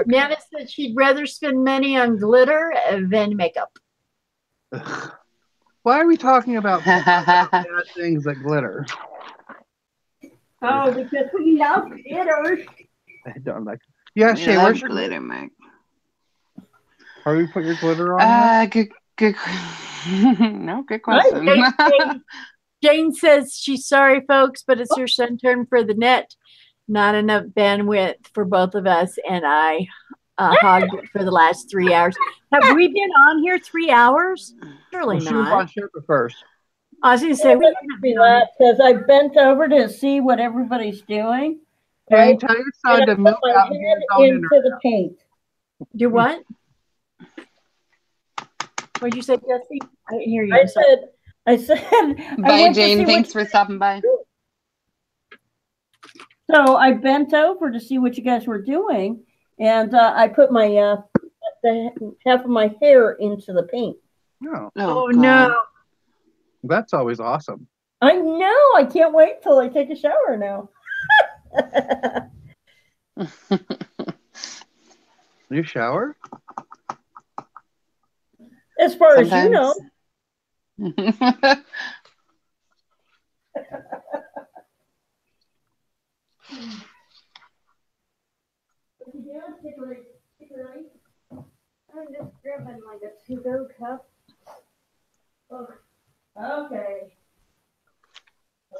Nana said she'd rather spend money on glitter than makeup. Why are we talking about bad things that glitter? Oh, because we love glitter. I don't like. Yeah, Shay, where's your glitter, Mike? Are we put your glitter on? Good. No, good question. Jane says she's sorry, folks, but it's your son turn for the net. Not enough bandwidth for both of us, and I hogged it for the last 3 hours. Have we been on here 3 hours? Surely She not. was on Sherpa first. I was going to say, we haven't been on because I bent over to see what everybody's doing. Jane, tell your son to move out and get his own into the paint. Do what? What'd you say, Jesse? I didn't hear you. I said. Bye, Jane. Thanks for stopping by. So I bent over to see what you guys were doing, and I put my half of my hair into the paint. Oh no! That's always awesome. I know. I can't wait till I take a shower now. You shower? As far as you know. I'm just grabbing like a to-go cup. Oh, okay.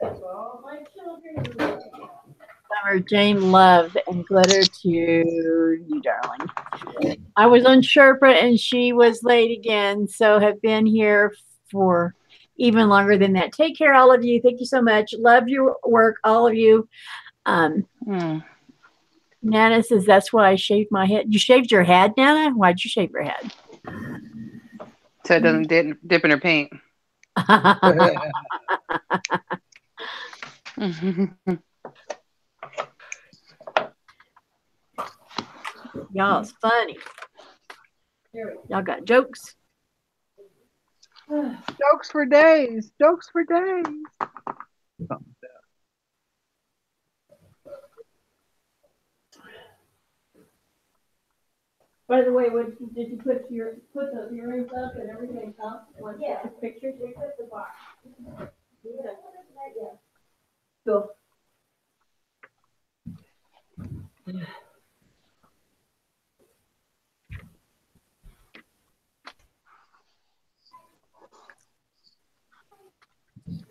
That's all my children. Summer, Jane Love and glitter to you, darling. I was on Sherpa and she was late again, so have been here for even longer than that. Take care, all of you. Thank you so much. Love your work, all of you. Nana says that's why I shaved my head. You shaved your head, Nana? Why'd you shave your head? So it doesn't dip in her paint. Y'all, it's funny. Y'all got jokes? Jokes for days. Jokes for days. Something like that. By the way, did you put the earrings up and everything up? Yeah. The pictures? We put the box. Yeah. Cool.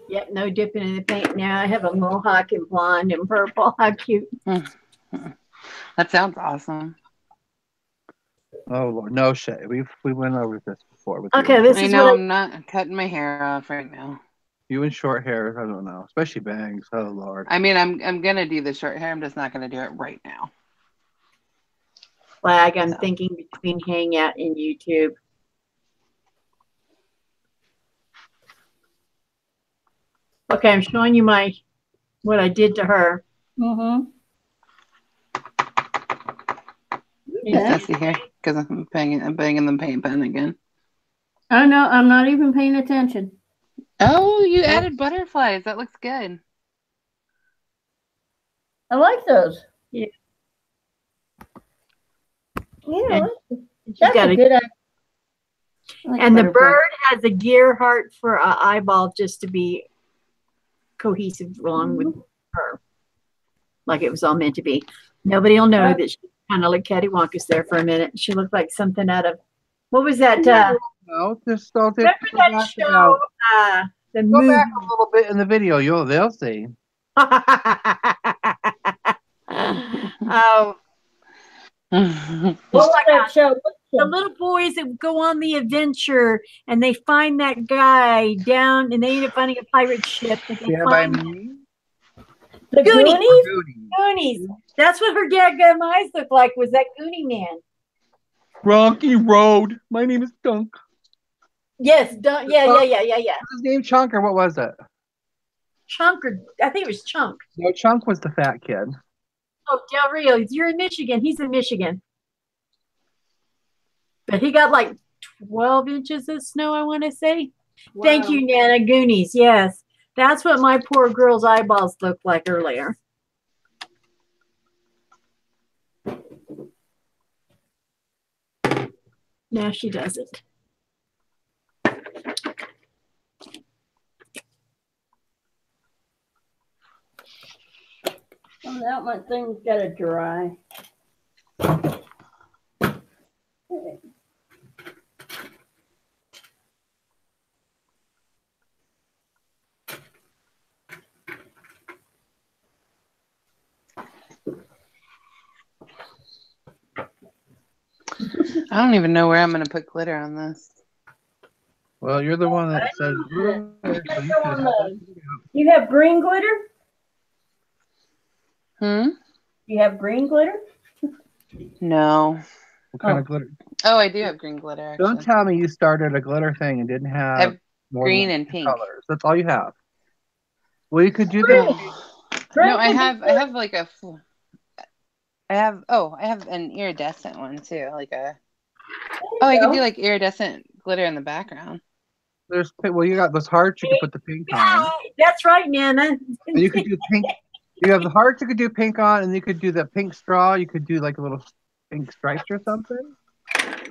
Yep, no dipping in the paint now. I have a mohawk in blonde and purple. How cute. That sounds awesome. Oh Lord, no shade. We went over this before. With Okay, you. this I is know what I'm not cutting my hair off right now. You and short hair, I don't know, especially bangs. Oh Lord. I mean, I'm gonna do the short hair. I'm just not gonna do it right now. flag I'm thinking between Hangout and YouTube. Okay, I'm showing you what I did to her. Mm-hmm. Yeah. See here, because I'm banging the paint pen again. I know. I'm not even paying attention. Oh, you added butterflies. That looks good. I like those. Yeah. Yeah, And that's a good idea. And the bird has a gear heart for an eyeball just to be cohesive along with her. Like it was all meant to be. Nobody will know that she kind of like cattywampus there for a minute. She looked like something out of, what was that? No, just don't remember that show? The go movie. back a little bit in the video. They'll see. Oh. What's that show? The little boys that go on the adventure and they find that guy down and they end up finding a pirate ship. And they find the Goonies. That's what her dadgum eyes look like, was that Goonie man. Rocky Road. My name is Dunk. Yes, Dunk. Yeah. What's his name? Chunk, or what was it? Chunk, or I think it was Chunk. No, Chunk was the fat kid. Oh, Del Rio. You're in Michigan. He's in Michigan. But he got like 12 inches of snow, I want to say. Wow. Thank you, Nana. Goonies. Yes. That's what my poor girl's eyeballs looked like earlier. Now she doesn't. Oh, that one thing's got to dry. I don't even know where I'm going to put glitter on this. Well, you're the one that says. You have green glitter? You have green glitter? No. What kind of glitter? Oh, I do have green glitter. Actually. Don't tell me you started a glitter thing and didn't have more green and pink colors. That's all you have. Well, you could do that. No, I have like a. I have an iridescent one too, like a. Oh, I could do like iridescent glitter in the background. You got those hearts. You could put the pink on. That's right, Nana. And you could do pink. You have the hearts. You could do pink on, and you could do the pink straw. You could do like a little pink stripes or something. Let's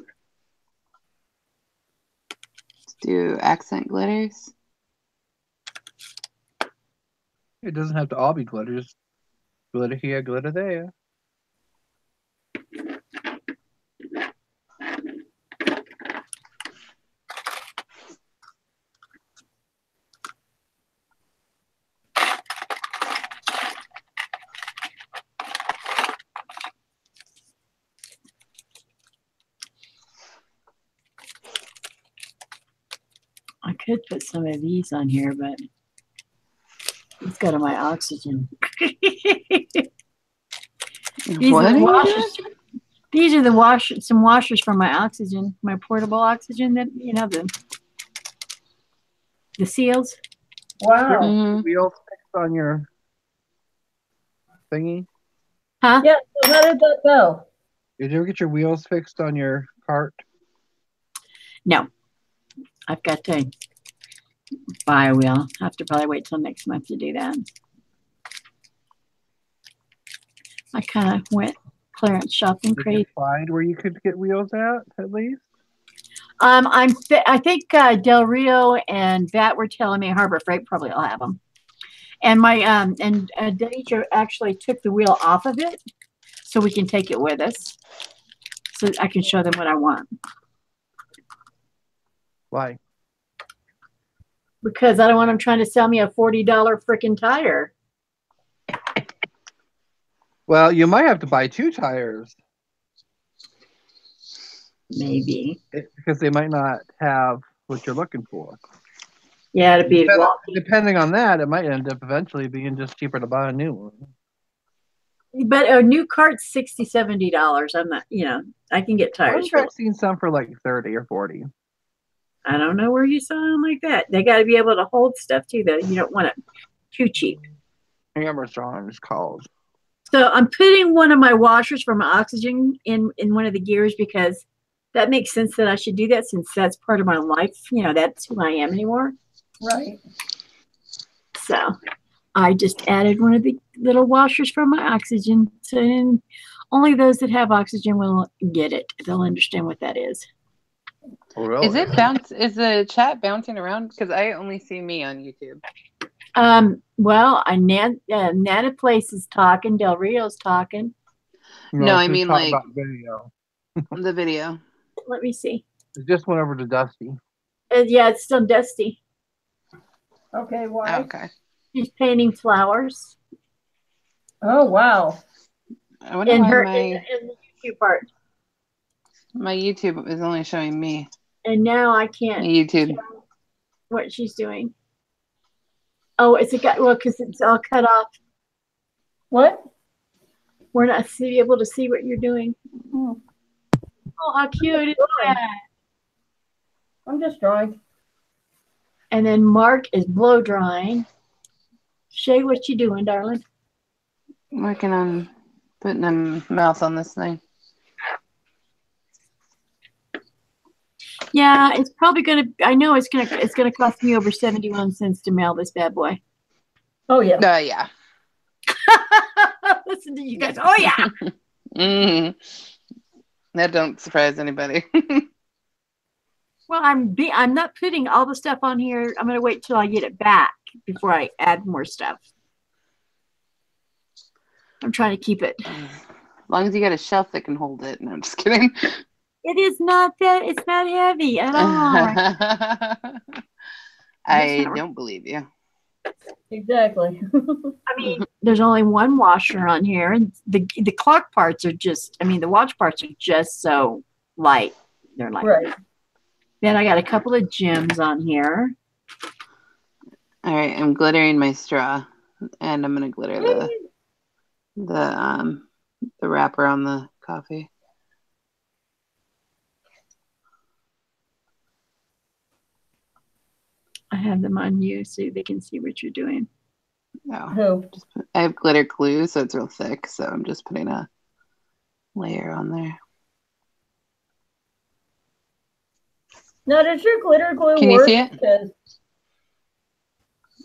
do accent glitters. It doesn't have to all be glitter. Just glitter here, glitter there. I could put some of these on here, but let's go to my oxygen. These are some washers for my oxygen, my portable oxygen that, the seals. Wow. Wheels fixed on your thingy? Huh? Yeah, so how did that go? Did you ever get your wheels fixed on your cart? No. I've got to buy a wheel. I have to probably wait till next month to do that. I kind of went clearance shopping Did you crazy. find where you could get wheels at least? I think Del Rio and Vat were telling me Harbor Freight probably will have them. And my Deja actually took the wheel off of it, so we can take it with us, so I can show them what I want. Why? Because I don't want them trying to sell me a $40 freaking tire. Well, you might have to buy 2 tires. Maybe. Because they might not have what you're looking for. Yeah, it'd be depending on that, it might end up eventually being just cheaper to buy a new one. But a new cart's $60, $70. I'm not, I can get tires. I've seen some for like 30 or 40. I don't know where you saw them like that. They got to be able to hold stuff too, though. You don't want it too cheap. I remember what it's called. So I'm putting one of my washers from oxygen in one of the gears because that makes sense that I should do that since that's part of my life. That's who I am anymore. Right. So I just added one of the little washers from my oxygen. So only those that have oxygen will get it. They'll understand what that is. Oh, really? Is the chat bouncing around? Because I only see me on YouTube. Well, Nana Place is talking. Del Rio's talking. No, I mean like about video. The video. Let me see. It just went over to Dusty. Yeah, it's still Dusty. Okay, why? Okay. She's painting flowers. Oh, wow. I wonder In why the YouTube part. my YouTube is only showing me. And now I can't YouTube. What she's doing. Oh, because it's all cut off. What? We're not able to see what you're doing. Oh, how cute is that? I'm just drawing. And then Mark is blow drying. Shay, what you doing, darling? Working on putting a mouth on this thing. Yeah, it's probably I know it's gonna cost me over 71 cents to mail this bad boy. Oh yeah. Yeah. Listen to you guys. Oh yeah. Mm-hmm. That don't surprise anybody. Well, I'm not putting all the stuff on here. I'm gonna wait till I get it back before I add more stuff. I'm trying to keep it. As long as you got a shelf that can hold it. No, I'm just kidding. It is not that. It's not heavy at all. I don't believe you. Exactly. I mean, there's only one washer on here, and the clock parts are just. I mean, the watch parts are just so light. They're like. Right. Then I got a couple of gems on here. All right, I'm glittering my straw, and I'm gonna glitter the wrapper on the coffee. I have them on you so they can see what you're doing. Oh, I have glitter glue, so it's real thick. So I'm just putting a layer on there. Now, does your glitter glue Can work? you see it?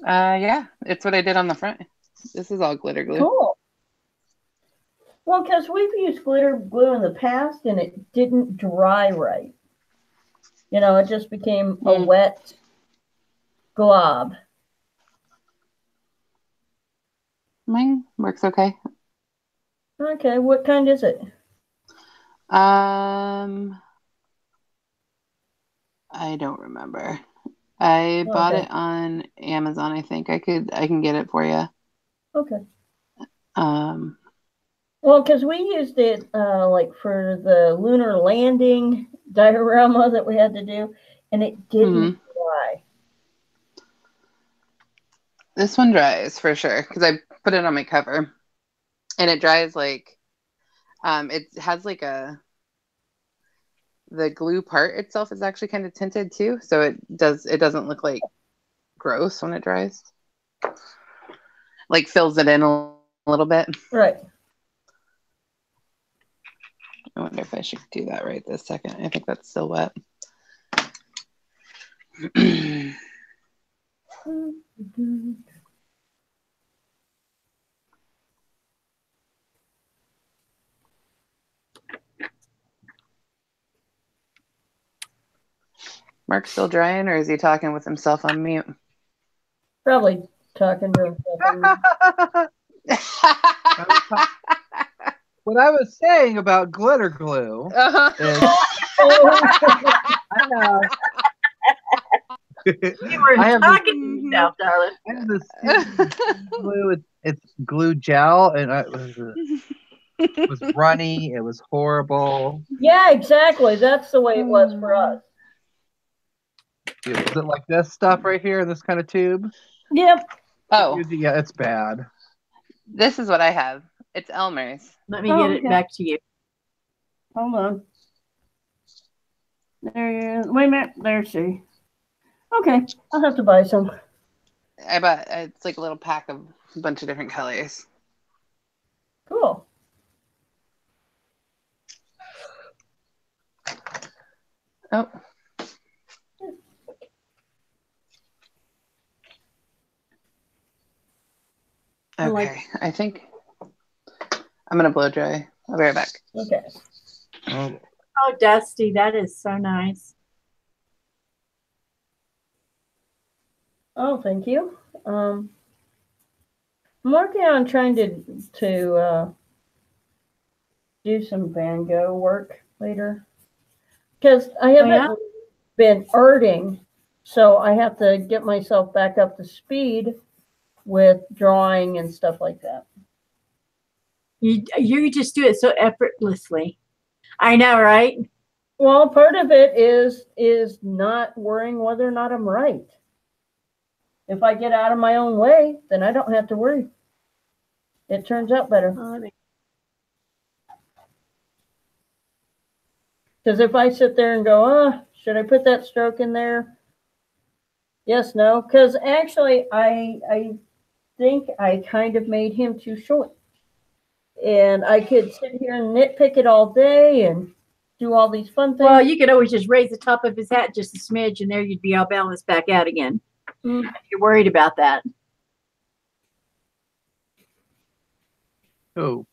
Yeah, it's what I did on the front. This is all glitter glue. Cool. Well, because we've used glitter glue in the past and it didn't dry right. It just became a wet glob. Mine works okay. Okay, what kind is it? I don't remember. I bought it on Amazon. I think I can get it for you. Okay. Well, because we used it like for the lunar landing diorama that we had to do, and it didn't dry. This one dries for sure because I put it on my cover, and it dries like it has like the glue part itself is actually kind of tinted too, so it doesn't look like gross when it dries. Like fills it in a little bit. Right. I wonder if I should do that right this second. I think that's still wet. Mark's still drying, or is he talking with himself on mute? Probably talking to himself. What I was saying about glitter glue is You were talking to yourself, darling. I have this glue. It's glue gel, and it was runny. It was horrible. Yeah, exactly. That's the way it was for us. Is it like this stuff right here, this kind of tube? Yep. Oh, Yeah, it's bad. this is what I have. It's Elmer's. Let me get it back to you. Hold on. There. Wait a minute. There's she. Okay, I'll have to buy some. I bought. It's like a little pack of a bunch of different colors. Cool. Oh. Okay, I think I'm gonna blow dry. I'll be right back. Okay. Oh, Dusty, that is so nice. Oh, thank you. I'm working on trying to do some Van Gogh work later because I haven't been arting, so I have to get myself back up to speed with drawing and stuff like that. You just do it so effortlessly. I know, right? Well, part of it is not worrying whether or not I'm right. If I get out of my own way, then I don't have to worry. It turns out better. Because if I sit there and go, should I put that stroke in there? Yes, no. Because actually, I think I kind of made him too short. And I could sit here and nitpick it all day and do all these fun things. Well, you could always just raise the top of his hat just a smidge, and there you'd be all balanced back out again. If you're worried about that. Oh,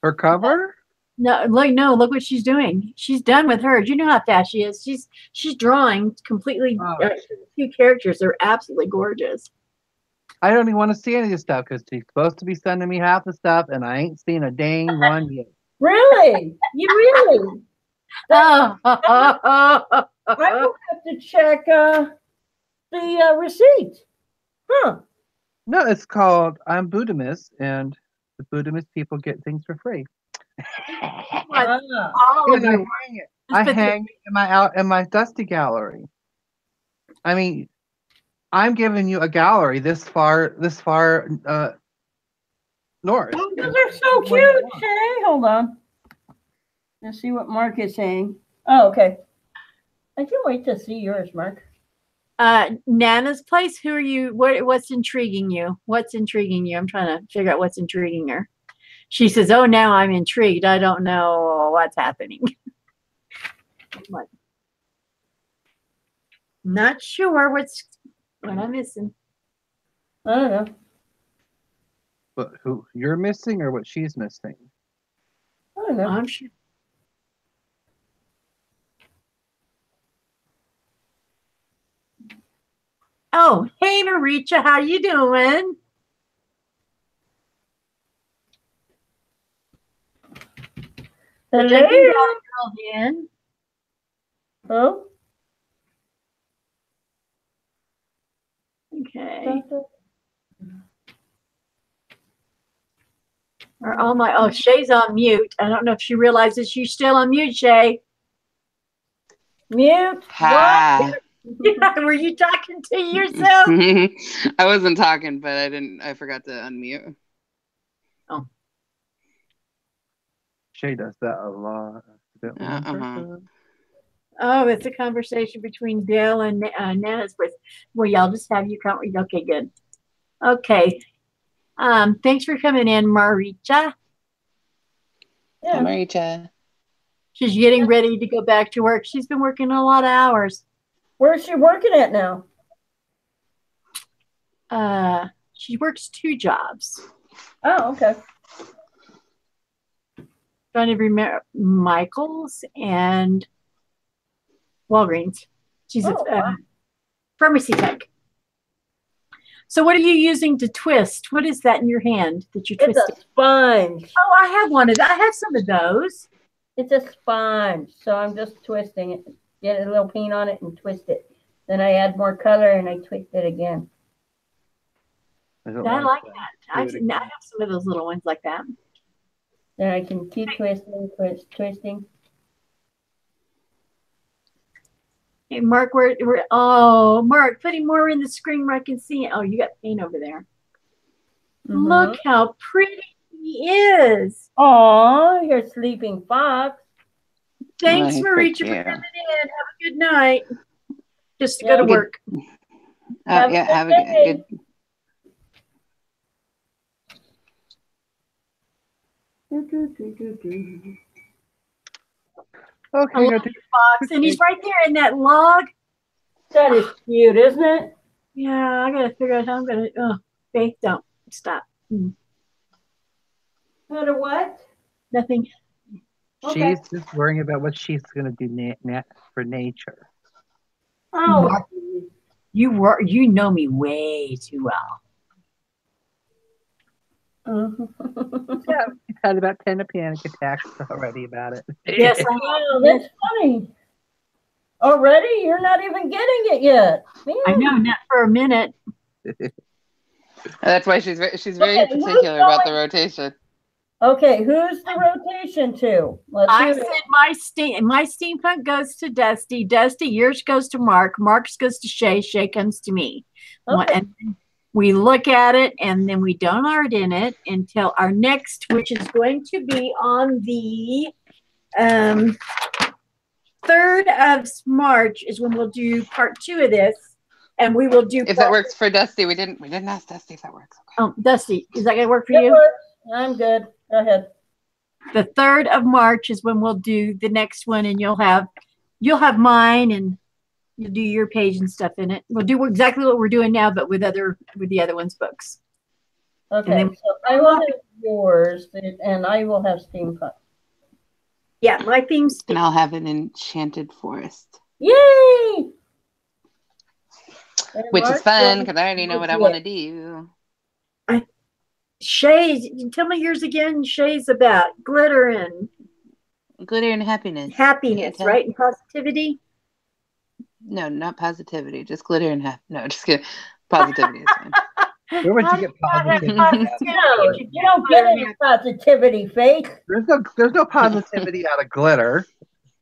her cover? No, look what she's doing. She's done with hers. You know how fast she is. She's drawing completely. A few characters are absolutely gorgeous. I don't even want to see any of this stuff because she's supposed to be sending me half the stuff, and I ain't seen a dang one yet. Really? You really? I will have to check the receipt. Huh? No, it's called I'm Buddhist, and the Buddhist people get things for free. I hang in my Dusty gallery. I mean, I'm giving you a gallery this far north. Oh, those are so cute, Shay. Hold on. Let's see what Mark is saying. Oh, okay. I can't wait to see yours, Mark. Nana's place. Who are you? What's intriguing you? What's intriguing you? I'm trying to figure out what's intriguing her. She says, "Oh, now I'm intrigued. I don't know what's happening." What? Not sure what I'm missing. I don't know. But who you're missing or what she's missing? I don't know. I'm sure. Oh, hey, Maricha, how you doing? Hello. Oh. Okay. Shay's on mute. I don't know if she realizes she's still on mute, Shay. Mute. Hi. Were you talking to yourself? I wasn't talking, but I forgot to unmute. Oh. Shay does that a lot. Oh, it's a conversation between Bill and Nana's place. Well, y'all just have you come. Okay, good. Okay. Thanks for coming in, Maricha. Yeah. Maricha. She's getting ready to go back to work. She's been working a lot of hours. Where's she working at now? She works 2 jobs. Oh, okay. Trying to remember Michael's and Walgreens. She's a pharmacy tech. So what are you using to twist? What is that in your hand that you twist? It's a sponge. Oh, I have one of that. I have some of those. It's a sponge. So I'm just twisting it. Get a little paint on it and twist it. Then I add more color and I twist it again. I like that. I have some of those little ones like that. Then I can keep twisting. Hey, Mark, Mark, putting more in the screen where I can see it. Oh, you got paint over there. Mm-hmm. Look how pretty he is. Oh, you're sleeping fox. Thanks, Maritza, for coming in. Have a good night. Just to go to work. Have a good. Okay, fox, and he's right there in that log. That is cute, isn't it? Yeah, I gotta figure out how I'm gonna. Oh, Faith, don't stop. How to what? Nothing. She's just worrying about what she's gonna do for nature. Oh, you know me way too well. Yeah, we've had about 10 panic attacks already about it. Yes, I know. That's funny. Already? You're not even getting it yet. Man. I know, not for a minute. That's why she's very particular about the rotation. Okay, who's the rotation to? I said my steampunk goes to Dusty. Dusty, yours goes to Mark. Mark's goes to Shay. Shay comes to me. Okay. And we look at it, and then we don't art in it until our next, which is going to be on the 3rd of March, is when we'll do part 2 of this, and we will do. If that works for Dusty, we didn't ask Dusty if that works. Okay. Oh, Dusty, is that gonna work for you? Works. I'm good. Go ahead. The 3rd of March is when we'll do the next one, and you'll have mine, and you'll do your page and stuff in it. We'll do exactly what we're doing now, but with the other one's books. Okay, so I will have yours, and I will have steampunk. Yeah, my theme's. And I'll have an enchanted forest. Yay! Which is fun because I already know what I want to do. Shay, tell me yours again. Shay's about glitter and happiness. Happiness, right? And positivity. No, not positivity. Just glitter and no, just kidding. Positivity is fine. Where would you get positivity? You don't get any positivity, Faith. There's no positivity out of glitter.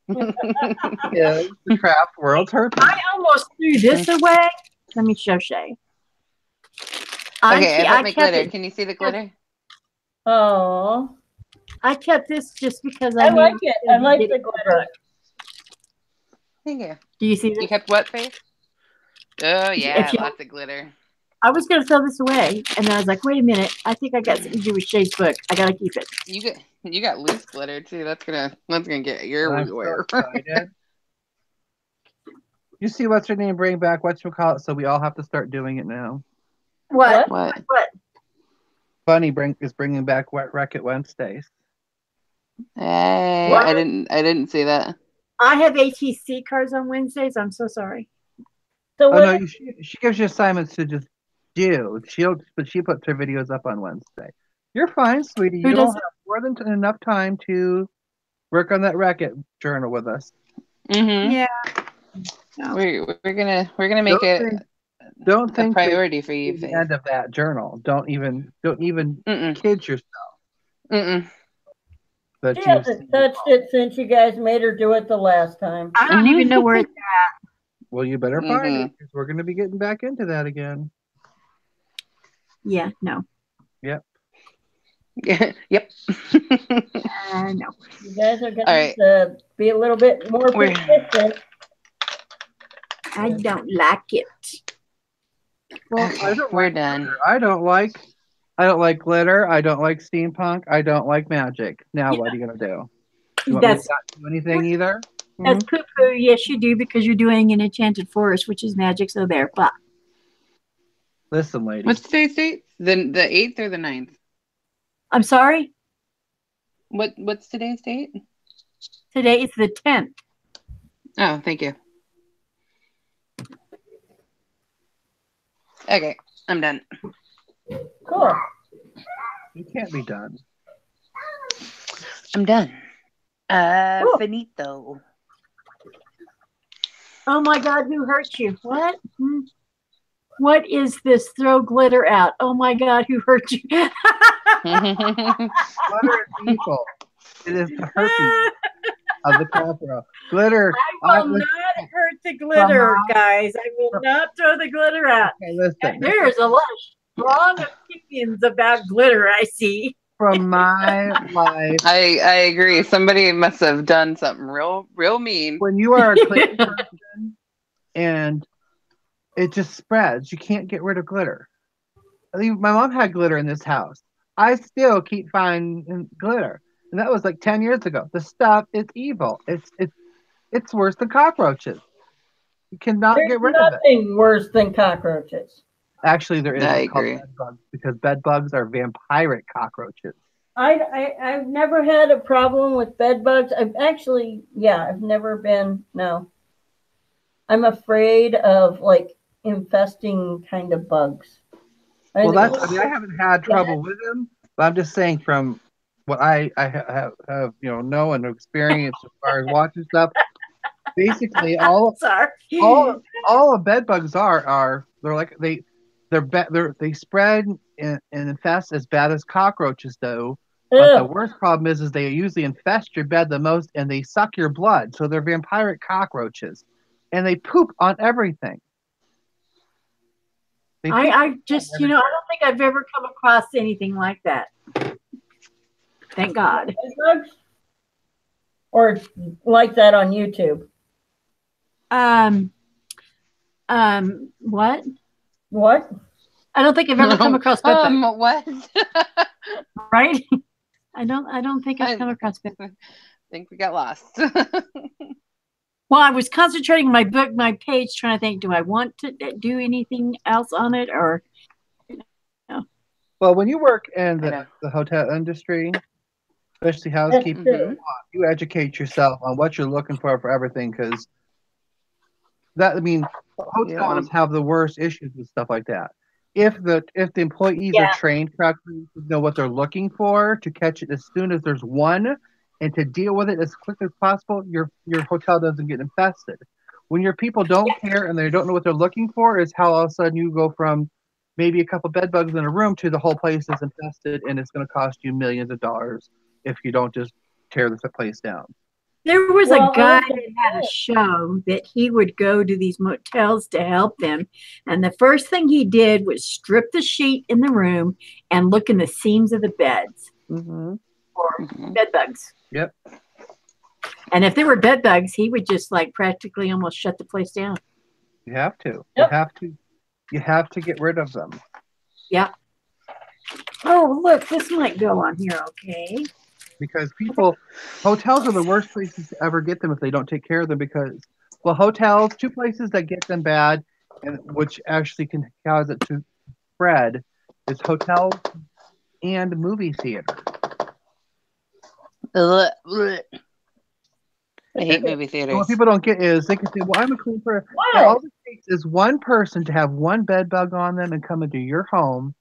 Yeah, the craft world's hurting. I almost threw this away. Let me show Shay. Okay, I put my glitter. Can you see the glitter? Oh, I kept this just because I like it. I like the glitter. Thank you. Do you see this? You kept what, Faith? Oh yeah, lots of glitter. I was going to throw this away, and then I was like, wait a minute. I think I got something to do with Shay's book. I got to keep it. You got loose glitter too. That's gonna get everywhere. You see what's her name bring back whatchamacallit, so we all have to start doing it now. What? Bunny is bringing back Wreck-It Wednesdays. Hey, what? I didn't see that. I have ATC cards on Wednesdays. I'm so sorry. So no, she gives you assignments to just do. But she puts her videos up on Wednesday. You're fine, sweetie. You don't have more than enough time to work on that Wreck-It journal with us. Mm-hmm. Yeah. No. We're gonna make it. Don't think a priority for you. The end of that journal. Don't even kid yourself. She hasn't touched it since you guys made her do it the last time. I don't even know where it's at. Well, you better find it because we're going to be getting back into that again. Yeah. No. Yep. Yep. No. You guys are going to be a little bit more persistent. I don't like it. Well, okay, we're done. I don't like glitter. I don't like steampunk. I don't like magic. Now, what are you gonna do? You want me to not do anything either? That's poo-poo. Yes, you do, because you're doing an enchanted forest, which is magic. So there. But Listen, lady. What's today's date? The 8th or the 9th? I'm sorry. What's today's date? Today is the 10th. Oh, thank you. Okay, I'm done. Cool. You can't be done. I'm done. Cool. Finito. Oh my God, who hurt you? What? What is this? Throw glitter out. Oh my God, who hurt you? Glitter is evil. It is the herpes of the copra. Glitter. I will not hurt the glitter, guys. I will not throw the glitter out. Okay, listen. There's a lot of strong opinions about glitter, I see. From my life. I agree. Somebody must have done something real mean. When you are a clean person and it just spreads, you can't get rid of glitter. I think my mom had glitter in this house. I still keep finding glitter. And that was like 10 years ago. The stuff is evil. It's worse than cockroaches. You cannot There's get rid of it. nothing worse than cockroaches. Actually, there is. I It's called agree. bed bugs, because bed bugs are vampiric cockroaches. I've never had a problem with bed bugs. I've never been, no. I'm afraid of like infesting kind of bugs. I haven't had trouble with them, but I'm just saying from what I have know and experience as far as watching stuff. Basically, all of bed bugs are they're like they spread and infest as bad as cockroaches do. But the worst problem is they usually infest your bed the most, and they suck your blood. So they're vampiric cockroaches, and they poop on everything. I just, I don't think I've ever come across anything like that. Thank God. Bed bugs? Or like that on YouTube? What? What? I don't think I've ever come across bed bugs. What? Right? I don't think I've come across bed bugs. I think we got lost. Well, I was concentrating my page, trying to think, do I want to do anything else on it, or no? Well, when you work in the hotel industry, especially housekeeping, you educate yourself on what you're looking for everything, because hotels have the worst issues with stuff like that. If the employees are trained correctly to know what they're looking for, to catch it as soon as there's one, and to deal with it as quickly as possible, your hotel doesn't get infested. When your people don't care and they don't know what they're looking for, is how all of a sudden you go from maybe a couple bed bugs in a room to the whole place is infested, and it's going to cost you millions of dollars if you don't just tear the place down. There was a guy that had a show that he would go to these motels to help them. And the first thing he did was strip the sheet in the room and look in the seams of the beds for bed bugs. Yep. And if there were bed bugs, he would just like practically almost shut the place down. You have to. Yep. You have to get rid of them. Yeah. Oh, look, this might go on here, okay? Because hotels are the worst places to ever get them if they don't take care of them, because, hotels, two places that get them bad, and which actually can cause it to spread, is hotels and movie theaters. I hate movie theaters. What people don't get is they can say, well, I'm a clean person. All it takes is one person to have one bed bug on them and come into your home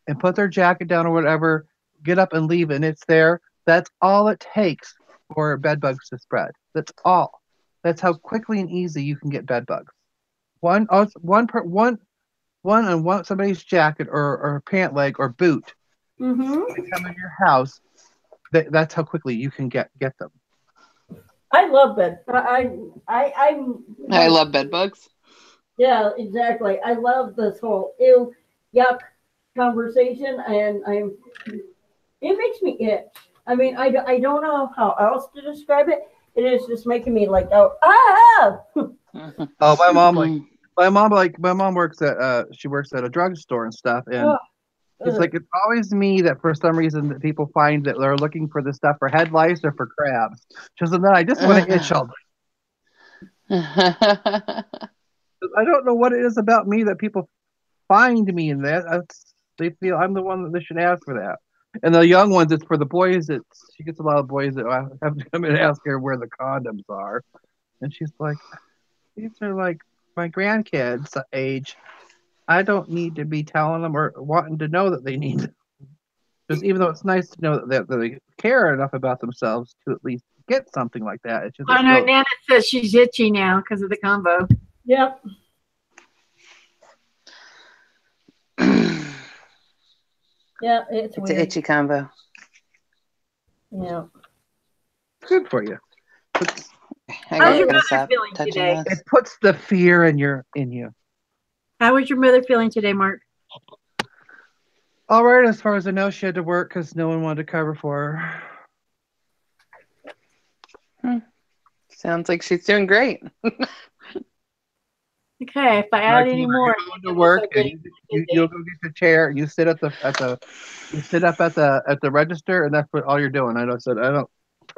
and put their jacket down or whatever, get up and leave, and it's there. That's all it takes for bed bugs to spread. That's all. That's how quickly and easy you can get bed bugs. One on somebody's jacket or pant leg or boot. They come in your house. That's how quickly you can get them. I love bed. I love bed bugs. Yeah, exactly. I love this whole ew, yuck conversation, and it makes me itch. I mean, I don't know how else to describe it. It is just making me like, Oh, my mom works at she works at a drugstore and stuff, and it's like it's always me that for some reason that people find that they're looking for this stuff for head lice or for crabs. And then I just want to itch all day. I don't know what it is about me that people find me in that. They feel I'm the one that they should ask for that. And the young ones, it's for the boys. She gets a lot of boys that have to come in and ask her where the condoms are, and she's like, "These are like my grandkids' age. I don't need to be telling them or wanting to know that they need them." Just even though it's nice to know that they care enough about themselves to at least get something like that. It's just Oh no, Nana says she's itchy now because of the combo. Yep. Yeah, it's weird. an itchy combo. Yeah. good for you. How's your mother feeling today? It puts the fear in you. How was your mother feeling today, Mark? All right, as far as I know, she had to work because no one wanted to cover for her. Sounds like she's doing great. Okay, if I add any more, to work, and you'll go get your chair. You sit at the you sit up at the register, and that's what all you're doing. I said I don't.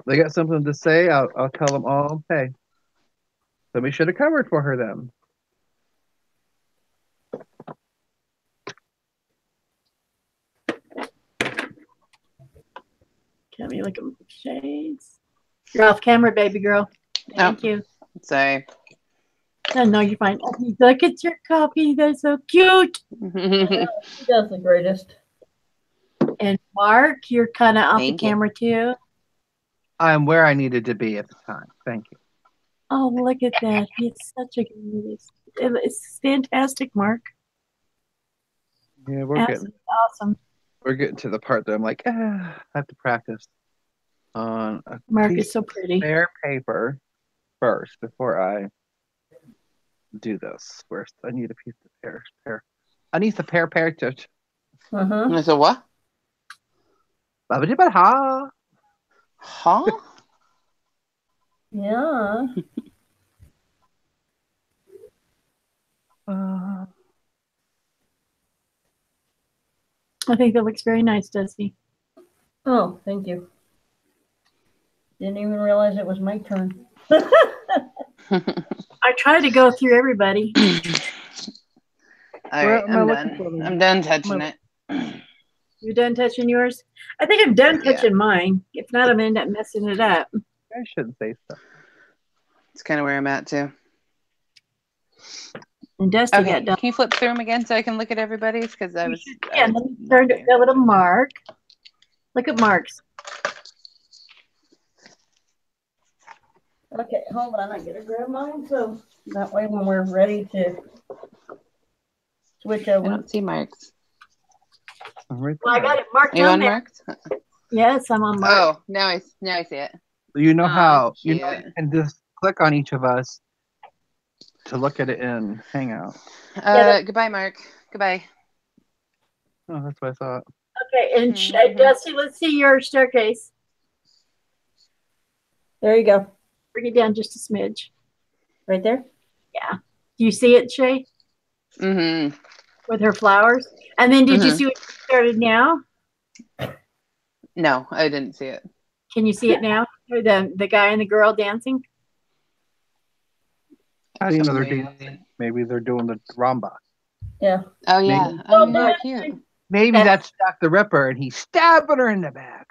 They got something to say. I'll tell them all. Hey, somebody should have covered for her then. Can we look at shades? You're off camera, baby girl. Thank you. Sorry. Oh, no, you're fine. Look at your copy. They're so cute. She does the greatest. And Mark, you're kind of off the camera too. I'm where I needed to be at the time. Thank you. Oh, look at that. He's such a good. It's fantastic, Mark. Yeah, we're Absolutely getting awesome. We're getting to the part that I'm like, I have to practice on a Mark piece is so pretty. of fair paper first before I do this. First, I need a piece of pear. I need the pear to. So what? Ha. Huh? Yeah. I think that looks very nice, Dusty. Oh, thank you. Didn't even realize it was my turn. I try to go through everybody. All right, I'm done. I'm done touching it. You're done touching yours? I think I'm done touching mine. If not, I'm going to end up messing it up. I shouldn't say so. It's kind of where I'm at, too. And Dusty got done. Can you flip through them again so I can look at everybody's? Because I was. Yeah, let me turn it over to Mark. Look at Mark's. Okay, hold on. I gotta grab mine so that way when we're ready to switch over. I don't see Mark's. Well, I got it marked. Are you on Mark's? Yes, I'm on Mark. Oh, now I see it. You know how cute. you can just click on each of us to look at it in Hangout. Goodbye, Mark. Goodbye. Oh, that's what I thought. Okay, and Dusty, let's see your staircase. There you go. Bring it down just a smidge. Right there? Yeah. Do you see it, Shay? Mm-hmm. With her flowers? And then did you see what you started now? No, I didn't see it. Can you see it now? The guy and the girl dancing? I didn't know they're dancing. Maybe they're doing the rumba. Yeah. Oh, yeah. Maybe, Oh, cute. Maybe that's Jack the Ripper, and he's stabbing her in the back.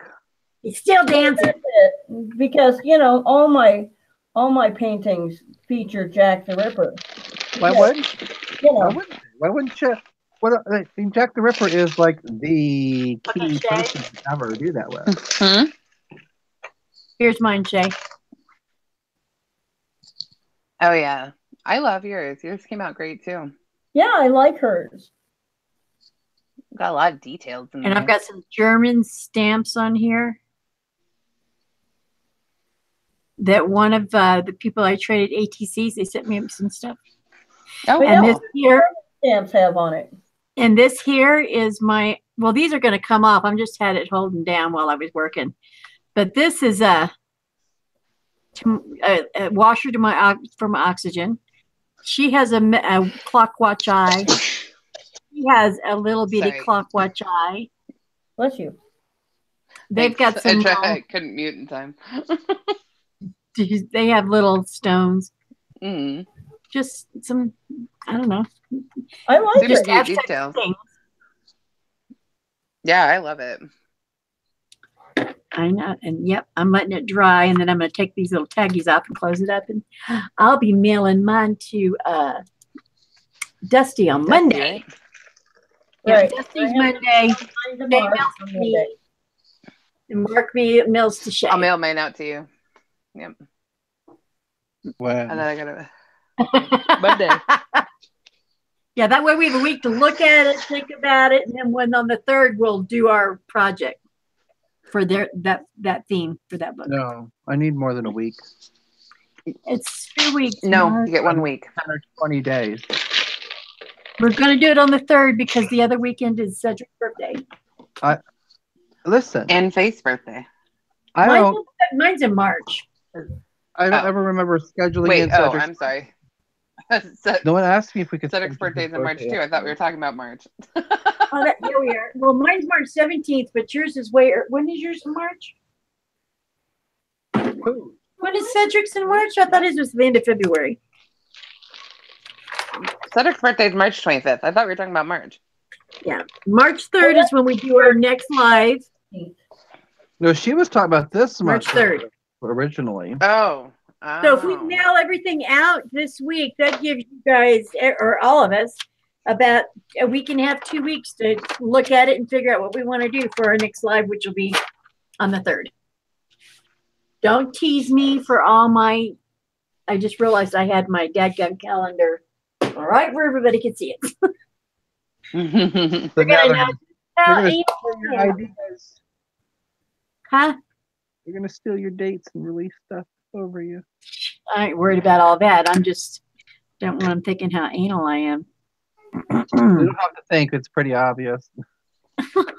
He's still dancing. Because, all my paintings feature Jack the Ripper. Why wouldn't you? Jack the Ripper is like the key person to ever do that with. Mm-hmm. Here's mine, Shay. Oh, yeah. I love yours. Yours came out great, too. Yeah, I like hers. Got a lot of details in there. And I've got some German stamps on here. That one of the people I traded ATCs, they sent me some stuff. Oh, and this here stamps have on it. And this here is my, well, these are going to come off. I'm just had it holding down while I was working. But this is a washer for my oxygen. She has a clock watch eye. She has a little bitty clock watch eye. Bless you. They've got some. I couldn't mute in time. They have little stones. Mm. Just some, I don't know. I like Super it. cute details. Yeah, I love it. I know. And yep, I'm letting it dry, and then I'm going to take these little taggies off and close it up. And I'll be mailing mine to Dusty on Monday. Right? Yeah, Right. Dusty's Monday. Tomorrow, Monday. And Mark me mails to Shay. I'll mail mine out to you. Yep. Wow. And then I gotta Monday. Yeah, that way we have a week to look at it, think about it, and then when on the 3rd we'll do our project for that theme for that book. No, I need more than a week. It's 2 weeks. No, Mark. you get 1 week. 10 or 20 days. We're going to do it on the 3rd because the other weekend is Cedric's birthday. Listen. And Faith's birthday. Mine's in March. I don't ever remember scheduling in Cedric's. I'm sorry. No one asked me if we could. Cedric's birthday's in March too. I thought we were talking about March. Here we are. Well, mine's March 17th, but yours is when is yours in March? Who? When is Cedric's in March? I thought it was the end of February. Cedric's birthday is March 25th. I thought we were talking about March. Yeah. March 3rd is when we do our next live. No, she was talking about this March 3rd. Originally. Oh. So if we mail everything out this week, that gives you guys, or all of us, about a week and a half, 2 weeks to look at it and figure out what we want to do for our next live, which will be on the 3rd. Don't tease me for all my, I just realized I had my dadgum calendar all right where everybody can see it. We're gonna Huh? We're gonna steal your dates and release stuff over you. I ain't worried about all that. I'm just don't want them thinking how anal I am. You don't have to think; it's pretty obvious.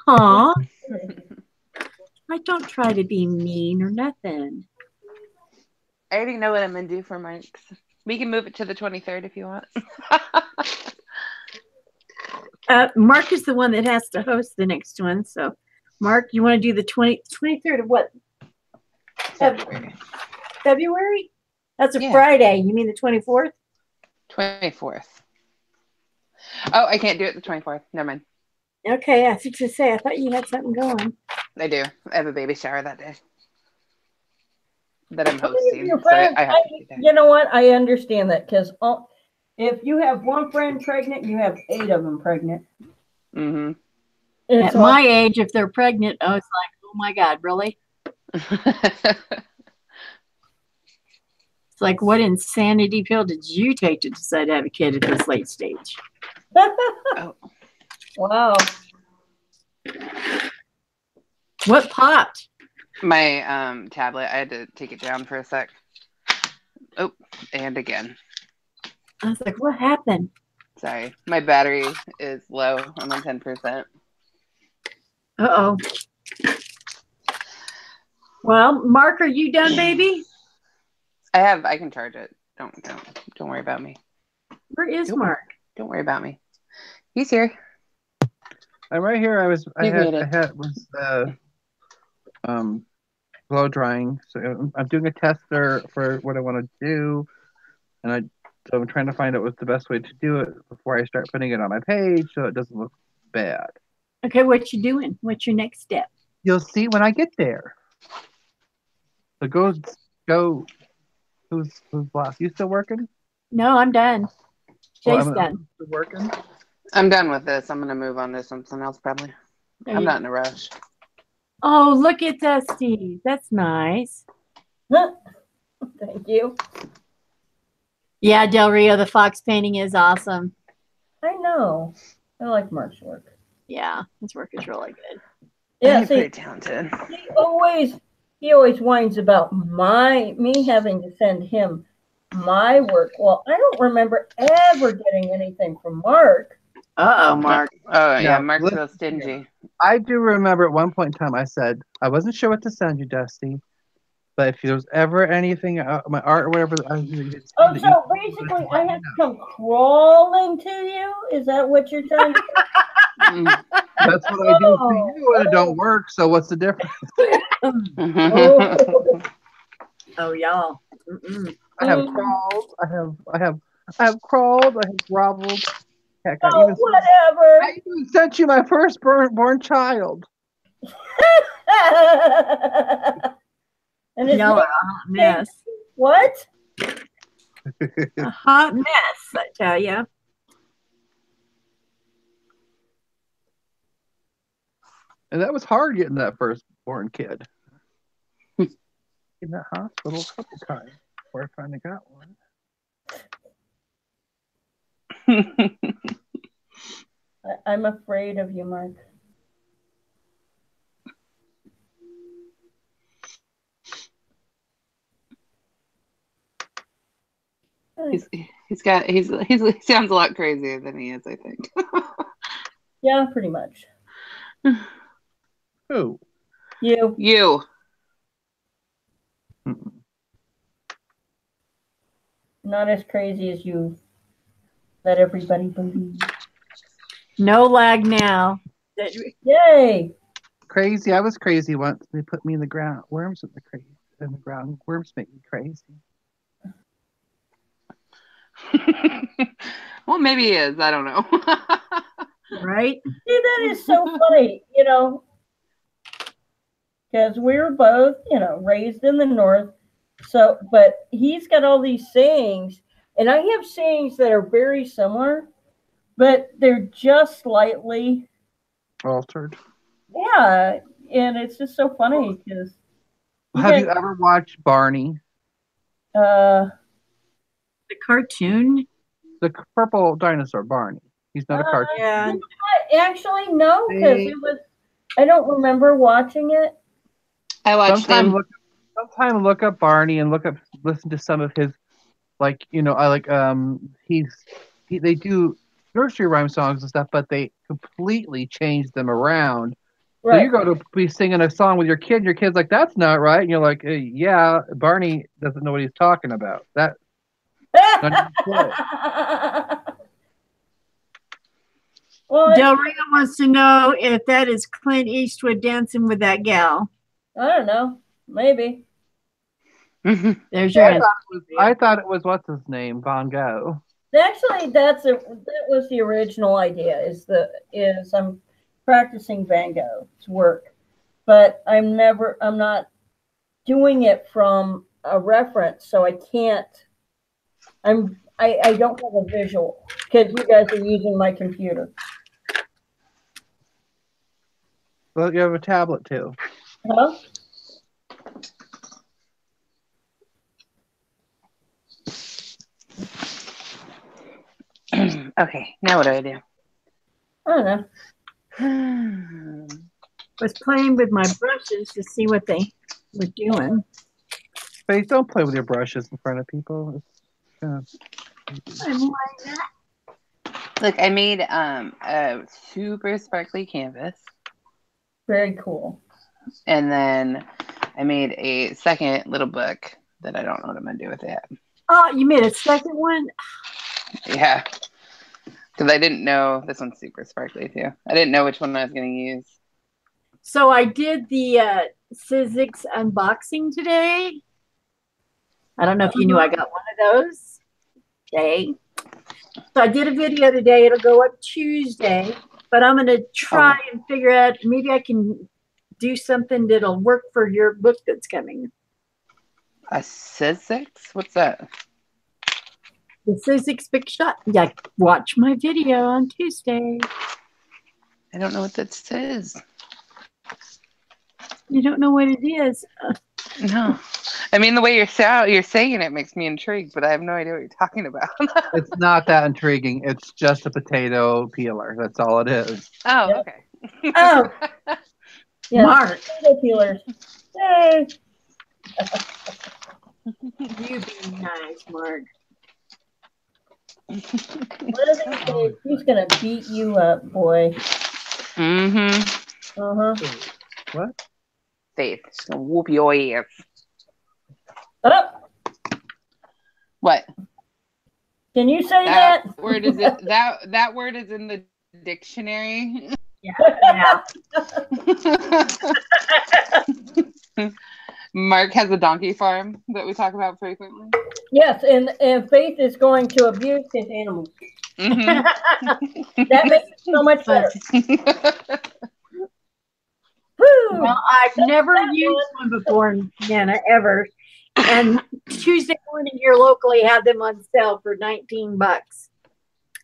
Aw. I don't try to be mean or nothing. I already know what I'm gonna do for March. We can move it to the 23rd if you want. Mark is the one that has to host the next one. So, Mark, you want to do the 23rd of what? February? That's a Friday. You mean the 24th? 24th. Oh, I can't do it the 24th. Never mind. Okay, I was going to say, I thought you had something going. I do. I have a baby shower that day that I'm hosting. So I have to be there. You know what? I understand that because if you have one friend pregnant, you have 8 of them pregnant. Mm-hmm. At my age, if they're pregnant, it's like, oh my God, really? It's like, what insanity pill did you take to decide to have a kid at this late stage? Oh. Wow. What popped? My tablet. I had to take it down for a sec. Oh, and again. I was like, what happened? Sorry. My battery is low. I'm on 10%. Uh-oh. Well, Mark, are you done, baby? I can charge it. Don't worry about me. Where is Mark? Don't worry about me. He's here. I'm right here. I had blow drying. So I'm doing a tester for what I want to do, and so I'm trying to find out what's the best way to do it before I start putting it on my page, so it doesn't look bad. Okay, what you doing? What's your next step? You'll see when I get there. So go. Who's last? You still working? No, I'm done. Jay's done. I'm still working. I'm done with this. I'm gonna move on to something else probably. I'm not in a rush. Oh, look at Dusty. That's nice. Thank you. Yeah, Del Rio, the fox painting is awesome. I know. I like Mark's work. Yeah, his work is really good. Yeah, He's pretty talented. He always whines about me having to send him my work. Well, I don't remember ever getting anything from Mark. Uh-oh, Mark. Oh, yeah, Mark's real stingy. I do remember at one point in time I said, I wasn't sure what to send you, Dusty, but if there's ever anything, my art or whatever. So basically I have to come crawling to you? Is that what you're trying to say? That's what I do for you, and it don't work, so what's the difference? Oh, y'all. I have crawled. I have crawled. I have groveled. Heck, Oh, whatever. I even sent you my first born child. And his Y'all name, are a hot mess. what? A hot mess, I tell you. And that was hard getting that firstborn kid. In that hospital a couple times before I finally got one. I'm afraid of you, Mark. He sounds a lot crazier than he is, I think. Yeah, pretty much. Who? You. Not as crazy as you let everybody believe. No lag now. Yay! Crazy. I was crazy once. They put me in the ground. Worms in the ground. Worms make me crazy. Well, maybe he is. I don't know. Right? See, that is so funny, because we were both, raised in the North. So, but he's got all these sayings, and I have sayings that are very similar, but they're just slightly Altered. Yeah, and it's just so funny because. Have you ever watched Barney? The cartoon? The purple dinosaur, Barney. He's not a cartoon. Yeah. Actually, no, because it was. I don't remember watching it. I watched him. Sometime look up Barney and listen to some of his, they do nursery rhyme songs and stuff, but they completely change them around. Right. So you're going to be singing a song with your kid, and your kid's like, "That's not right," and you're like, "Yeah, Barney doesn't know what he's talking about." That. Well, Del Rio wants to know if that is Clint Eastwood dancing with that gal. I don't know. Maybe. There's your answer. I thought it was what's his name, Van Gogh. Actually, that was the original idea. Is I'm practicing Van Gogh's work, but I'm not doing it from a reference, so I can't. I don't have a visual because you guys are using my computer. Well, you have a tablet too. Huh? Okay, now what do I do? I don't know. Was playing with my brushes to see what they were doing. Faith, don't play with your brushes in front of people. I'm like that. Look, I made a super sparkly canvas. Very cool. And then I made a second little book that I don't know what I'm going to do with it. Oh, you made a second one? Yeah. Because I didn't know. This one's super sparkly too. I didn't know which one I was going to use. So I did the Sizzix unboxing today. I don't know if you knew I got one of those. Okay. So I did a video today. It'll go up Tuesday. But I'm going to try and figure out, maybe I can do something that'll work for your book that's coming. A Sizzix? What's that? The Sizzix Big Shot. Yeah, watch my video on Tuesday. I don't know what that says. You don't know what it is? No. I mean, the way you're saying it makes me intrigued, but I have no idea what you're talking about. It's not that intriguing. It's just a potato peeler. That's all it is. Oh, yep. Okay. Oh. Yeah, Mark. Potato peelers. Yay. You be nice, Mark. What is it say? He's going to beat you up, boy. Mm-hmm. Uh-huh. What? Faith, she's going to whoop your ass. Oh. What? Can you say that? Word is it? That word is in the dictionary. Yeah. Mark has a donkey farm that we talk about frequently. Yes, and Faith is going to abuse his animals. Mm-hmm. That makes it so much better. Woo! Well, I've never used one before, Nana, ever. And Tuesday morning here locally had them on sale for $19.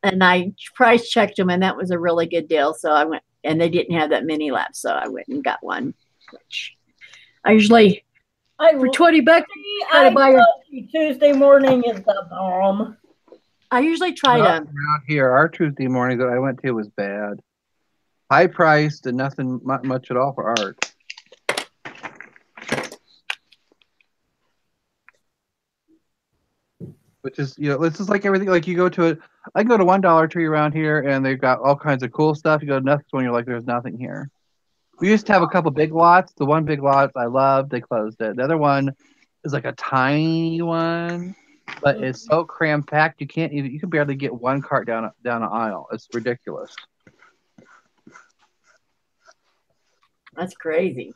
And I price checked them, and that was a really good deal. So I went, and they didn't have that many left, so I went and got one. Which I usually for $20 try to buy. Tuesday morning is the bomb. I usually try to. Around here, our Tuesday morning that I went to was bad. High priced and nothing much at all for art. Which is, this is like everything. Like you go to I can go to $1 tree around here, and they've got all kinds of cool stuff. You go to next one, you're like, there's nothing here. We used to have a couple big lots. The one big lot I loved, they closed it. The other one is like a tiny one, but it's so cram packed you can barely get one cart down an aisle. It's ridiculous. That's crazy.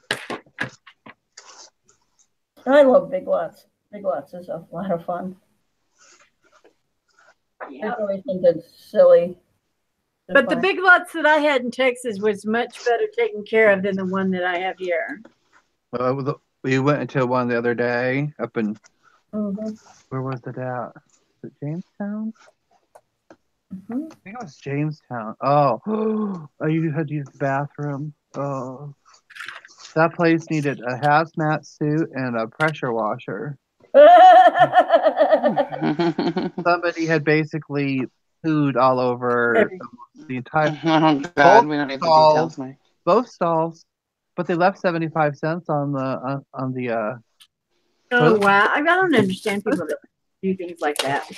I love big lots. Big lots is a lot of fun. Yeah. There's always something silly. But the big lots that I had in Texas was much better taken care of than the one that I have here. We went into one the other day up in Mm-hmm. where was it at? Was it Jamestown? Mm-hmm. I think it was Jamestown. Oh, you had to use the bathroom. Oh, that place needed a hazmat suit and a pressure washer. Somebody had basically pooed all over the entire. Oh God, we don't need the details, Mike. Both stalls, but they left 75 cents on the Oh wow! I don't understand people that do things like that.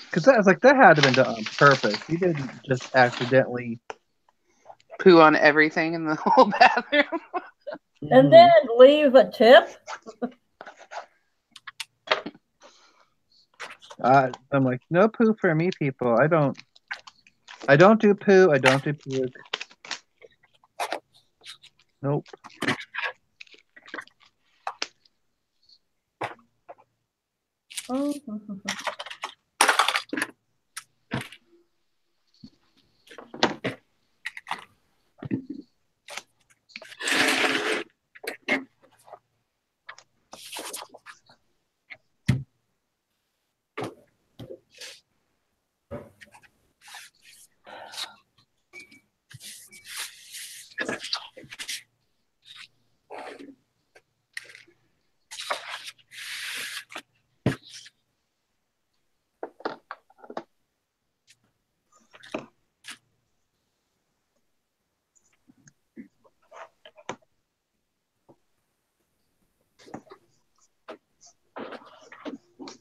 Because that was like that had to have been done on purpose. You didn't just accidentally poo on everything in the whole bathroom. And then leave a tip. I'm like, no poo for me, people. I don't do poo. I don't do puke. Nope.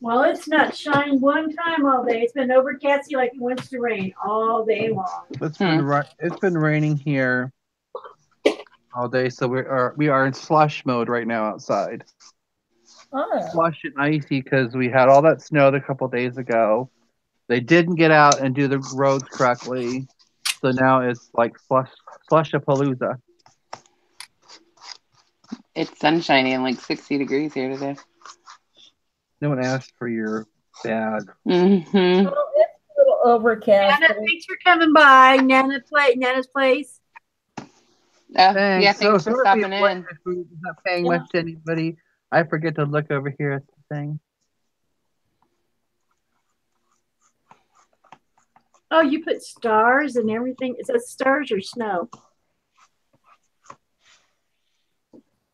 Well, it's not shined one time all day. It's been overcasty like it wants to rain all day long. It's been raining here all day, so we are in slush mode right now outside. Slush and icy because we had all that snow a couple days ago. They didn't get out and do the roads correctly, so now it's like slush-a-palooza. It's sunshiny and like 60 degrees here today. No one asked for your bag. Mm-hmm. Well, it's a little overcast. Nana, thanks for coming by. Nana's place. Thanks. Yeah, thanks for stopping in. If we're not paying much to anybody, I forget to look over here at the thing. Oh, you put stars and everything. Is that stars or snow?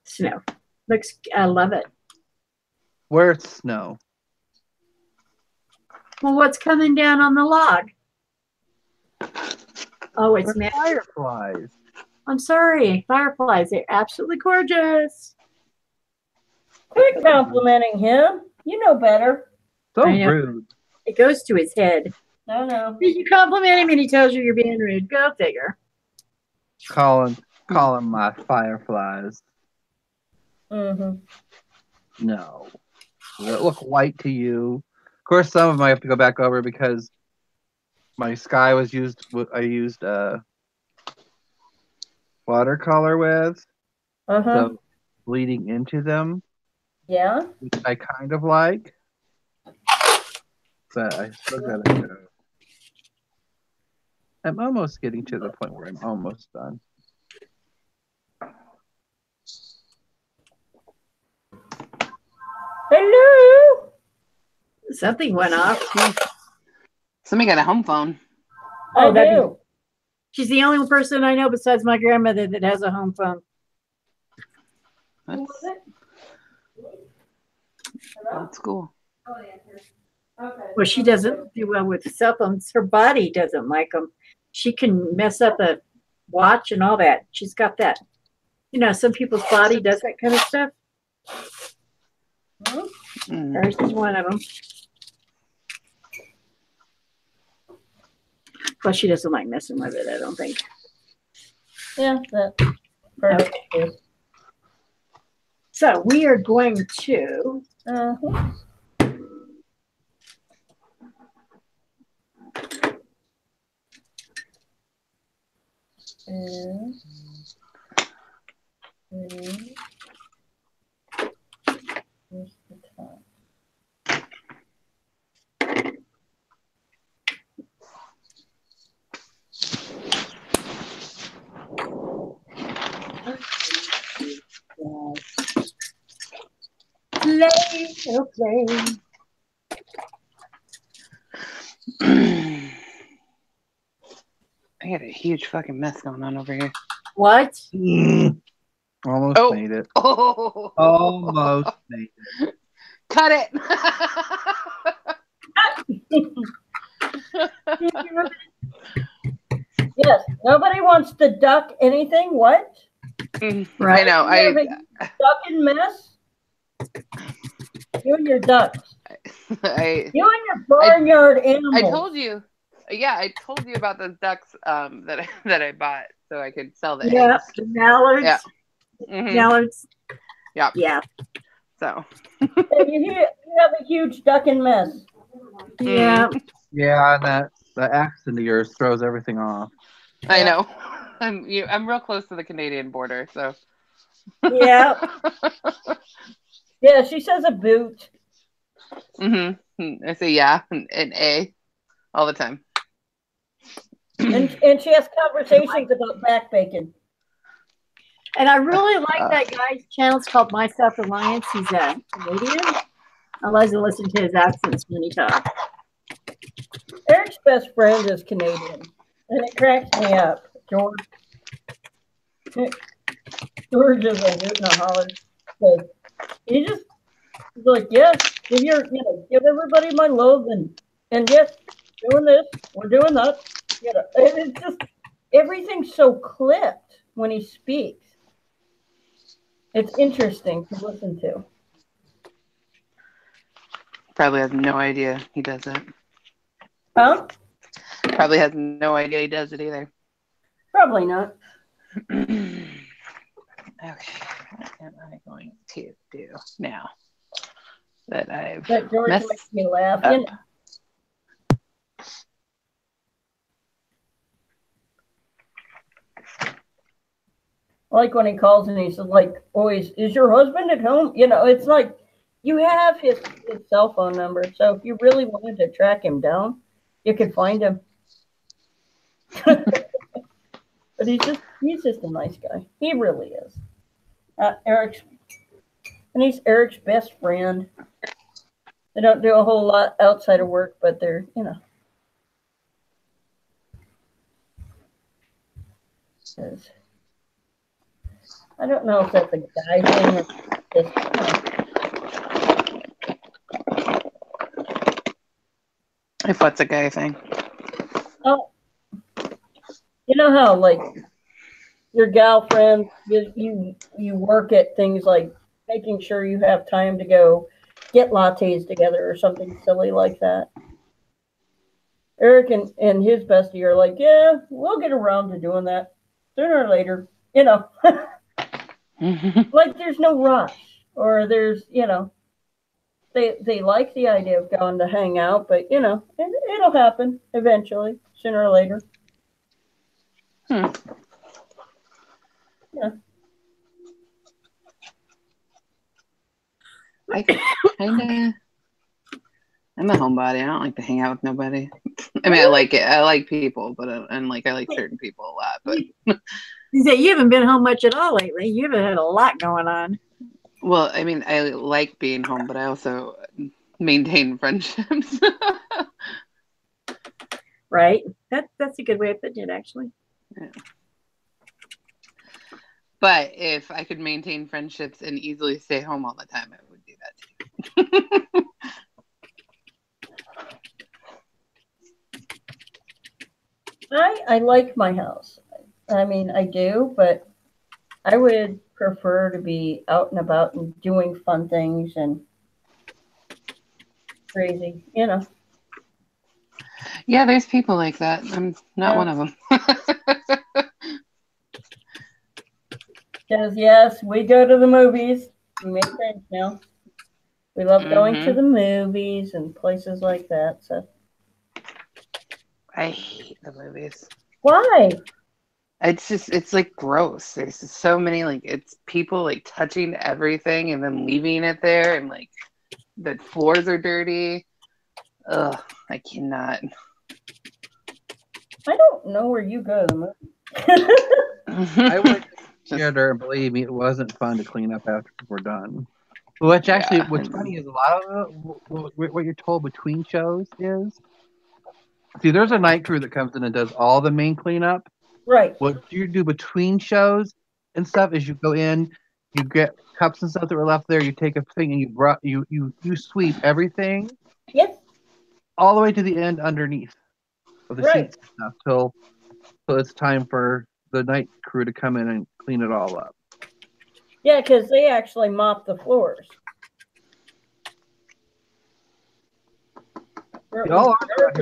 Snow. I love it. Where's snow? Well, what's coming down on the log? Oh, it's fireflies. I'm sorry. Fireflies. They're absolutely gorgeous. Quit complimenting him. You know better. So rude. It goes to his head. No. You compliment him and he tells you you're being rude. Go figure. Calling my fireflies. Mm-hmm. No. They look white to you. Of course, some of them I have to go back over because my sky was I used watercolor with. So bleeding into them, Yeah. which I kind of like, but I still gotta go. I'm almost getting to the point where I'm almost done. Hello. Something went off. Somebody got a home phone. Oh, I do. She's the only person I know besides my grandmother that has a home phone. Who was it? Old school. Well, she doesn't do well with cell phones. Her body doesn't like them. She can mess up a watch and all that. She's got that. You know, some people's body does that kind of stuff. Mm. Hers is one of them. Plus, she doesn't like messing with it, I don't think. Yeah, that's perfect. Okay. So we are going to Uh-huh. And, here's the top. play, play. I got a huge fucking mess going on over here. What? Almost made it. Oh. Almost made it. Cut it. Yes, nobody wants to duck anything. What? Right. I know. You have a ducking mess? You and your ducks. You and your barnyard animals. I told you. Yeah, I told you about those ducks that I bought so I could sell the Yeah, eggs. the mallards. Yeah. Mm-hmm. Mallards. Yeah. Yeah. So. You have a huge ducking mess. Yeah. Yeah, and the accent of yours throws everything off. I know. I'm real close to the Canadian border, so. Yeah. Yeah, she says a boot. Mm-hmm. I say yeah and A all the time. And she has conversations about back bacon. And I really like that guy's channel. It's called My Self Reliance. He's a Canadian. I like to listen to his accents when he talks. Eric's best friend is Canadian, and it cracks me up. George is a hoot and a holler. So he's like, yeah, give everybody my love, and yes, doing this, we're doing that. It's just everything's so clipped when he speaks. It's interesting to listen to. Probably has no idea he does it. Huh? Probably has no idea he does it either. Probably not. Okay, what am I going to do now that I've That George messed makes me laugh. up? Like when he calls and he's like, always, is your husband at home? It's like you have his cell phone number. So if you really wanted to track him down, you could find him. But he's just a nice guy. He really is. He's Eric's best friend. They don't do a whole lot outside of work, but they're, I don't know if that's a guy thing or just, If what's a guy thing? Oh, you know how like your gal friends, you work at things like making sure you have time to go get lattes together or something silly like that. Eric and his bestie are like, yeah, we'll get around to doing that sooner or later. Like there's no rush, or there's they like the idea of going to hang out, but it'll happen eventually, sooner or later. Yeah. I kind of. I'm a homebody. I don't like to hang out with nobody. I mean, I like it. I like people, but I like certain people a lot. But You say you haven't been home much at all lately. You haven't had a lot going on. well, I mean, I like being home, but I also maintain friendships. Right? That's a good way of putting it, actually. Yeah. But if I could maintain friendships and easily stay home all the time, I would do that too. I like my house. I mean, I do, but I would prefer to be out and about and doing fun things and crazy, you know. Yeah, there's people like that. I'm not one of them. Because yes, we go to the movies. We make friends now. We love going to the movies and places like that. So I hate the movies. why? It's like gross. There's just so many, like, it's people like touching everything and then leaving it there, and like the floors are dirty. Ugh, I cannot. I don't know where you go to the movie. I went to the theater, and believe me, it wasn't fun to clean up after we're done. Which actually, what's funny is a lot of what you're told between shows is, see, there's a night crew that comes in and does all the main cleanup. Right. What you do between shows and stuff is you go in, you get cups and stuff that were left there, you take a thing and you sweep everything. Yes. All the way to the end underneath of the Right. seats and stuff till it's time for the night crew to come in and clean it all up. Yeah, because they actually mop the floors. All our are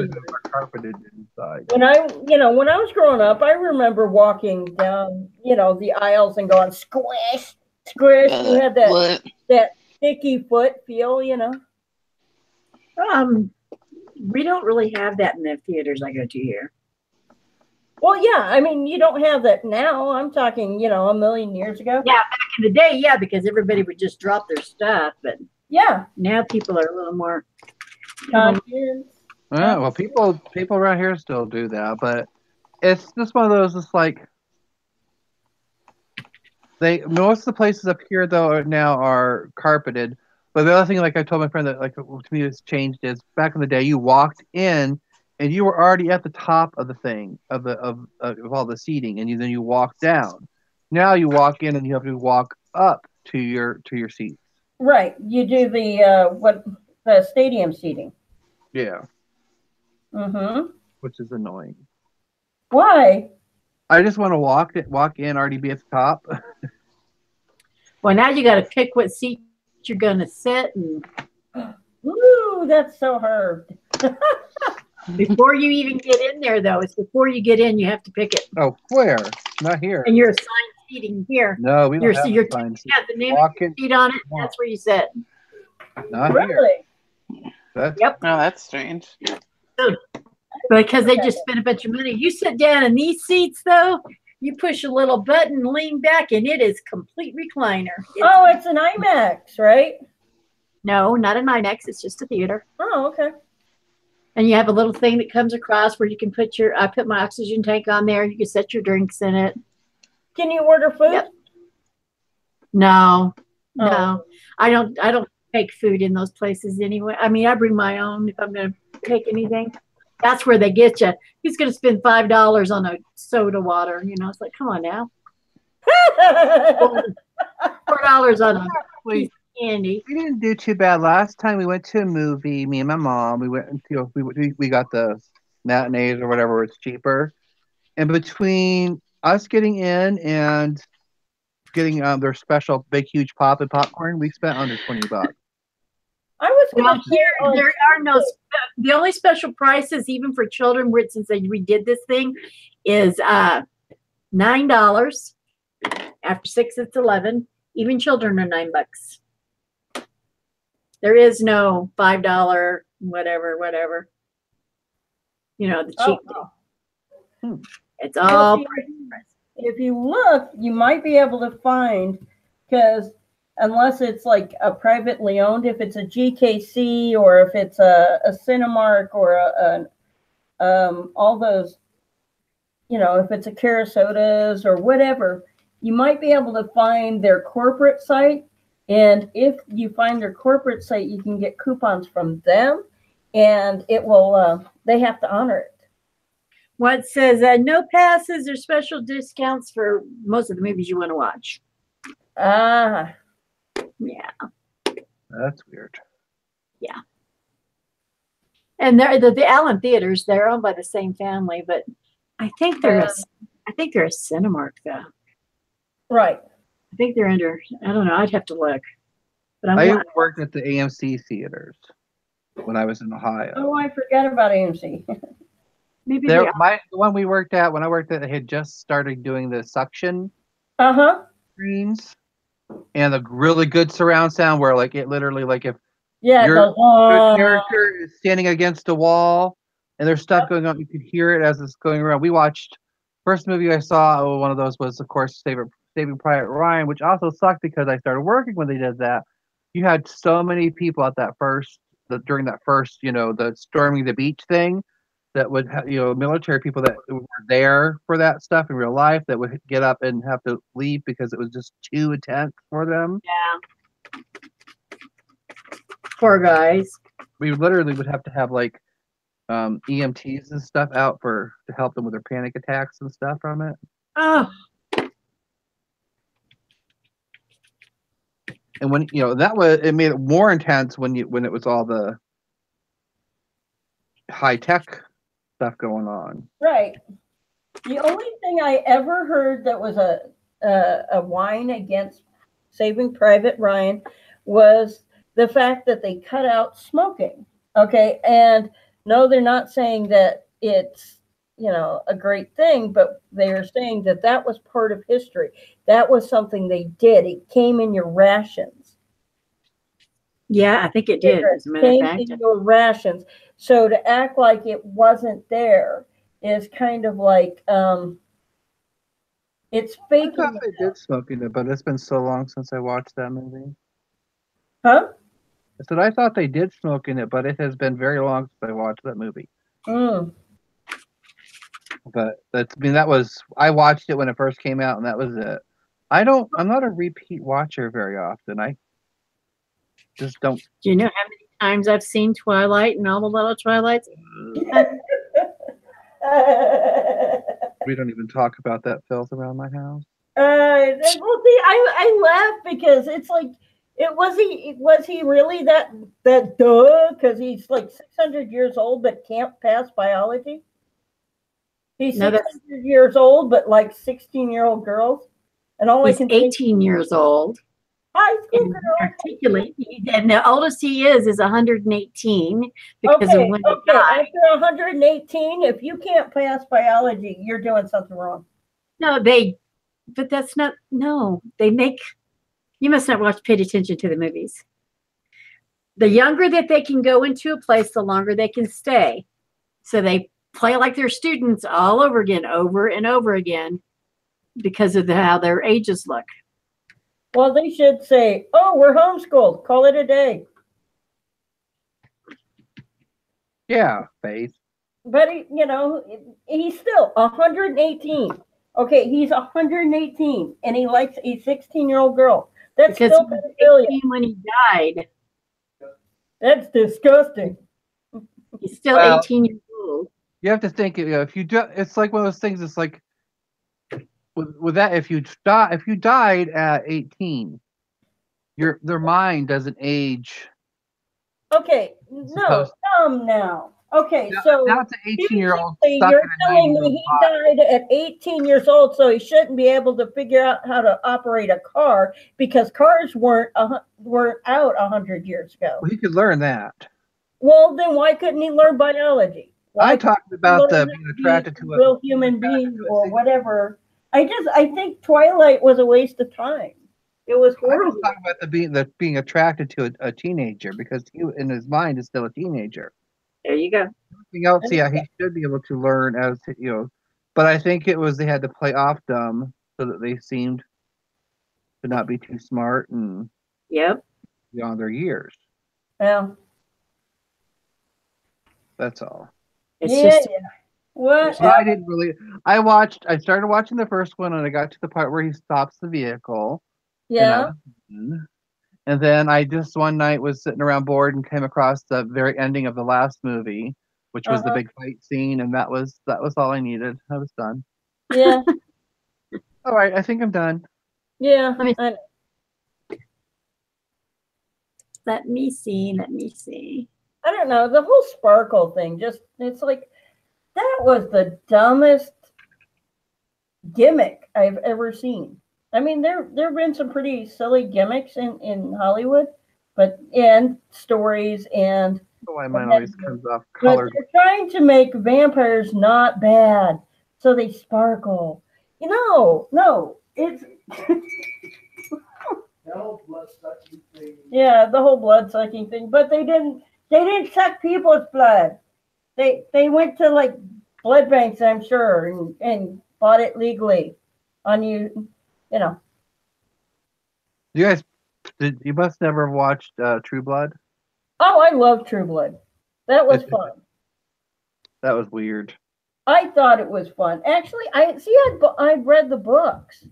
carpeted inside. When I was growing up, I remember walking down, the aisles and going squish, squish. You had that sticky foot feel, We don't really have that in the theaters I go to here. Well, yeah, I mean, you don't have that now. I'm talking, a million years ago. Yeah, back in the day, yeah, because everybody would just drop their stuff, but yeah, now people are a little more conscious. Well, people around here still do that, but it's just one of those. It's like most of the places up here though now are carpeted. But the other thing, like I told my friend, that like to me has changed is back in the day you walked in and you were already at the top of the thing of all the seating, and then you walk down. Now you walk in and you have to walk up to your seats. Right, you do the stadium seating. Yeah. Mm-hmm. Which is annoying. Why? I just want to walk in, already be at the top. Well, now you got to pick what seat you're going to sit, and ooh, that's so hard. before you even get in there, though, it's before you get in, you have to pick it. Oh, where? Not here. And you're assigned seating here. No, we don't have assigned seating. Yeah, the name of your seat on it. That's where you sit. Not really? Here. Yep. Oh, that's strange. Because they just spent a bunch of money. You sit down in these seats, though, you push a little button, lean back, and it is complete recliner. It's an IMAX, right? No, not an IMAX. It's just a theater. Oh, okay. And you have a little thing that comes across where you can I put my oxygen tank on there. You can set your drinks in it. Can you order food? Yep. No. Oh. No. I don't take food in those places anyway. I mean, I bring my own if I'm going to take anything. That's where they get you. Who's going to spend $5 on a soda water? It's like, come on now. $4 on a piece of candy. We didn't do too bad last time. We went to a movie. Me and my mom. We went. We got the matinees or whatever. It's cheaper. And between us getting in and getting their special big huge pop and popcorn, we spent under $20. I was going to there are no. The only special prices, even for children, since they redid this thing, is $9. After 6, it's $11. Even children are $9. There is no $5 whatever. The cheap thing. It's all. If you look, you might be able to find, because unless it's like a privately owned, if it's a GKC or if it's a Cinemark or all those, if it's a Carasodas or whatever, you might be able to find their corporate site. And if you find their corporate site, you can get coupons from them, and it will, they have to honor it. What says no passes or special discounts for most of the movies you want to watch. Ah. Yeah. That's weird. Yeah. And they're the Allen Theaters, they're owned by the same family, but I think they're a Cinemark though. Right. I think they're under, I don't know, I'd have to look. But I worked at the AMC theaters when I was in Ohio. Oh, I forgot about AMC. Maybe the one we worked at, when I worked at, they had just started doing the suction screens and the really good surround sound where like it literally, like if your character is standing against a wall and there's stuff going on, you could hear it as it's going around. We watched, first movie I saw, one of those was of course Saving Private Ryan, which also sucked because I started working when they did that. You had so many people at during that first, the storming the beach thing, that would have, military people that were there for that stuff in real life that would get up and have to leave because it was just too intense for them. Yeah. Poor guys. We literally would have to have like EMTs and stuff out to help them with their panic attacks and stuff from it. Oh. And when it made it more intense when it was all the high tech stuff going on. Right. The only thing I ever heard that was a whine against Saving Private Ryan was the fact that they cut out smoking. Okay, and no, they're not saying that it's a great thing, but they are saying that was part of history. That was something they did. It came in your rations. Yeah, I think it did. As a matter of fact, in your rations. So to act like it wasn't there is kind of like it's fake. I thought they did smoking it, but it's been so long since I watched that movie. Huh? I said I thought they did smoke in it, but it has been very long since I watched that movie. But I watched it when it first came out, and that was it. I'm not a repeat watcher very often. I just don't. Do you know how many times I've seen Twilight and all the little Twilights? We don't even talk about that filth around my house. Well, see, I laugh because it's like, was he really that duh? Because he's like 600 years old but can't pass biology. He's 600 years old but like 16-year-old girls, and all he's 18 years old. High school girl. Articulate, and the oldest he is 118 because of when he died. After 118, if you can't pass biology, you're doing something wrong. No, but that's not. No, they make. You must not paid attention to the movies. The younger that they can go into a place, the longer they can stay. So they play like they're students all over again, over and over again, because of how their ages look. Well, they should say, "Oh, we're homeschooled. Call it a day." Yeah, Faith. But he's still 118. Okay, he's 118, and he likes a 16-year-old girl. That's because still pedophilia. When he died. That's disgusting. He's still 18 years old. You have to think, if you do, it's like one of those things. It's like with that, if you died at 18, their mind doesn't age. Okay, no, now. Okay, so that's an 18-year-old. You're telling me he died at 18 years old, so he shouldn't be able to figure out how to operate a car because cars weren't out 100 years ago. Well, he could learn that. Well, then why couldn't he learn biology? I talked about being attracted to a real human being or whatever. I think Twilight was a waste of time. It was horrible. I was talking about being attracted to a teenager because he, in his mind, is still a teenager. There you go. Everything else, he should be able to learn but I think it was they had to play off dumb so that they seemed to not be too smart and. Yep. beyond their years. Yeah. That's all. It's Yeah. just What? So I didn't really. I started watching the first one, and I got to the part where he stops the vehicle. Yeah. And then I just one night was sitting around bored and came across the very ending of the last movie, which was the big fight scene, and that was all I needed. I was done. Yeah. All right, I think I'm done. Yeah. let me see. Let me see. I don't know. The whole sparkle thing, it's like, that was the dumbest gimmick I've ever seen. I mean, there have been some pretty silly gimmicks in Hollywood, and stories and. Oh, why mine always comes off But colored. they're trying to make vampires not bad, so they sparkle. No, it's. Yeah, the whole blood sucking thing, but they didn't suck people's blood. They went to like blood banks, I'm sure, and bought it legally on you know. You must never have watched True Blood. Oh, I love True Blood. That was fun. That was weird. I thought it was fun. Actually, I read the books.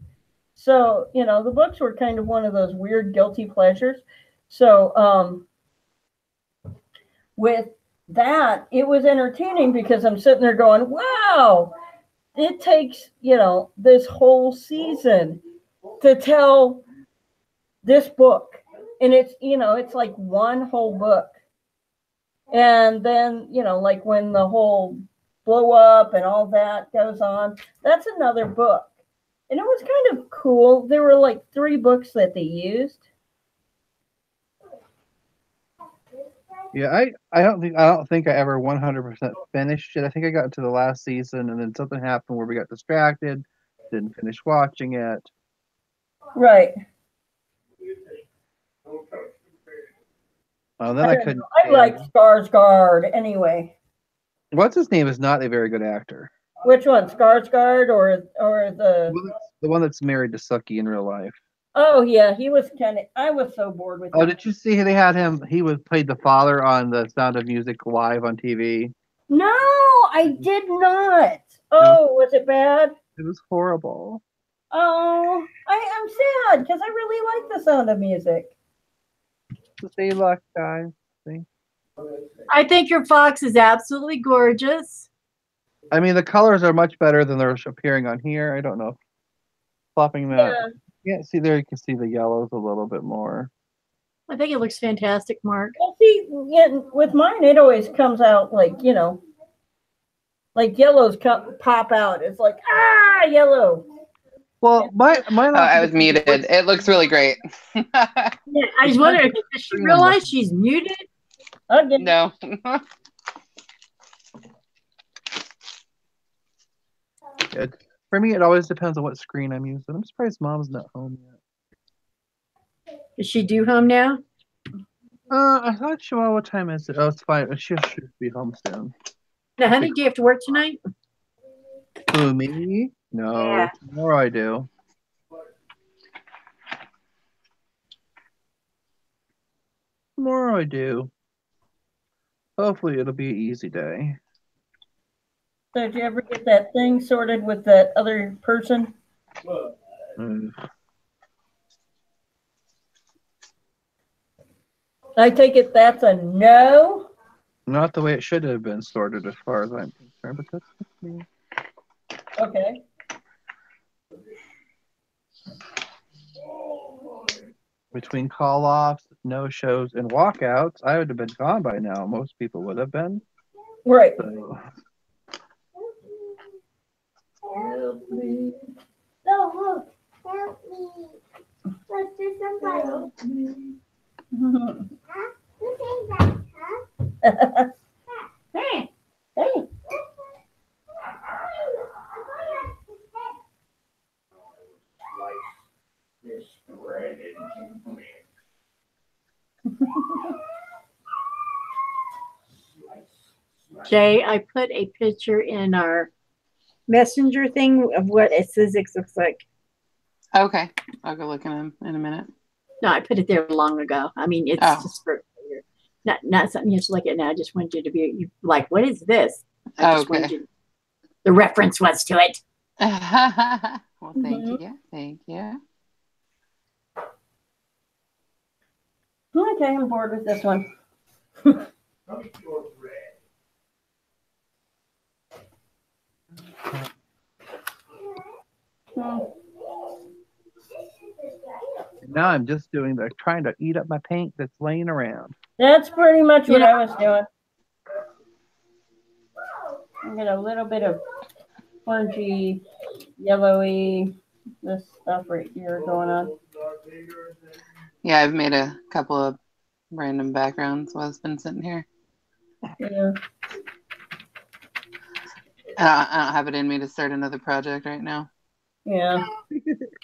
So, the books were kind of one of those weird guilty pleasures. So, with that, it was entertaining because I'm sitting there going, wow, it takes, this whole season to tell this book. And it's like one whole book. And then, like when the whole blow up and all that goes on, that's another book. And it was kind of cool. There were like 3 books that they used. Yeah, I don't think I ever 100% finished it. I think I got to the last season, and then something happened where we got distracted, didn't finish watching it. Right. Well, then I couldn't. I like Skarsgård anyway. What's his name is not a very good actor. Which one, Skarsgård or the one that's married to Suki in real life? Oh yeah, he was I was so bored with him. Oh, did you see they had him? He played the father on the Sound of Music live on TV. No, I did not. Oh, was it bad? It was horrible. Oh, I'm sad because I really like the Sound of Music. Stay luck, guys. See? I think your fox is absolutely gorgeous. I mean, the colors are much better than they're appearing on here. I don't know. Flopping that. Yeah, see there, you can see the yellows a little bit more. I think it looks fantastic, Mark. Well, see, with mine, it always comes out like, like yellows pop out. It's like, yellow. Well, my I was muted. It looks really great. Yeah, I was wondering, does she realize she's muted? Again. No. For me, it always depends on what screen I'm using. I'm surprised Mom's not home yet. Is she due home now? I thought what time is it? Oh, it's fine. She should be home soon. Now, honey, do you have to work tonight? Who, me? No. Yeah. Tomorrow I do. Tomorrow I do. Hopefully it'll be an easy day. So did you ever get that thing sorted with that other person? I take it that's a no? Not the way it should have been sorted as far as I'm concerned, but that's just me. Okay. Between call-offs, no-shows, and walkouts, I would have been gone by now. Most people would have been. Right. So. Help me. No, look. Help me. Look, there's somebody. Help me. Huh? Who says that, huh? Hey. Hey. This bread into me. Jay, I put a picture in our messenger thing of what a Sizzix looks like. Okay. I'll go look at him in a minute. No, I put it there long ago. I mean, it's just for not something you have to look at now. I just want you to be like, what is this? I just wanted you, the reference was to it. Well, thank you. Thank you. Okay, I'm bored with this one. Now I'm just trying to eat up my paint that's laying around. That's pretty much what I was doing. I get a little bit of orangey, yellowy, this stuff right here going on. Yeah, I've made a couple of random backgrounds while it's been sitting here. Yeah. I don't have it in me to start another project right now. Yeah.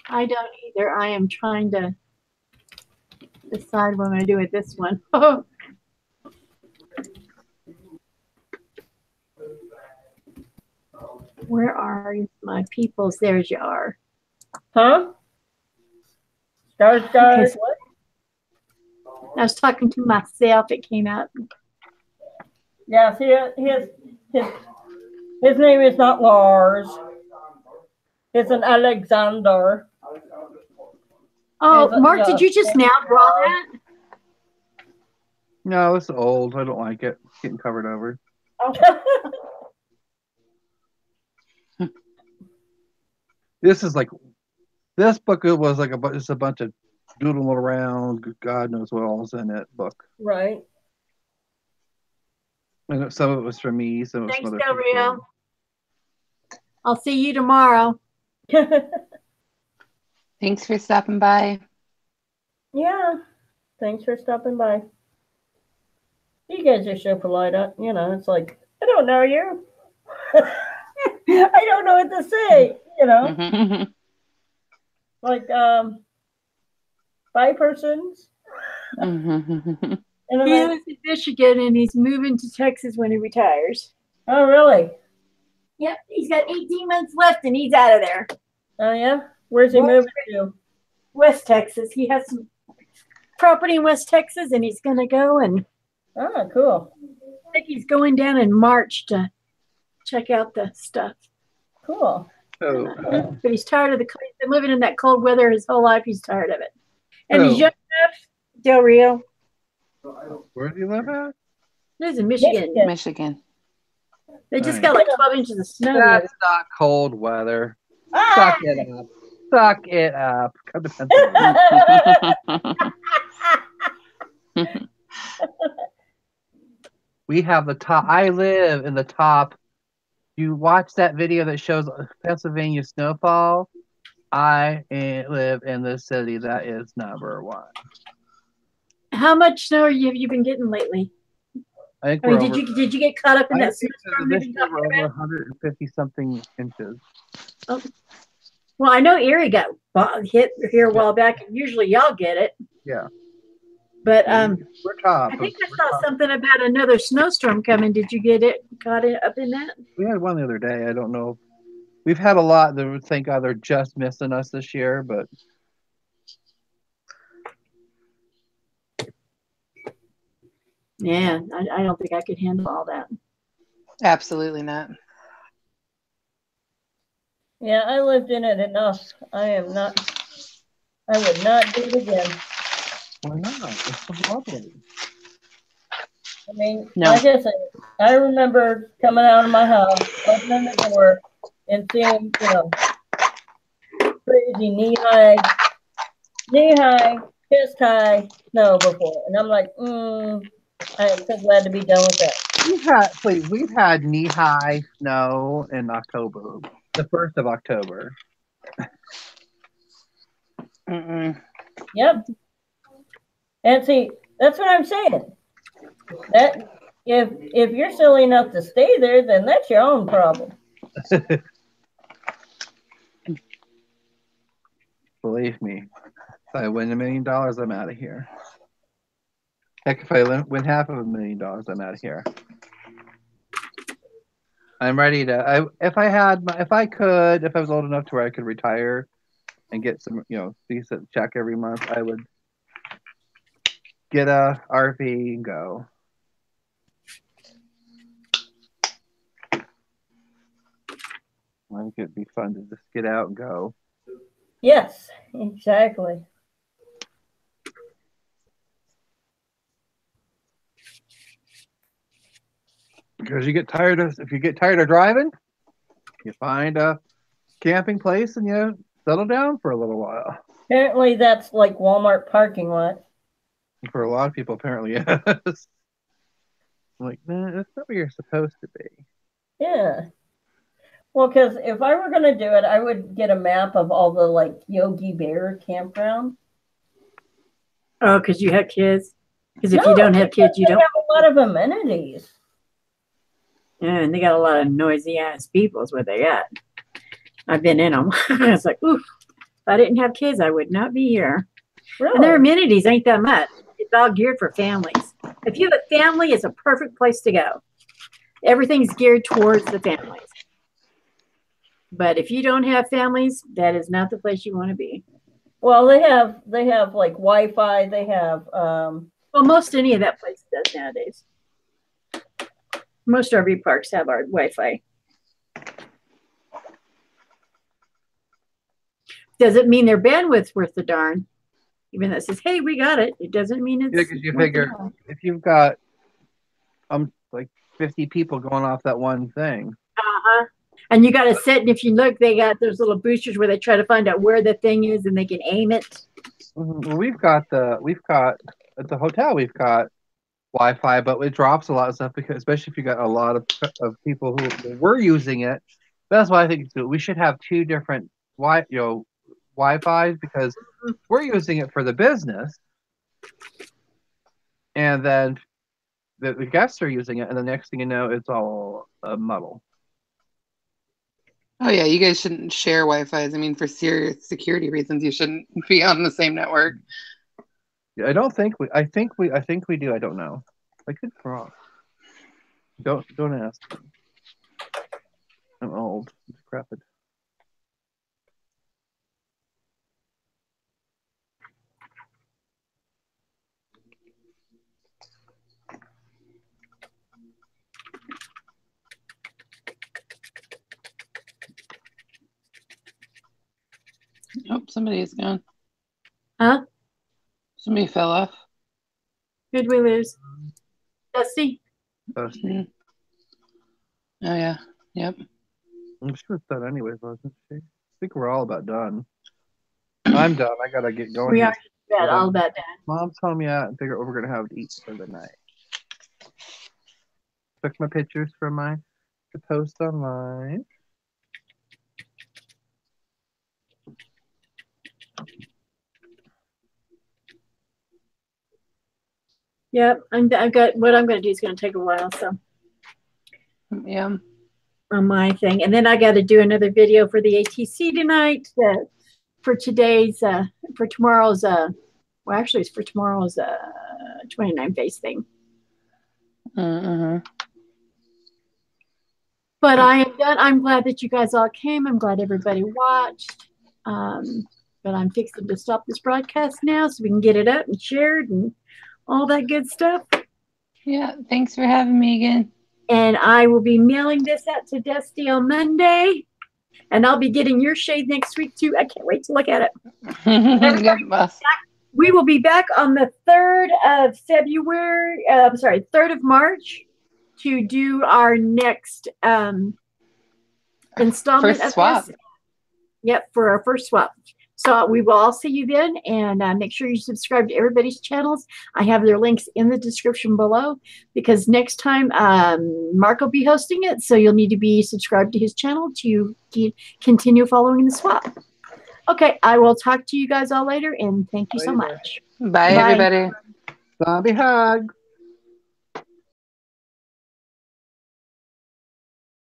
I don't either. I am trying to decide what I'm going to do with this one. Where are my peoples? There's you are. Huh? Stars, Okay, so what? I was talking to myself. It came out. Yeah, see, his name is not Lars. It's an Alexander. Oh, Mark, did you just now draw that? No, it's old. I don't like it. It's getting covered over. This book was like just a bunch of doodling around. God knows what all's in it book. Right. And some of it was from me. Some of it was from Thanks, other Del Rio. people. I'll see you tomorrow. Thanks for stopping by. Yeah. Thanks for stopping by. You guys are so polite. You know, it's like, I don't know you. I don't know what to say, you know. Like, bye persons. He lives in Michigan and he's moving to Texas when he retires. Oh, really? Yep, he's got 18 months left and he's out of there. Oh, yeah? Where's he moving to? West Texas. He has some property in West Texas and he's going to go and. Oh, cool. I think he's going down in March to check out the stuff. Cool. Oh. But he's tired of he's been living in that cold weather his whole life. He's tired of it. And he's young enough, Del Rio. Where do you live at? He lives in Michigan. Michigan. They just got like 12 inches of snow. That's not cold weather. Suck it up. Suck it up. Come to Pennsylvania. We have the top. I live in the top. You watch that video that shows Pennsylvania snowfall. I live in the city that is #1. How much snow have you been getting lately? I mean, did you get caught up in that snowstorm? This year we're over 150 something inches. Oh. Well, I know Erie got hit here a while back. Usually y'all get it. Yeah. But we're top. I think I saw something about another snowstorm coming. Did you get caught up in that? We had one the other day. I don't know. We've had a lot that thank God they're just missing us this year, but yeah, I don't think I could handle all that. Absolutely not. Yeah, I lived in it enough. I would not do it again. Why not? It's so lovely. I mean, like I said, I remember coming out of my house, opening the door, and seeing, you know, crazy knee-high, chest-high snow before. And I'm like, I am so glad to be done with that. We've had knee-high snow in October, the 1st of October. Yep. And see, that's what I'm saying. That if you're silly enough to stay there, then that's your own problem. Believe me, if I win $1 million, I'm out of here. Heck, if I win half of $1 million, I'm out of here. I'm ready to. If I was old enough to where I could retire and get some, decent check every month, I would get a RV and go. I think it'd be fun to just get out and go. Yes, exactly. Because if you get tired of driving, you find a camping place and you settle down for a little while. Apparently that's like Walmart parking lot. For a lot of people, apparently, yes. Like, nah, that's not where you're supposed to be. Yeah. Well, because if I were going to do it, I would get a map of all the like Yogi Bear campground. Oh, because you have kids? Because if you don't have kids, you don't have a lot of amenities. Yeah, and they got a lot of noisy ass people is where they at. I've been in them. It's like, oof, if I didn't have kids, I would not be here. Really? And their amenities ain't that much. It's all geared for families. If you have a family, it's a perfect place to go. Everything's geared towards the families. But if you don't have families, that is not the place you want to be. Well, they have like Wi-Fi. They have well, most any of that place does nowadays. Most RV parks have our Wi-Fi. Doesn't mean their bandwidth's worth the darn. Even though it says, hey, we got it. It doesn't mean it's. Yeah, because you figure if you've got like 50 people going off that one thing. And you got to sit, and if you look, they got those little boosters where they try to find out where the thing is, and they can aim it. Well, we've got at the hotel, we've got Wi-Fi, but it drops a lot of stuff because, especially if you got a lot of people who were using it. That's why I think we should have two different Wi-Fi because we're using it for the business, and then the guests are using it, and the next thing you know, it's all a muddle. Oh yeah, you guys shouldn't share Wi-Fi's. I mean, for serious security reasons, you shouldn't be on the same network. Yeah, I think we do. I don't know. I could be wrong. Don't ask me. I'm old, decrepit. Oh, somebody is gone. Huh? Somebody fell off. Who'd we lose? Dusty? Dusty. Oh yeah. Yep. She was done anyways, wasn't she? I think we're all about done. I'm done. I gotta get going. We are all about done. Mom's home yet and figure out what we're gonna have to eat for the night. Took my pictures for to post online. Yep, I've got what I'm going to do is going to take a while. So, yeah, on my thing, and then I got to do another video for the ATC tonight. For today's, for tomorrow's, well, actually, it's for tomorrow's 29 face thing. But I am done. I'm glad that you guys all came. I'm glad everybody watched. But I'm fixing to stop this broadcast now so we can get it up and shared and all that good stuff. Yeah, thanks for having me again. And I will be mailing this out to Dusty on Monday. And I'll be getting your shade next week too. I can't wait to look at it. We will be back on the 3rd of February. 3rd of March to do our next installment first of swap. This. Yep, for our first swap. So we will all see you then, and make sure you subscribe to everybody's channels. I have their links in the description below because next time Mark will be hosting it, so you'll need to be subscribed to his channel to continue following the swap. Okay, I will talk to you guys all later, and thank you so much. Bye, everybody. Zombie hug.